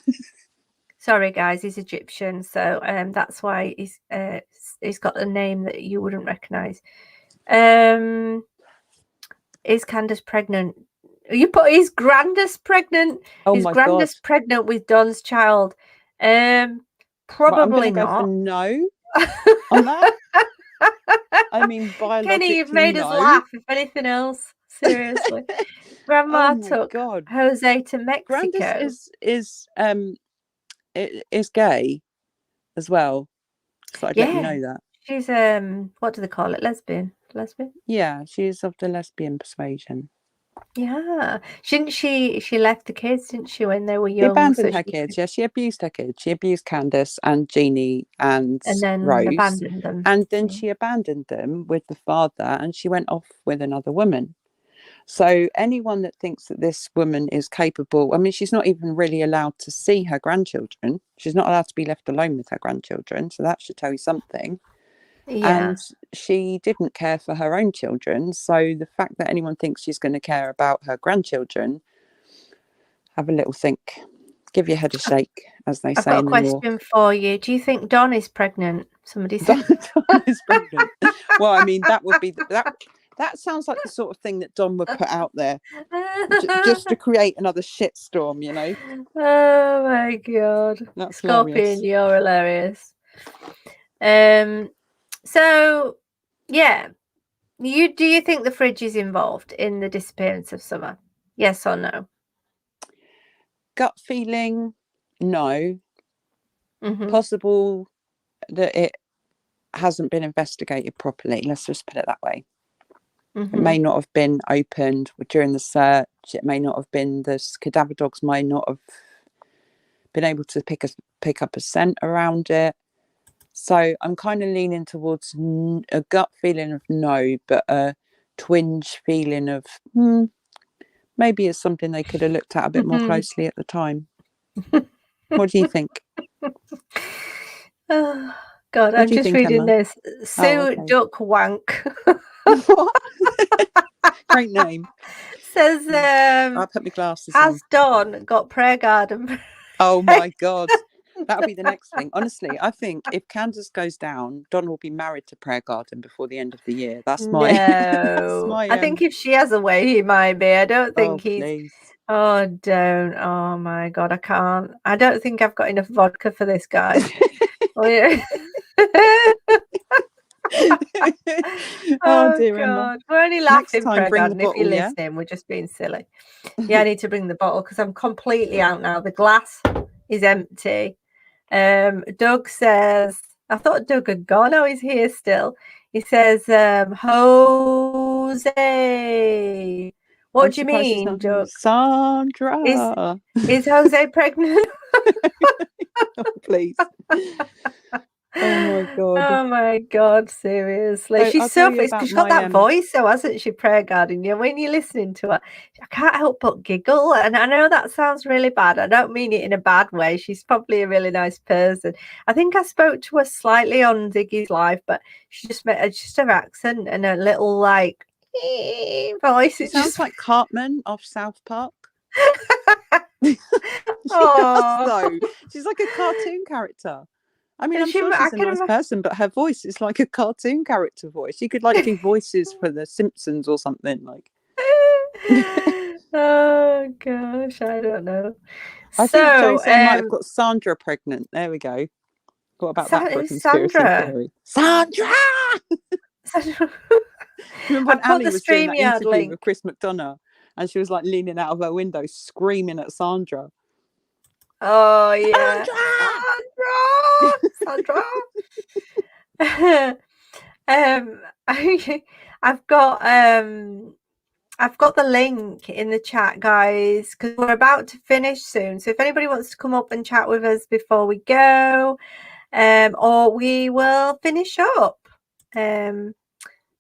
Sorry, guys, he's Egyptian, so that's why he's got a name that you wouldn't recognise. Is Candace pregnant? You put his Grandis pregnant. Oh his my Grandis God. pregnant with Don's child. Probably not. Go for no on that. I mean, biologically, Kenny, you've made us laugh. If anything else, seriously. Grandma took Jose to Mexico. Grandis is gay as well. So I'd let you know that. She's what do they call it? Lesbian. Yeah, she's of the lesbian persuasion. Yeah, shouldn't she left the kids, didn't she, when they were young? She abandoned her kids. Yeah, she abused her kids. She abused Candace and Jeannie and then Rose, abandoned them. And then she abandoned them with the father, and she went off with another woman. So anyone that thinks that this woman is capable, I mean, she's not even really allowed to see her grandchildren. She's not allowed to be left alone with her grandchildren. So that should tell you something. Yeah. And she didn't care for her own children. So the fact that anyone thinks she's going to care about her grandchildren, have a little think. Give your head a shake, as they say in the north. I've got a question for you. Do you think Don is pregnant? Somebody said Don is pregnant. Well, I mean, that would be that sounds like the sort of thing that Don would put out there just to create another shitstorm, Oh my God. That's Scorpion, hilarious. you're hilarious. So yeah, do you think the fridge is involved in the disappearance of Summer? Yes or no? Gut feeling, no. Mhm. Possible that it hasn't been investigated properly. Let's just put it that way. It may not have been opened during the search. It may not have been, the cadaver dogs may not have been able to pick up a scent around it. So I'm kind of leaning towards a gut feeling of no, but a twinge feeling of maybe it's something they could have looked at a bit more closely at the time. What do you think? Oh, God, What I'm do you just think, reading Emma? this. Sue okay. Duck Wank What? Great name. says, I'll put my glasses on. has Dawn got prayer garden? Oh my God. That'll be the next thing. Honestly, I think if Candace goes down, Don will be married to Prayer Garden before the end of the year. That's my. That's my I think if she has a way, he might be. I don't think he's. Please. Oh, don't. Oh my God, I can't. I don't think I've got enough vodka for this guy. Oh, yeah. Oh dear, God. Emma. We're only Next laughing, time, Prayer bring the Garden. If you're bottle, yeah? listening, we're just being silly. Yeah, I need to bring the bottle because I'm completely out now. The glass is empty. Doug says, I thought Doug had gone. Oh, he's here still. He says, Jose. What do you mean, Doug? Sandra. Is Jose pregnant? Oh, please. Oh my God. Oh my God, seriously. So She's I'll so tell you funny. about She's got my that voice, though, hasn't she, Prayer Garden? You know, when you're listening to her, I can't help but giggle. And I know that sounds really bad. I don't mean it in a bad way. She's probably a really nice person. I think I spoke to her slightly on Ziggy's live, but she just just her accent and a little like voice. It sounds like Cartman off South Park. She does, though. She's like a cartoon character. I mean, I'm sure I she's a nice person, but her voice is like a cartoon character voice. She could like do voices for The Simpsons or something like. Oh gosh, I don't know. I think Jose might have got Sandra pregnant. There we go. What about that for a conspiracy theory? Sandra! Remember when Ali was doing that interview with Chris McDonough and she was like leaning out of her window screaming at Sandra? Oh yeah, Sandra. I've got the link in the chat, guys, because we're about to finish soon. So if anybody wants to come up and chat with us before we go, or we will finish up.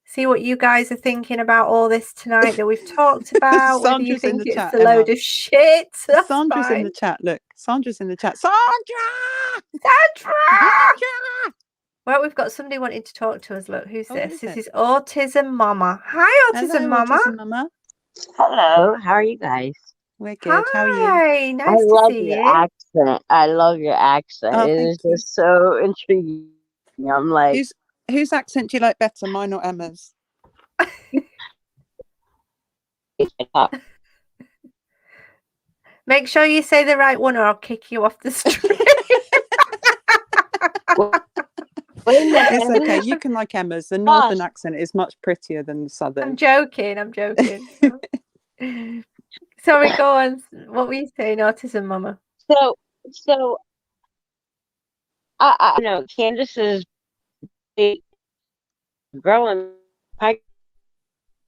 See what you guys are thinking about all this tonight that we've talked about. Whether you think it's a load of shit. Sandra's in the chat. Look, Sandra's in the chat. Sandra! Well, we've got somebody wanting to talk to us. Look, who's this? This is Autism Mama. Hi, Autism Mama. Autism Mama. Hello, how are you guys? We're good. How are you? Hi, nice to see you. Accent. I love your accent. Oh, it is just so intriguing. I'm like, whose accent do you like better, mine or Emma's? Make sure you say the right one or I'll kick you off the street. It's okay. You can like Emma's. The northern accent is much prettier than the southern. I'm joking. Sorry, go on. What were you saying, Autism Mama? So I know Candace is growing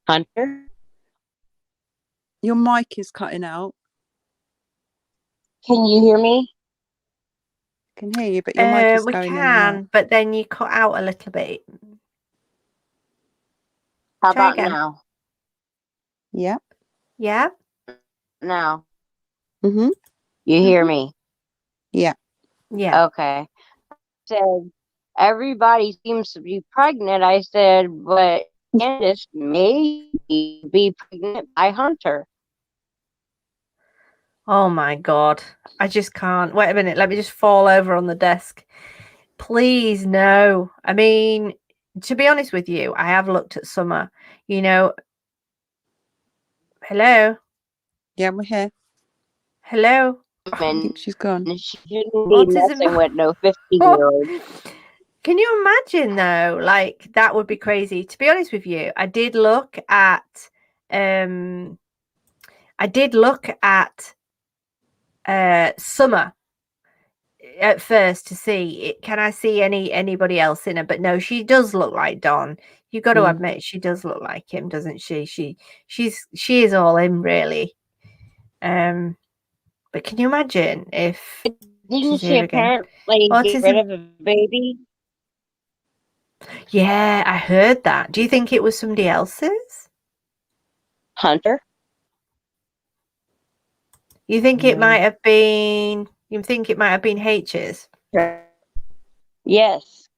Hunter. Your mic is cutting out. Can you hear me? I can hear you, but your mic is going in and out. But then you cut out a little bit. How about now? Yeah. Yeah. Now. Mm-hmm. You hear me? Yeah. Yeah. Okay. I said everybody seems to be pregnant. I said, but Candace may be pregnant by Hunter. Oh my God. I just can't. Wait a minute. Let me just fall over on the desk. Please, no. I mean, to be honest with you, I have looked at Summer. You know. Hello? Yeah, we're here. Hello? I think she's gone. She shouldn't be messing with no 15-year-old. Can you imagine, though? Like, that would be crazy. To be honest with you, I did look at Summer at first to see it. Can I see anybody else in her? But no, she does look like Don. You've got to admit she does look like him, doesn't she? She is all him, really. But can you imagine if Didn't she's she here again? apparently get rid of a baby? Yeah, I heard that. Do you think it was somebody else's? Hunter? You think it might have been? You think it might have been H's? Yes.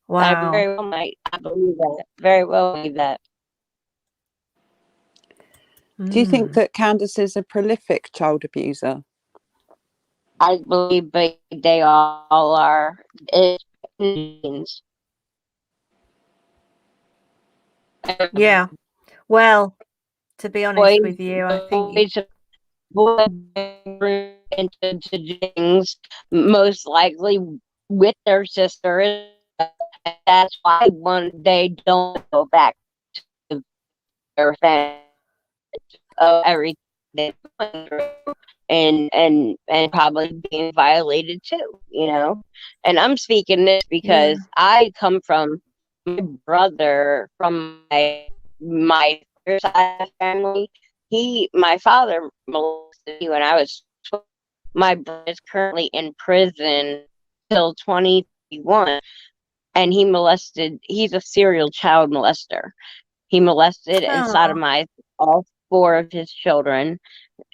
Wow. I very well might. I believe that. Very well believe that. Do you think that Candace is a prolific child abuser? I believe they all are. Yeah. Well, to be honest with you, I think into things most likely with their sisters. That's why they don't go back to their family of everything they're going through and probably being violated too, you know. And I'm speaking this because I come from my brother from my side of the family. My father molested me when I was 12. My brother is currently in prison till 2021, and he's a serial child molester. He molested and sodomized all 4 of his children,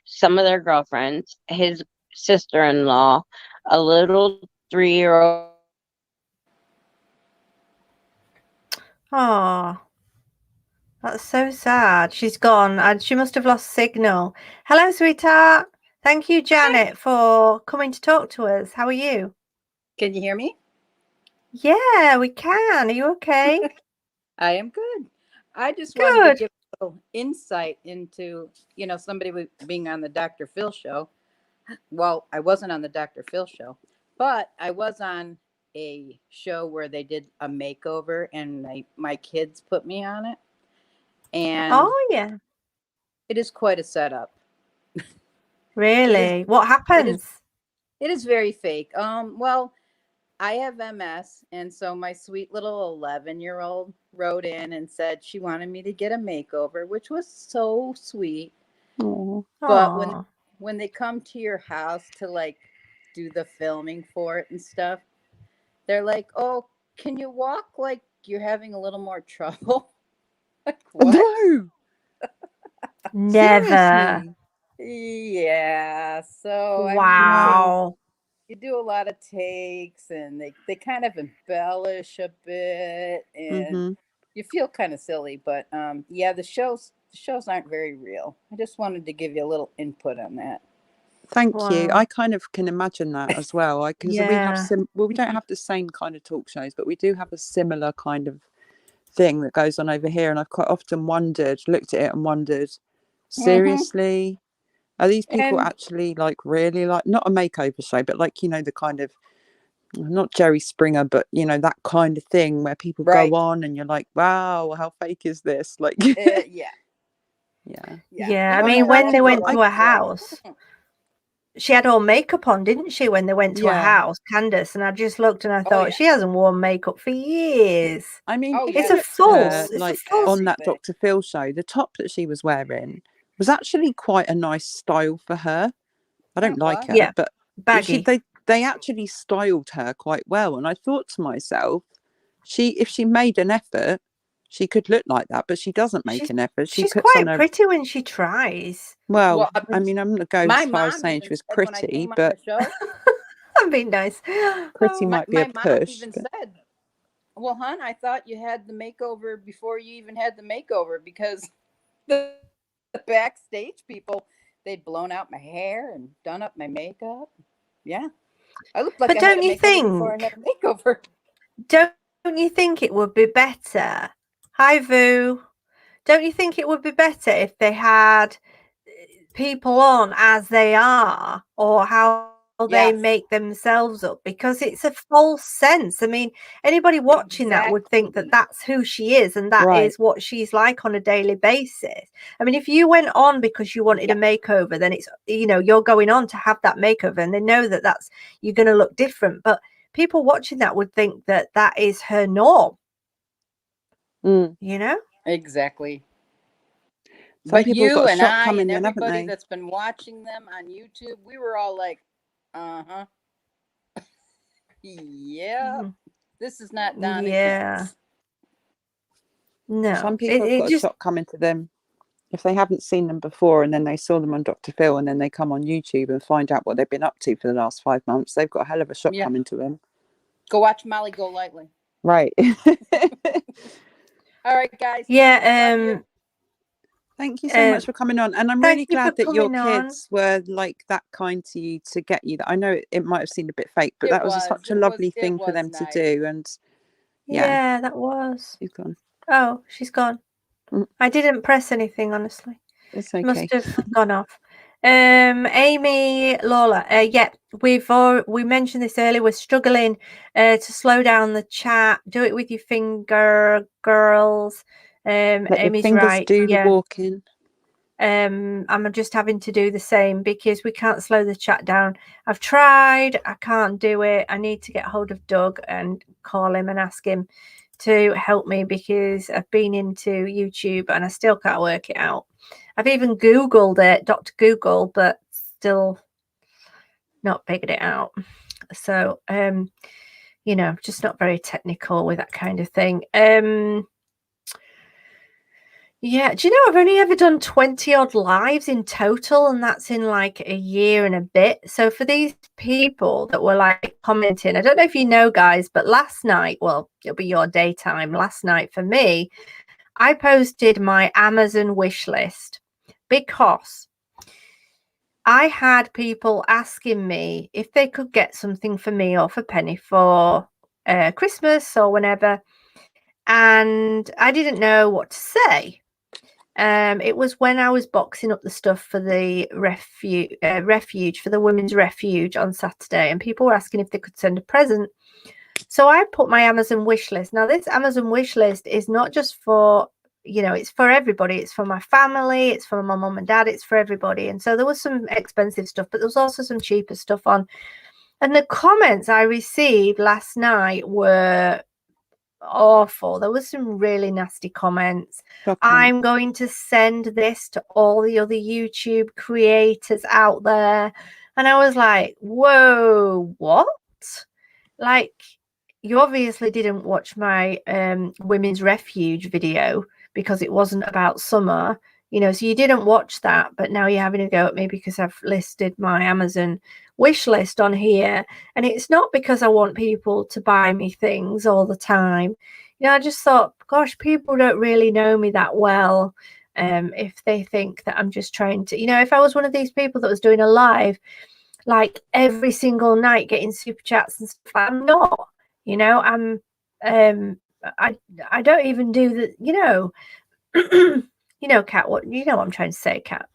some of their girlfriends, his sister-in-law, a little 3-year-old. Oh, that's so sad. She's gone and she must have lost signal. Hello, sweetheart. Thank you, Janet, for coming to talk to us. How are you? Can you hear me? Yeah, we can. Are you okay? I am good. I just wanted to give a little insight into, somebody being on the Dr. Phil show. Well, I wasn't on the Dr. Phil show, but I was on a show where they did a makeover and my kids put me on it. And yeah. it is quite a setup. Really? What happens? It is very fake. Well, I have MS, and so my sweet little 11-year-old wrote in and said she wanted me to get a makeover, which was so sweet. Aww. But when they come to your house to like do the filming for it and stuff, they're like, "Oh, can you walk like you're having a little more trouble?" Like, what? No. Never. Seriously? Yeah. So Wow. you do a lot of takes and they kind of embellish a bit and you feel kind of silly, but yeah, the shows aren't very real. I just wanted to give you a little input on that. Thank you. I kind of can imagine that as well. Because we have we don't have the same kind of talk shows, but we do have a similar kind of thing that goes on over here. And I've quite often looked at it and wondered, seriously, are these people actually like really like not a makeover show, but like, the kind of not Jerry Springer, but that kind of thing where people go on and you're like, wow, how fake is this? Like, yeah. I mean, when they went to her house, she had all makeup on, didn't she? When they went to her house, Candace, and I just looked and I thought she hasn't worn makeup for years. I mean, it's a false. Like on that Dr. Phil show, the top that she was wearing was actually quite a nice style for her. I don't like her, but baggy. They actually styled her quite well, and I thought to myself, if she made an effort, she could look like that, but she doesn't make an effort. She's quite pretty when she tries. Well, I mean, I'm not going as far as saying she was pretty, but I'm being nice. Pretty might be a push. My mom even said, "Well, hon, I thought you had the makeover before you even had the makeover because the backstage people, they'd blown out my hair and done up my makeup. Yeah, I looked like I had a makeover before I had a makeover." Don't you think it would be better? Hi, Vu. Don't you think it would be better if they had people on as they are, or how they Yes. make themselves up, because it's a false sense. I mean, anybody watching that would think that that's who she is and that Right. is what she's like on a daily basis. I mean, if you went on because you wanted a makeover, then it's, you know, you're going on to have that makeover, and they know that that's, you're going to look different. But people watching that would think that that is her norm, you know? Exactly. Some But people you got a and shock I coming and in, haven't everybody they? that's been watching them on YouTube, we were all like, yeah, this is not Donna Keats. No, Some people have it got a just, shock coming to them if they haven't seen them before, and then they saw them on Dr. Phil, and then they come on YouTube and find out what they've been up to for the last 5 months. They've got a hell of a shock coming to them. Go watch Molly Go Lightly. Right. All right, guys. yeah. Thank you so much for coming on. And I'm really glad that your kids were like that kind to you to get you that. I know it might have seemed a bit fake, but that was such a lovely thing for them to do. And yeah, that was. She's gone. Oh, she's gone. I didn't press anything, honestly. It's okay. Must have gone off. Amy Lawler. Yeah, we mentioned this earlier. We're struggling to slow down the chat. Do it with your finger, girls. Let Amy's your fingers right. do the walking. I'm just having to do the same because we can't slow the chat down. I've tried. I can't do it. I need to get hold of Doug and call him and ask him to help me, because I've been into YouTube and I still can't work it out. I've even Googled it, Dr. Google, but still not figured it out. So, you know, just not very technical with that kind of thing. Yeah, do you know, I've only ever done 20 odd lives in total, and that's in like a year and a bit. So for these people that were like commenting, I don't know if you know, guys, but last night, well, it'll be your daytime, last night for me, I posted my Amazon wish list because I had people asking me if they could get something for me or for Penny for Christmas or whenever, and I didn't know what to say. It was when I was boxing up the stuff for the refuge for the women's refuge on Saturday, and people were asking if they could send a present. So I put my Amazon wish list. Now, this Amazon wish list is not just for, you know, it's for everybody. It's for my family. It's for my mum and dad. It's for everybody. And so there was some expensive stuff, but there was also some cheaper stuff on. And the comments I received last night were awful. There was some really nasty comments. I'm going to send this to all the other YouTube creators out there. And I was like, whoa, what? Like, you obviously didn't watch my women's refuge video because it wasn't about summer, you know, so you didn't watch that, but now you're having a go at me because I've listed my Amazon wish list on here. And it's not because I want people to buy me things all the time. You know, I just thought, gosh, people don't really know me that well. If they think that I'm just trying to, you know, if I was one of these people that was doing a live like every single night getting super chats and stuff, I'm not, you know, I don't even do the, you know, you know, Kat, what I'm trying to say, Kat.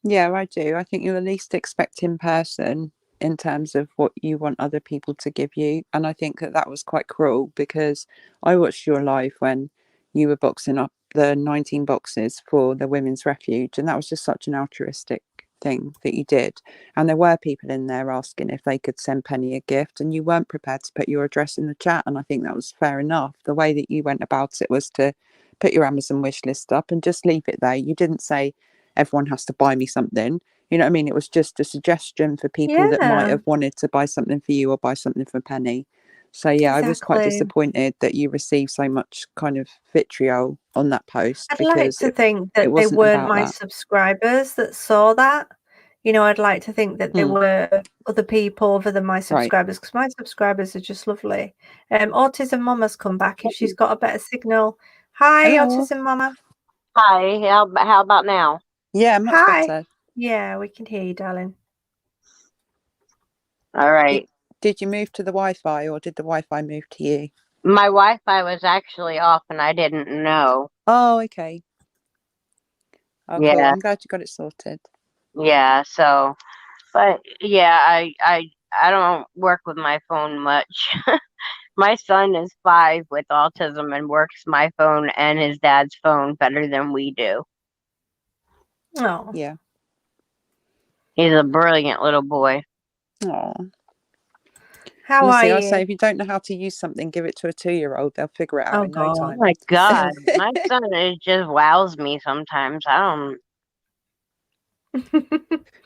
Yeah, I do. I think you're the least expecting person in terms of what you want other people to give you. And I think that was quite cruel, because I watched your live when you were boxing up the 19 boxes for the women's refuge, and that was just such an altruistic thing that you did. And there were people in there asking if they could send Penny a gift, and you weren't prepared to put your address in the chat, and I think that was fair enough. The way that you went about it was to put your Amazon wish list up and just leave it there. You didn't say everyone has to buy me something. You know what I mean? It was just a suggestion for people that might have wanted to buy something for you or buy something for Penny. So yeah, I was quite disappointed that you received so much kind of vitriol on that post. I'd like to think that they weren't my subscribers that saw that. You know, I'd like to think that there were other people other than my subscribers, because my subscribers are just lovely. Autism Mama's come back if she's got a better signal. Hi, Hello. Autism Mama. Hi, how about now? Yeah, much better. Yeah, we can hear you, darling. All right. Did you move to the Wi-Fi, or did the Wi-Fi move to you? My Wi-Fi was actually off and I didn't know. Oh, okay. Oh, Yeah. cool. I'm glad you got it sorted. Yeah, so, but yeah, I I don't work with my phone much. My son is 5 with autism and works my phone and his dad's phone better than we do. Oh, Yeah. He's a brilliant little boy. Oh. how Honestly, are I say you? if you don't know how to use something, give it to a 2-year-old. They'll figure it out Oh, in no God. Oh time. my God. My son is just wows me sometimes. I don't.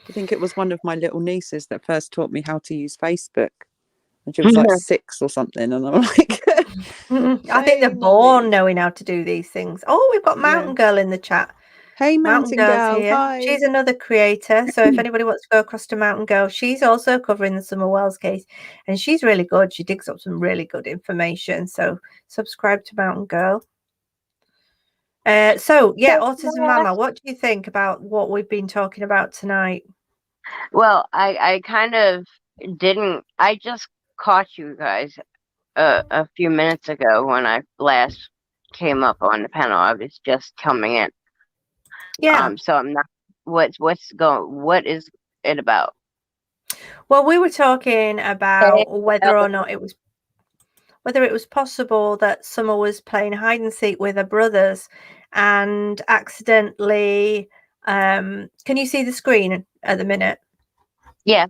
I think it was one of my little nieces that first taught me how to use Facebook. And she was like 6 or something. And I'm like, I think they're hey, born mommy. knowing how to do these things. Oh, we've got Mountain Yeah. Girl in the chat. Hey, Mountain Mountain Girl's Girl. here. Hi. She's another creator. So if anybody wants to go across to Mountain Girl, she's also covering the Summer Wells case. And she's really good. She digs up some really good information. So subscribe to Mountain Girl. So yeah, Autism Mama, what do you think about what we've been talking about tonight? Well, I kind of didn't. I just caught you guys a few minutes ago when I last came up on the panel. I was just coming in. Yeah. So I'm not. What is it about? Well, we were talking about whether or not it was possible that Summer was playing hide and seek with her brothers and accidentally can you see the screen at the minute? Yeah.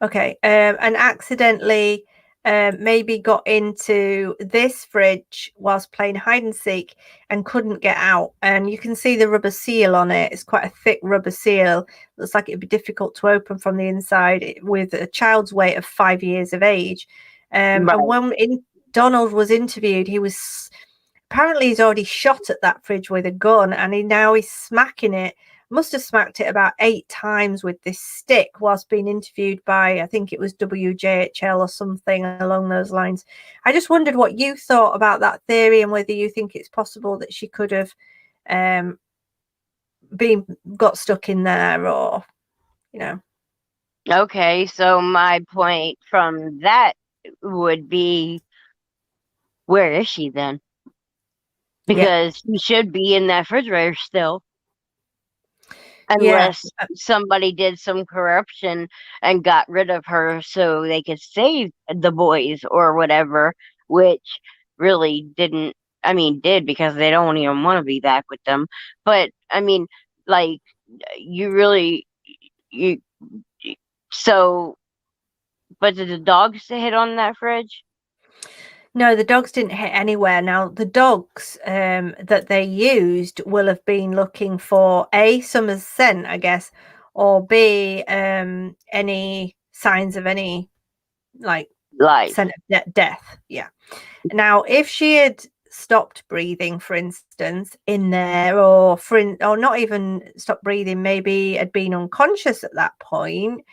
Okay. And accidentally maybe got into this fridge whilst playing hide and seek and couldn't get out. And you can see the rubber seal on it. It's quite a thick rubber seal. Looks like it'd be difficult to open from the inside with a child's weight of 5 years of age. Right. And when Donald was interviewed, he was apparently he's already shot at that fridge with a gun, and he's smacking it. Must have smacked it about 8 times with this stick whilst being interviewed by, I think it was WJHL or something along those lines. I just wondered what you thought about that theory and whether you think it's possible that she could have got stuck in there, or Okay, so my point from that would be, where is she then? Because she should be in that refrigerator still. Unless somebody did some corruption and got rid of her so they could save the boys or whatever, which really didn't, did, because they don't even want to be back with them. But, like, but did the dogs hit on that fridge? No, the dogs didn't hit anywhere. Now, the dogs that they used will have been looking for A, Summer's scent, I guess, or B, any signs of any life. Scent of death. Yeah. Now, if she had stopped breathing, for instance, in there, or not even stopped breathing, maybe had been unconscious at that point,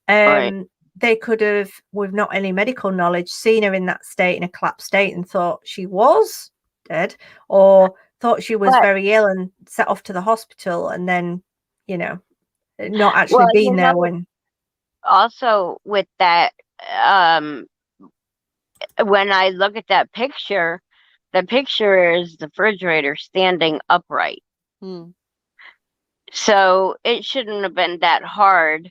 Right. they could have, with not any medical knowledge, seen her in that state, in a collapsed state, and thought she was dead, or thought she was very ill and set off to the hospital, and then, not actually being there when. Also, with that, when I look at that picture, the picture is the refrigerator standing upright. So it shouldn't have been that hard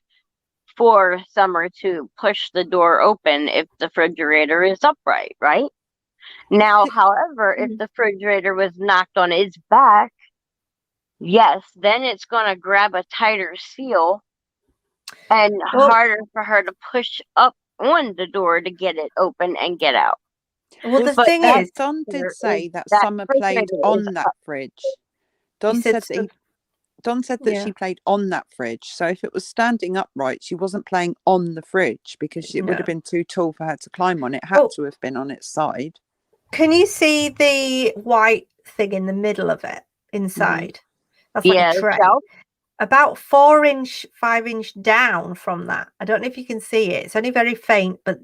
for Summer to push the door open if the refrigerator is upright, right? Now, however, if the refrigerator was knocked on its back, yes, then it's going to grab a tighter seal and harder for her to push up on the door to get it open and get out. Well, the thing is, Don did say that Summer played on that fridge. Don said that she played on that fridge. So if it was standing upright, she wasn't playing on the fridge, because it would have been too tall for her to climb on. It had to have been on its side. Can you see the white thing in the middle of it inside? That's like a tray. About 4-inch, 5-inch down from that. I don't know if you can see it. It's only very faint, but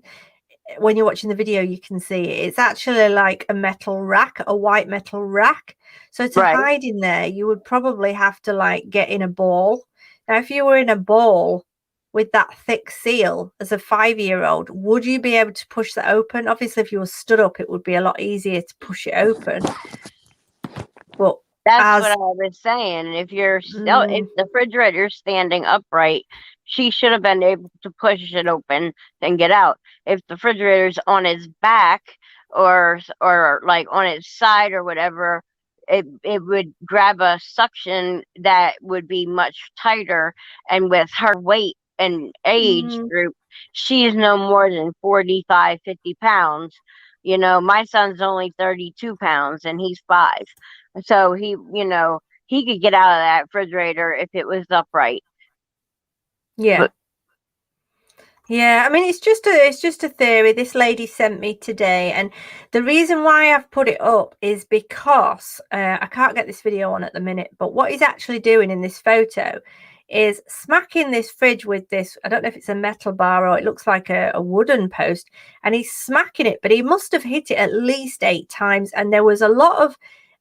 when you're watching the video, you can see it. It's actually like a metal rack, a white metal rack. So to hide in there, you would probably have to like get in a ball. Now, if you were in a ball with that thick seal as a 5-year-old, would you be able to push that open? Obviously, if you were stood up, it would be a lot easier to push it open. But That's as what I was saying. If if mm, the refrigerator's standing upright, she should have been able to push it open and get out. If the refrigerator's on its back or like on its side or whatever, it would grab a suction that would be much tighter. And with her weight and age mm, group, she's no more than 45, 50 pounds. You know, my son's only 32 pounds and he's 5. So he could get out of that refrigerator if it was upright. yeah. But Yeah, I mean it's just a theory this lady sent me today, and the reason why I've put it up is because I can't get this video on at the minute, but what he's actually doing in this photo is smacking this fridge with this, I don't know if it's a metal bar or it looks like a wooden post, and he's smacking it, but he must have hit it at least 8 times, and there was a lot of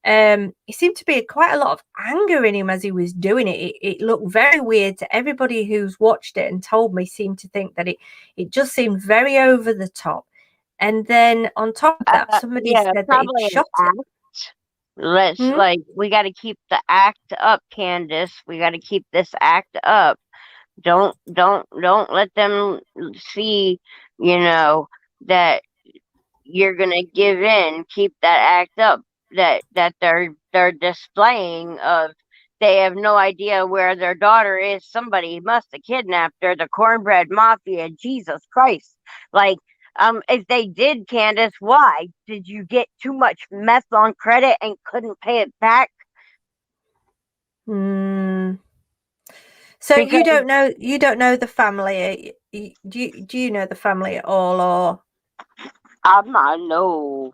it seemed to be quite a lot of anger in him as he was doing it. It looked very weird to everybody who's watched it and told me seemed to think that it just seemed very over the top. And then on top of that, somebody yeah, said that he'd probably an shot it. Let's Hmm? we got to keep the act up, Candace. We got to keep this act up. Don't let them see, that you're gonna give in. Keep that act up. That they're displaying of. They have no idea where their daughter is. Somebody must have kidnapped her. The cornbread mafia. Jesus Christ! Like, if they did, Candace, why did you get too much meth on credit and couldn't pay it back? Mm. So Because you don't know the family. Do you know the family at all, or I'm not no.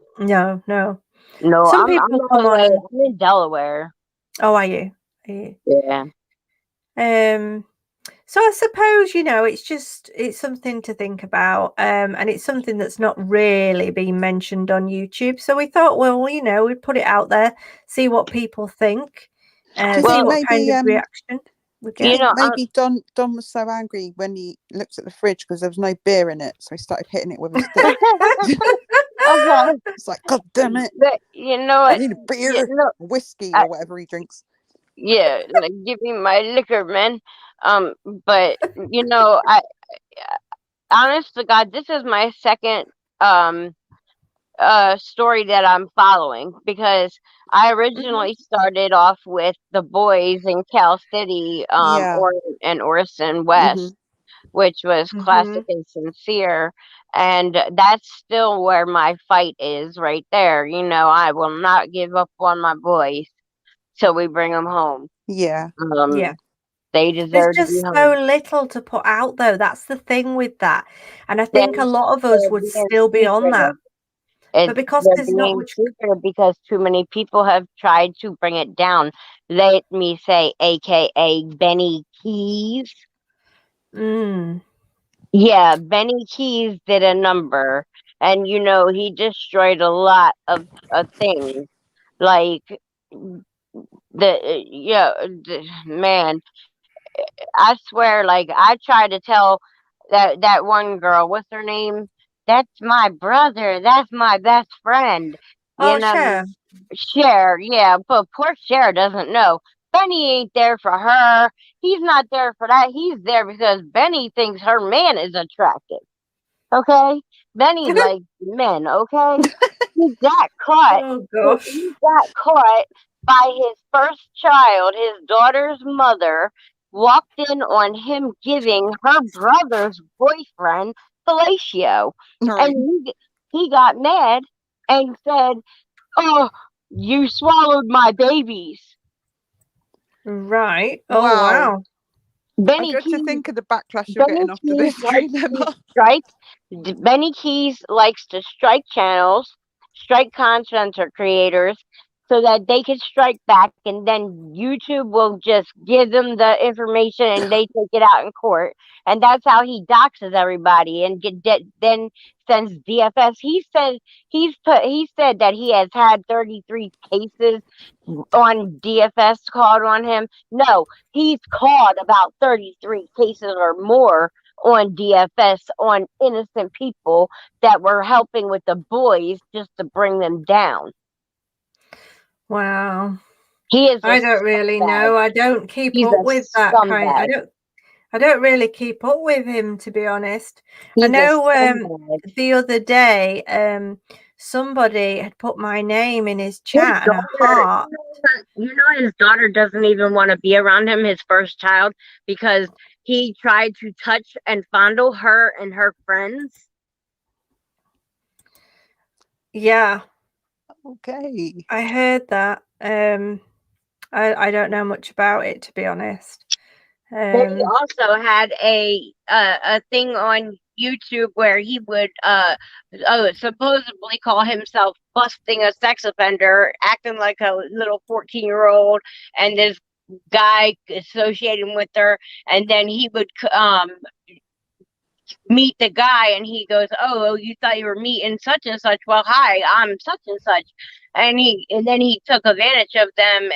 no? No, Some I'm people all come the on way. and I'm in Delaware. oh, are you? Are you? Yeah. So I suppose, it's something to think about. And it's something that's not really been mentioned on YouTube. So we thought, well, we'd put it out there, see what people think, Do you see think Well, what kind maybe of reaction we do you get. think maybe Don was so angry when he looked at the fridge because there was no beer in it, so he started hitting it with a stick? okay. It's like, God damn it! But you know I what? need a You beer, know, whiskey, I, or whatever he drinks. yeah, like give me my liquor, man. But I honest to God, this is my second um story that I'm following because I Mhm. originally started off with the boys in Cal City, Yeah. and Orson Mhm. West, which was classic Mhm. and sincere. And that's still where my fight is right there. I will not give up on my boys till we bring them home. Yeah. Yeah. They There's deserve to be just so home. little to put out, though. That's the thing with that. And I think a They're, lot of us they're would being still be on that. secretive. But because They're there's not being much. secretive because too many people have tried to bring it down. Let me say, AKA Benny Keys. Mm, Yeah, Benny Keys did a number, and he destroyed a lot of things. Like man, I swear, like I tried to tell that one girl, what's her name? That's my brother. That's my best friend. You oh, know, sure. Cher, yeah, but poor Cher doesn't know. Benny ain't there for her. He's not there for that. He's there because Benny thinks her man is attractive. Okay? Benny likes men, okay? He got caught. Oh He gosh. he got caught by his first child, his daughter's mother, walked in on him giving her brother's boyfriend fellatio. Right. And he got mad and said, "Oh, you swallowed my babies." Right. Oh Wow. wow. I Benny dread to Keys think of the backlash you're Benny getting after Keys this, likes Emma. to strike. Benny Keys likes to strike channels, strike content creators, so that they can strike back, and then YouTube will just give them the information, and they take it out in court, and that's how he doxes everybody and then sends DFS. He said that he has had 33 cases on DFS called on him. No, he's called about 33 cases or more on DFS on innocent people that were helping with the boys just to bring them down. Wow. He is I a don't really scumbag. know. I don't keep He's up a with that kind. scumbag. I don't really keep up with him, to be honest. I He's a know scumbag. the other day somebody had put my name in his chat and a heart. You know his daughter doesn't even want to be around him, his first child, because he tried to touch and fondle her and her friends. Yeah. Okay. I heard that. I don't know much about it, to be honest. Then he also had a thing on YouTube where he would supposedly call himself busting a sex offender, acting like a little 14-year-old, and this guy associated with her, and then he would meet the guy and he goes, oh, you thought you were meeting such and such, well, hi, I'm such and such, and then he took advantage of them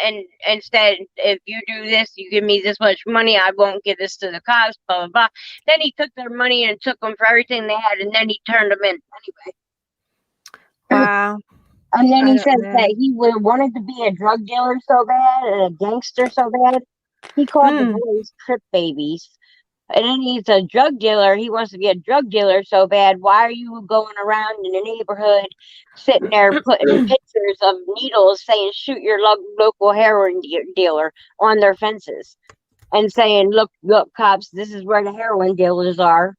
and said, if you do this, you give me this much money, I won't give this to the cops, blah blah blah. Then he took their money and took them for everything they had, and then he turned them in anyway. Wow. And then he said know. that he wanted to be a drug dealer so bad and a gangster so bad, he called the boys trip babies. And then he's a drug dealer. He wants to be a drug dealer so bad. Why are you going around in the neighborhood, sitting there putting pictures of needles saying, shoot your local heroin dealer on their fences and saying, look, cops, this is where the heroin dealers are.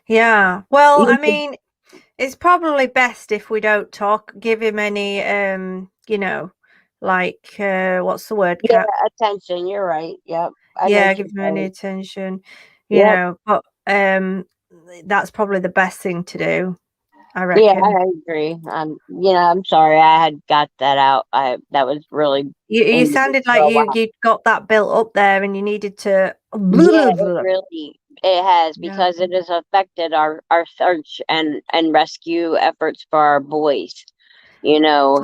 Yeah. Well, I mean, it's probably best if we don't give him any, like, what's the word? Yeah, attention. You're right. Yep. Give him any attention, you know, but that's probably the best thing to do, I reckon. Yeah, I agree. I'm sorry I had got that out. That was really. You sounded like you got that built up there and you needed to. Yeah, it has, because it has affected our search and rescue efforts for our boys. You know,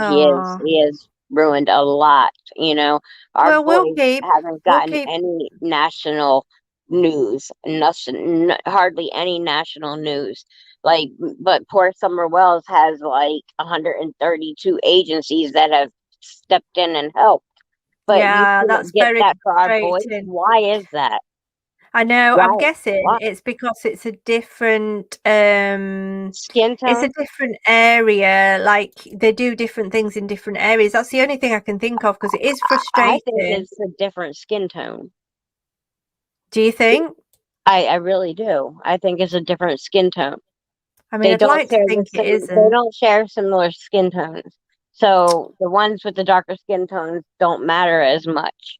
he has ruined a lot. You know, our boys haven't gotten any national news, nothing, hardly any national news. Like, but poor Summer Wells has like 132 agencies that have stepped in and helped. But yeah, you that's get very that for our boys. frustrating. Why is that? I know. Why? I'm guessing it's because it's a different skin tone. It's a different area. Like, they do different things in different areas. That's the only thing I can think of, because it is frustrating. I think it's a different skin tone. Do you think? I really do. I think it's a different skin tone. I mean, I'd like to think it isn't. They don't share similar skin tones. So the ones with the darker skin tones don't matter as much.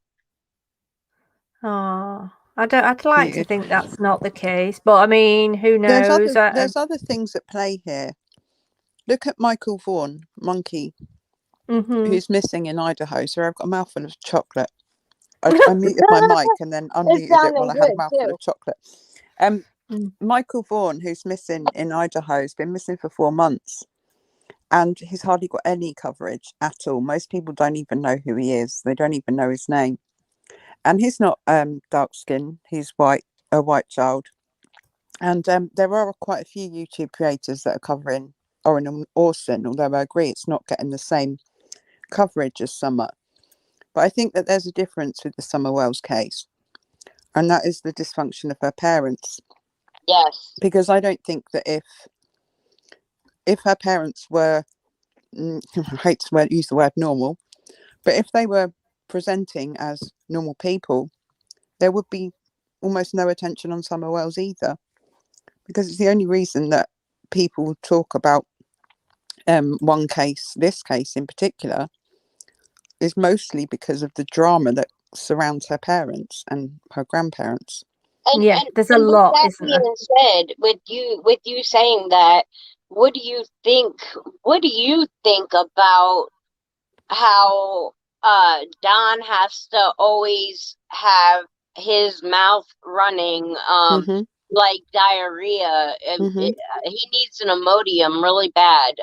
Oh, I'd like to think that's not the case, but I mean, who knows? There's other things at play here. Look at Michael Vaughan, Monkey, who's missing in Idaho. So I've got a mouthful of chocolate. I muted my mic and then unmuted it while I had a mouthful of chocolate. Michael Vaughan, who's missing in Idaho, has been missing for 4 months, and he's hardly got any coverage at all. Most people don't even know who he is. They don't even know his name. And he's not dark skinned. He's white, a white child. And there are quite a few YouTube creators that are covering Orrin Orson, although I agree it's not getting the same coverage as Summer. But I think that there's a difference with the Summer Wells case, and that is the dysfunction of her parents. Yes. Because I don't think that if her parents were, I hate to use the word normal, but if they were presenting as normal people, there would be almost no attention on Summer Wells either. Because it's the only reason that people talk about one case, this case in particular, is mostly because of the drama that surrounds her parents and her grandparents. There's a lot, isn't there? Said, with you saying that, what do you think about how Don has to always have his mouth running like diarrhea? He needs an Imodium really bad,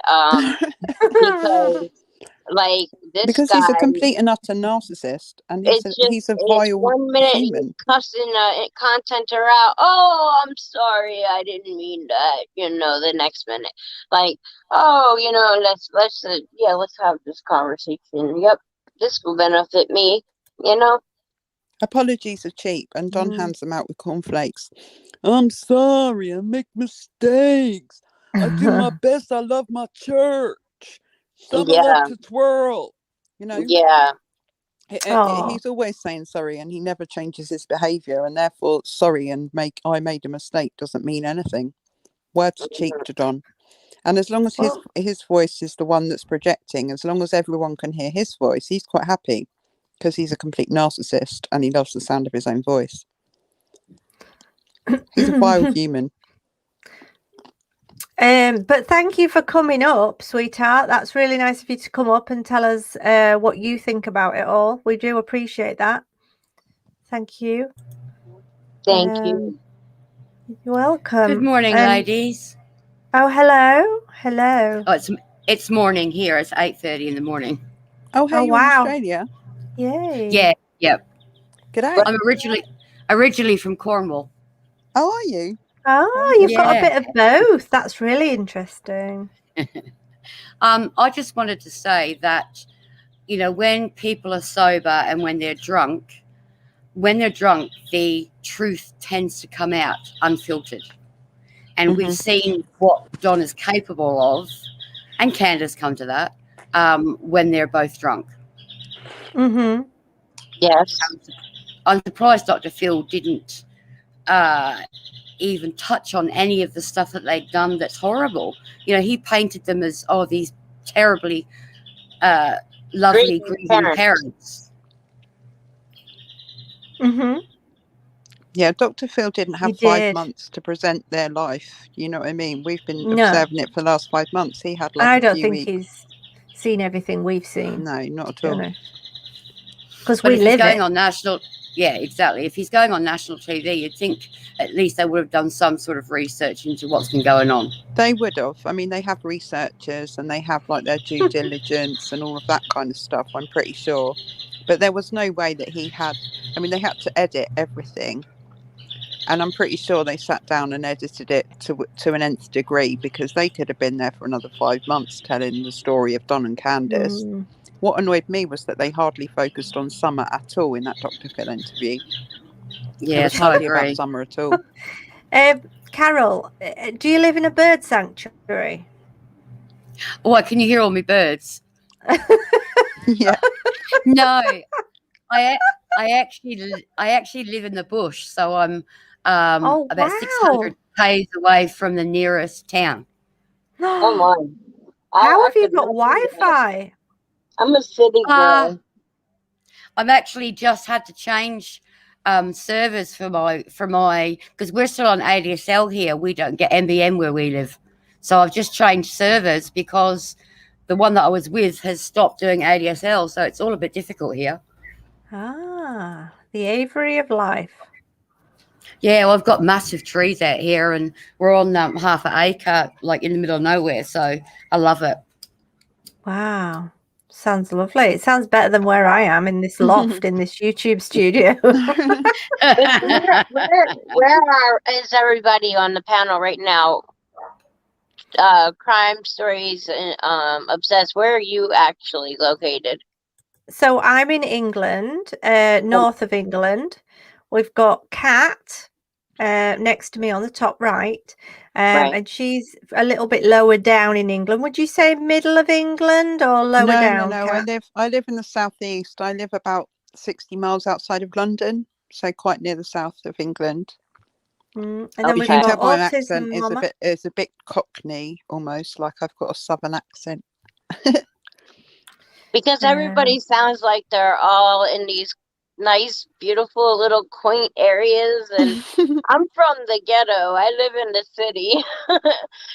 because like this because guy, he's a complete and utter narcissist, and he's a vile 1 minute human. he's cussing contenter out. Oh, I'm sorry, I didn't mean that. The next minute, like, oh, let's have this conversation. Yep. this will benefit me, you know? Apologies are cheap, and Don hands them out with cornflakes. I'm sorry, I make mistakes. I do my best. I love my church. Some love to twirl. You know, Yeah. he's always saying sorry, and he never changes his behaviour, and therefore sorry and I made a mistake doesn't mean anything. Words cheap to Don. And as long as his voice is the one that's projecting, as long as everyone can hear his voice, he's quite happy, because he's a complete narcissist and he loves the sound of his own voice. He's a vile human. But thank you for coming up, sweetheart. That's really nice of you to come up and tell us what you think about it all. We do appreciate that. Thank you. Thank you. You're welcome. Good morning, ladies. Oh, hello. Hello. Oh, it's morning here. It's 8:30 in the morning. Oh, hey, you're in Australia? Yay. Yeah, yep. G'day. I'm originally from Cornwall. Oh, are you? Oh, you've got a bit of both. That's really interesting. I just wanted to say that, you know, when people are sober and when they're drunk, the truth tends to come out unfiltered. And we've seen what Don is capable of, and Candace come to that, when they're both drunk. Yes. I'm surprised Dr. Phil didn't even touch on any of the stuff that they'd done that's horrible. You know, he painted them as, these terribly lovely, grieving parents. Yeah, Dr. Phil didn't have 5 months to present their life. You know what I mean? We've been observing it for the last 5 months. He had like I a few weeks. don't think he's seen everything we've seen. No, not at all. Because we live going on national, yeah, exactly. If he's going on national TV, you'd think at least they would have done some sort of research into what's been going on. They would have. I mean, they have researchers and they have like their due diligence and all of that kind of stuff, I'm pretty sure. But there was no way that he had. I mean, they had to edit everything. And I'm pretty sure they sat down and edited it to an nth degree, because they could have been there for another 5 months telling the story of Don and Candace. What annoyed me was that they hardly focused on Summer at all in that Dr. Phil interview. Yeah, it was hardly about Summer at all. Carol, do you live in a bird sanctuary? Oh, can you hear all my birds? Yeah. No, I actually live in the bush, so I'm about 600 k's away from the nearest town. Oh my! How have you got Wi-Fi? I'm a city girl. I'm actually just had to change servers for my because we're still on ADSL here. We don't get NBN where we live, so I've just changed servers because the one that I was with has stopped doing ADSL, so it's all a bit difficult here. Ah, the Avery of life. Yeah, well, I've got massive trees out here, and we're on half an acre, like in the middle of nowhere. So I love it. Wow, sounds lovely. It sounds better than where I am in this loft in this YouTube studio. Where is everybody on the panel right now? Crime stories, obsessed. Where are you actually located? So I'm in England, north of England. We've got Kat next to me on the top right, and she's a little bit lower down in England. Would you say middle of England or lower down? No. I live in the southeast. I live about 60 miles outside of London, so quite near the south of England. And then you we've can got tell my autism, accent Mama. is a bit Cockney, almost like I've got a southern accent. Because everybody sounds like they're all in these nice, beautiful little quaint areas, and I'm from the ghetto. I live in the city.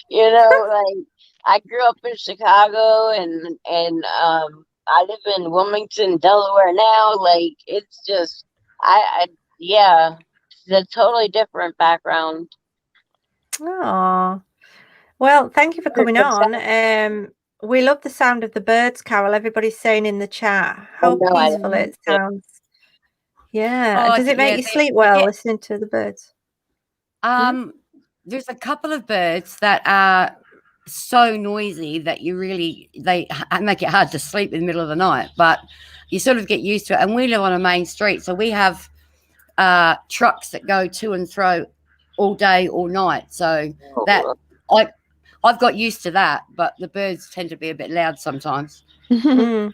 You know, like I grew up in Chicago, and I live in Wilmington, Delaware now. Like it's just, yeah, it's a totally different background. Oh, well, thank you for coming on. We love the sound of the birds, Carol. Everybody's saying in the chat how peaceful it sounds. Yeah. Does it make you sleep well listening to the birds? There's a couple of birds that are so noisy that they make it hard to sleep in the middle of the night, but you sort of get used to it. And we live on a main street, so we have trucks that go to and fro all day, all night. So that I've got used to that, but the birds tend to be a bit loud sometimes. Mm.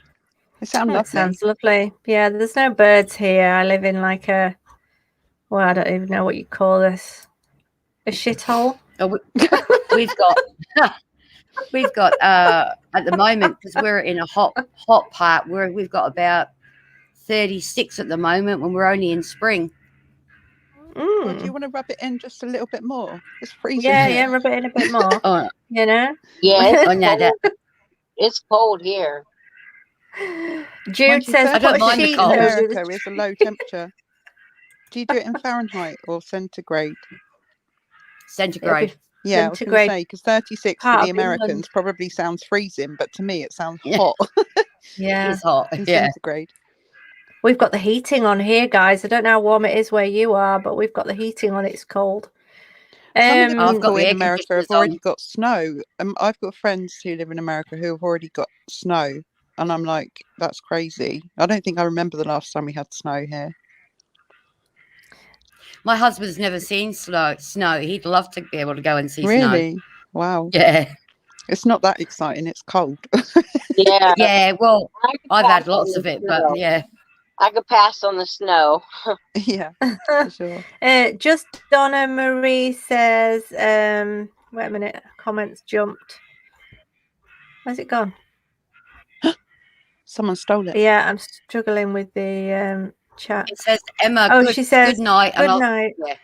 They sound That lovely. sounds lovely. Yeah, there's no birds here. I live in like I don't even know what you call this. A shithole. Oh, we've got at the moment, because we're in a hot part, where we've got about 36 at the moment when we're only in spring. Well, do you want to rub it in just a little bit more? It's freezing. Yeah, rub it in a bit more. Oh, You know? Yeah, oh, no, it's cold here. Jude says, I don't put a mind the sheet cold. over America the... is a low temperature. Do you do it in Fahrenheit or centigrade? centigrade. Yeah, I was going to say, because 36 for Part the of England. Americans probably sounds freezing, but to me it sounds Yeah. hot Yeah. It's hot. in Yeah. centigrade. We've got the heating on here, guys. I don't know how warm it is where you are, but we've got the heating on. It's cold. Some of the I've got people the in air America have conditioners already on. got snow. I've got friends who live in America who have already got snow, and I'm like, that's crazy. I don't think I remember the last time we had snow here. My husband's never seen snow. He'd love to be able to go and see snow. Really? Wow. Yeah. It's not that exciting. It's cold. Yeah. Yeah, well, I could I've pass had lots on of the it, but snow. yeah. I could pass on the snow. Yeah, for sure. Just Donna Marie says, wait a minute, comments jumped. Where's it gone? Someone stole it. Yeah, I'm struggling with the chat. It says, Emma, Oh, good, she says, good night. good night. Yeah.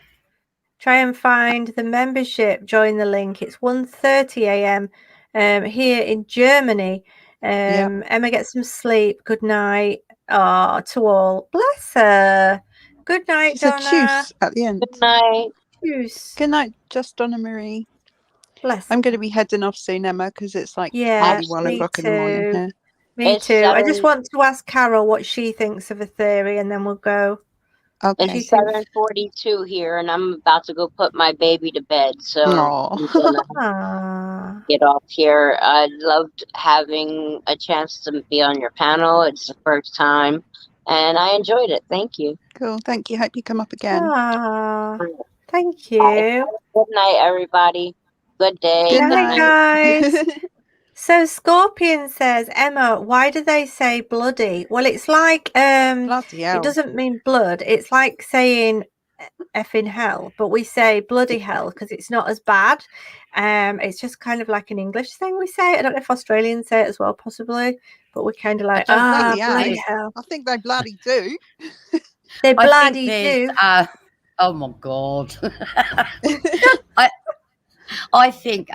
Try and find the membership. Join the link. It's 1:30 a.m. Here in Germany. Emma, get some sleep. Good night. Oh, to all. Bless her. Good night, She said Donna. choose at the end. Good night. Choose. Good night, just Donna Marie. Bless. I'm going to be heading off soon, Emma, because it's like Yeah, 1 me o'clock in the morning too. here. Me It's too. I just 7 want to ask Carol what she thinks of a theory, and then we'll go. Okay. It's 7:42 here, and I'm about to go put my baby to bed. So Aw. I'm gonna Ah, get off here. I loved having a chance to be on your panel. It's the first time, and I enjoyed it. Thank you. Cool. Thank you. Hope you come up again. thank you. Good night, everybody. Good day. Good night, night. guys. So Scorpion says, Emma, why do they say bloody? Well, it's like Bloody hell. it doesn't mean blood. It's like saying effing hell, but we say bloody hell because it's not as bad. It's just kind of like an English thing we say. I don't know if Australians say it as well, possibly, but we're kind of like, bloody bloody hell. hell. I think they bloody do. They bloody do. Oh my God. I think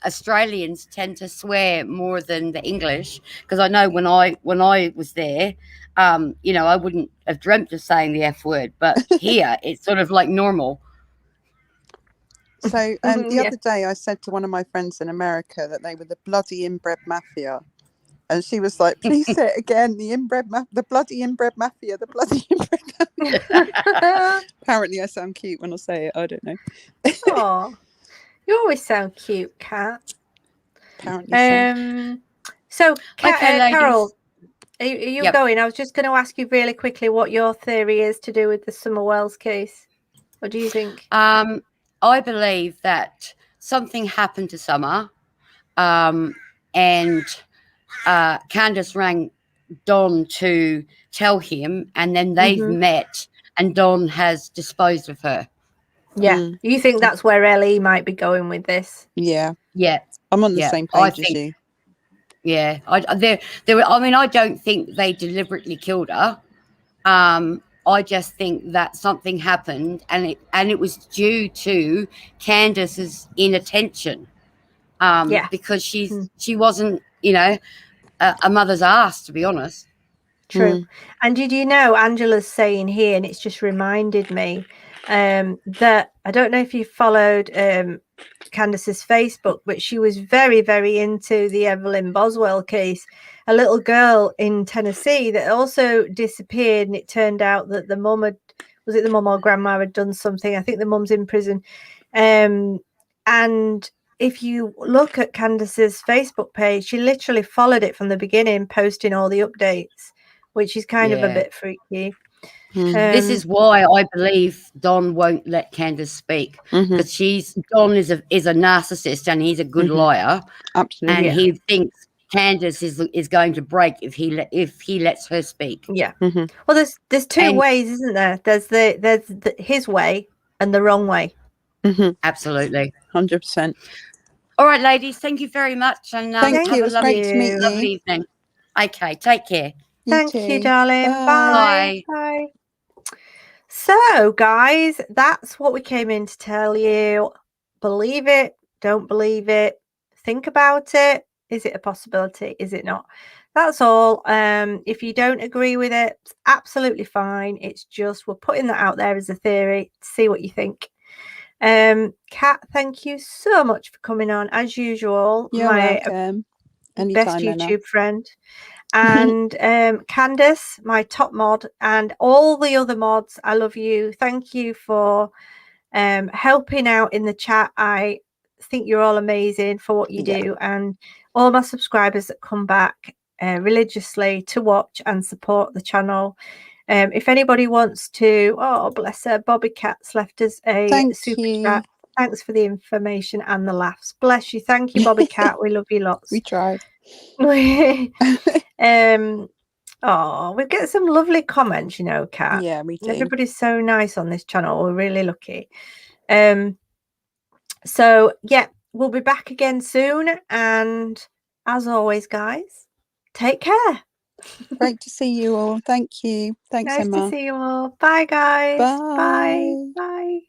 Australians tend to swear more than the English, because I know when I was there, I wouldn't have dreamt of saying the F word, but here it's sort of like normal. So the other day I said to one of my friends in America that they were the bloody inbred mafia. And she was like, please say it again, the bloody inbred mafia, the bloody inbred mafia. Apparently I sound cute when I say it. I don't know. Oh, you always sound cute, Kat. Apparently so. Okay, Carol, are you Yep. going? I was just going to ask you really quickly what your theory is to do with the Summer Wells case. What do you think? I believe that something happened to Summer, and Candace rang Don to tell him, and then they've met, and Don has disposed of her. Yeah. You think that's where Ellie might be going with this? Yeah. Yeah. I'm on the same page as you. Yeah. I don't think they deliberately killed her. I just think that something happened, and it was due to Candace's inattention. Because she wasn't, a mother's ass, to be honest. True. And did you know Angela's saying here, and it's just reminded me that I don't know if you followed Candace's Facebook, but she was very, very into the Evelyn Boswell case. A little girl in Tennessee that also disappeared, and it turned out that the mum was it the mum or grandma had done something. I think the mum's in prison, and if you look at Candace's Facebook page, she literally followed it from the beginning, posting all the updates, which is kind of a bit freaky. This is why I believe Don won't let Candace speak, because Don is a narcissist and he's a good liar. Absolutely. And he thinks Candace is going to break if he lets her speak. Yeah. Well, there's two ways, isn't there? There's his way and the wrong way. Absolutely. 100%. All right, ladies, thank you very much, and Thank you. have It a was lovely, great to meet lovely you. evening. Okay, take care. Thank you, too. darling. Bye. Bye. So, guys, that's what we came in to tell you. Believe it, don't believe it, think about it. Is it a possibility? Is it not? That's all. If you don't agree with it, it's absolutely fine. It's just we're putting that out there as a theory to see what you think. Kat, thank you so much for coming on as usual. You're welcome. Best Anytime, YouTube Anna. friend. And Candace, my top mod, and all the other mods, I love you. Thank you for helping out in the chat. I think you're all amazing for what you do, and all my subscribers that come back religiously to watch and support the channel. If anybody wants to, oh bless her, Bobby Cat's left us a super chat. Thanks for the information and the laughs. Bless you. Thank you, Bobby Cat. We love you lots. We try. Oh, we get some lovely comments, you know, Kat. Yeah, we do. Everybody's so nice on this channel. We're really lucky. So yeah, we'll be back again soon, and as always, guys, take care. Great to see you all. Thank you. Thanks, Nice Emma. to see you all. Bye, guys. Bye. Bye.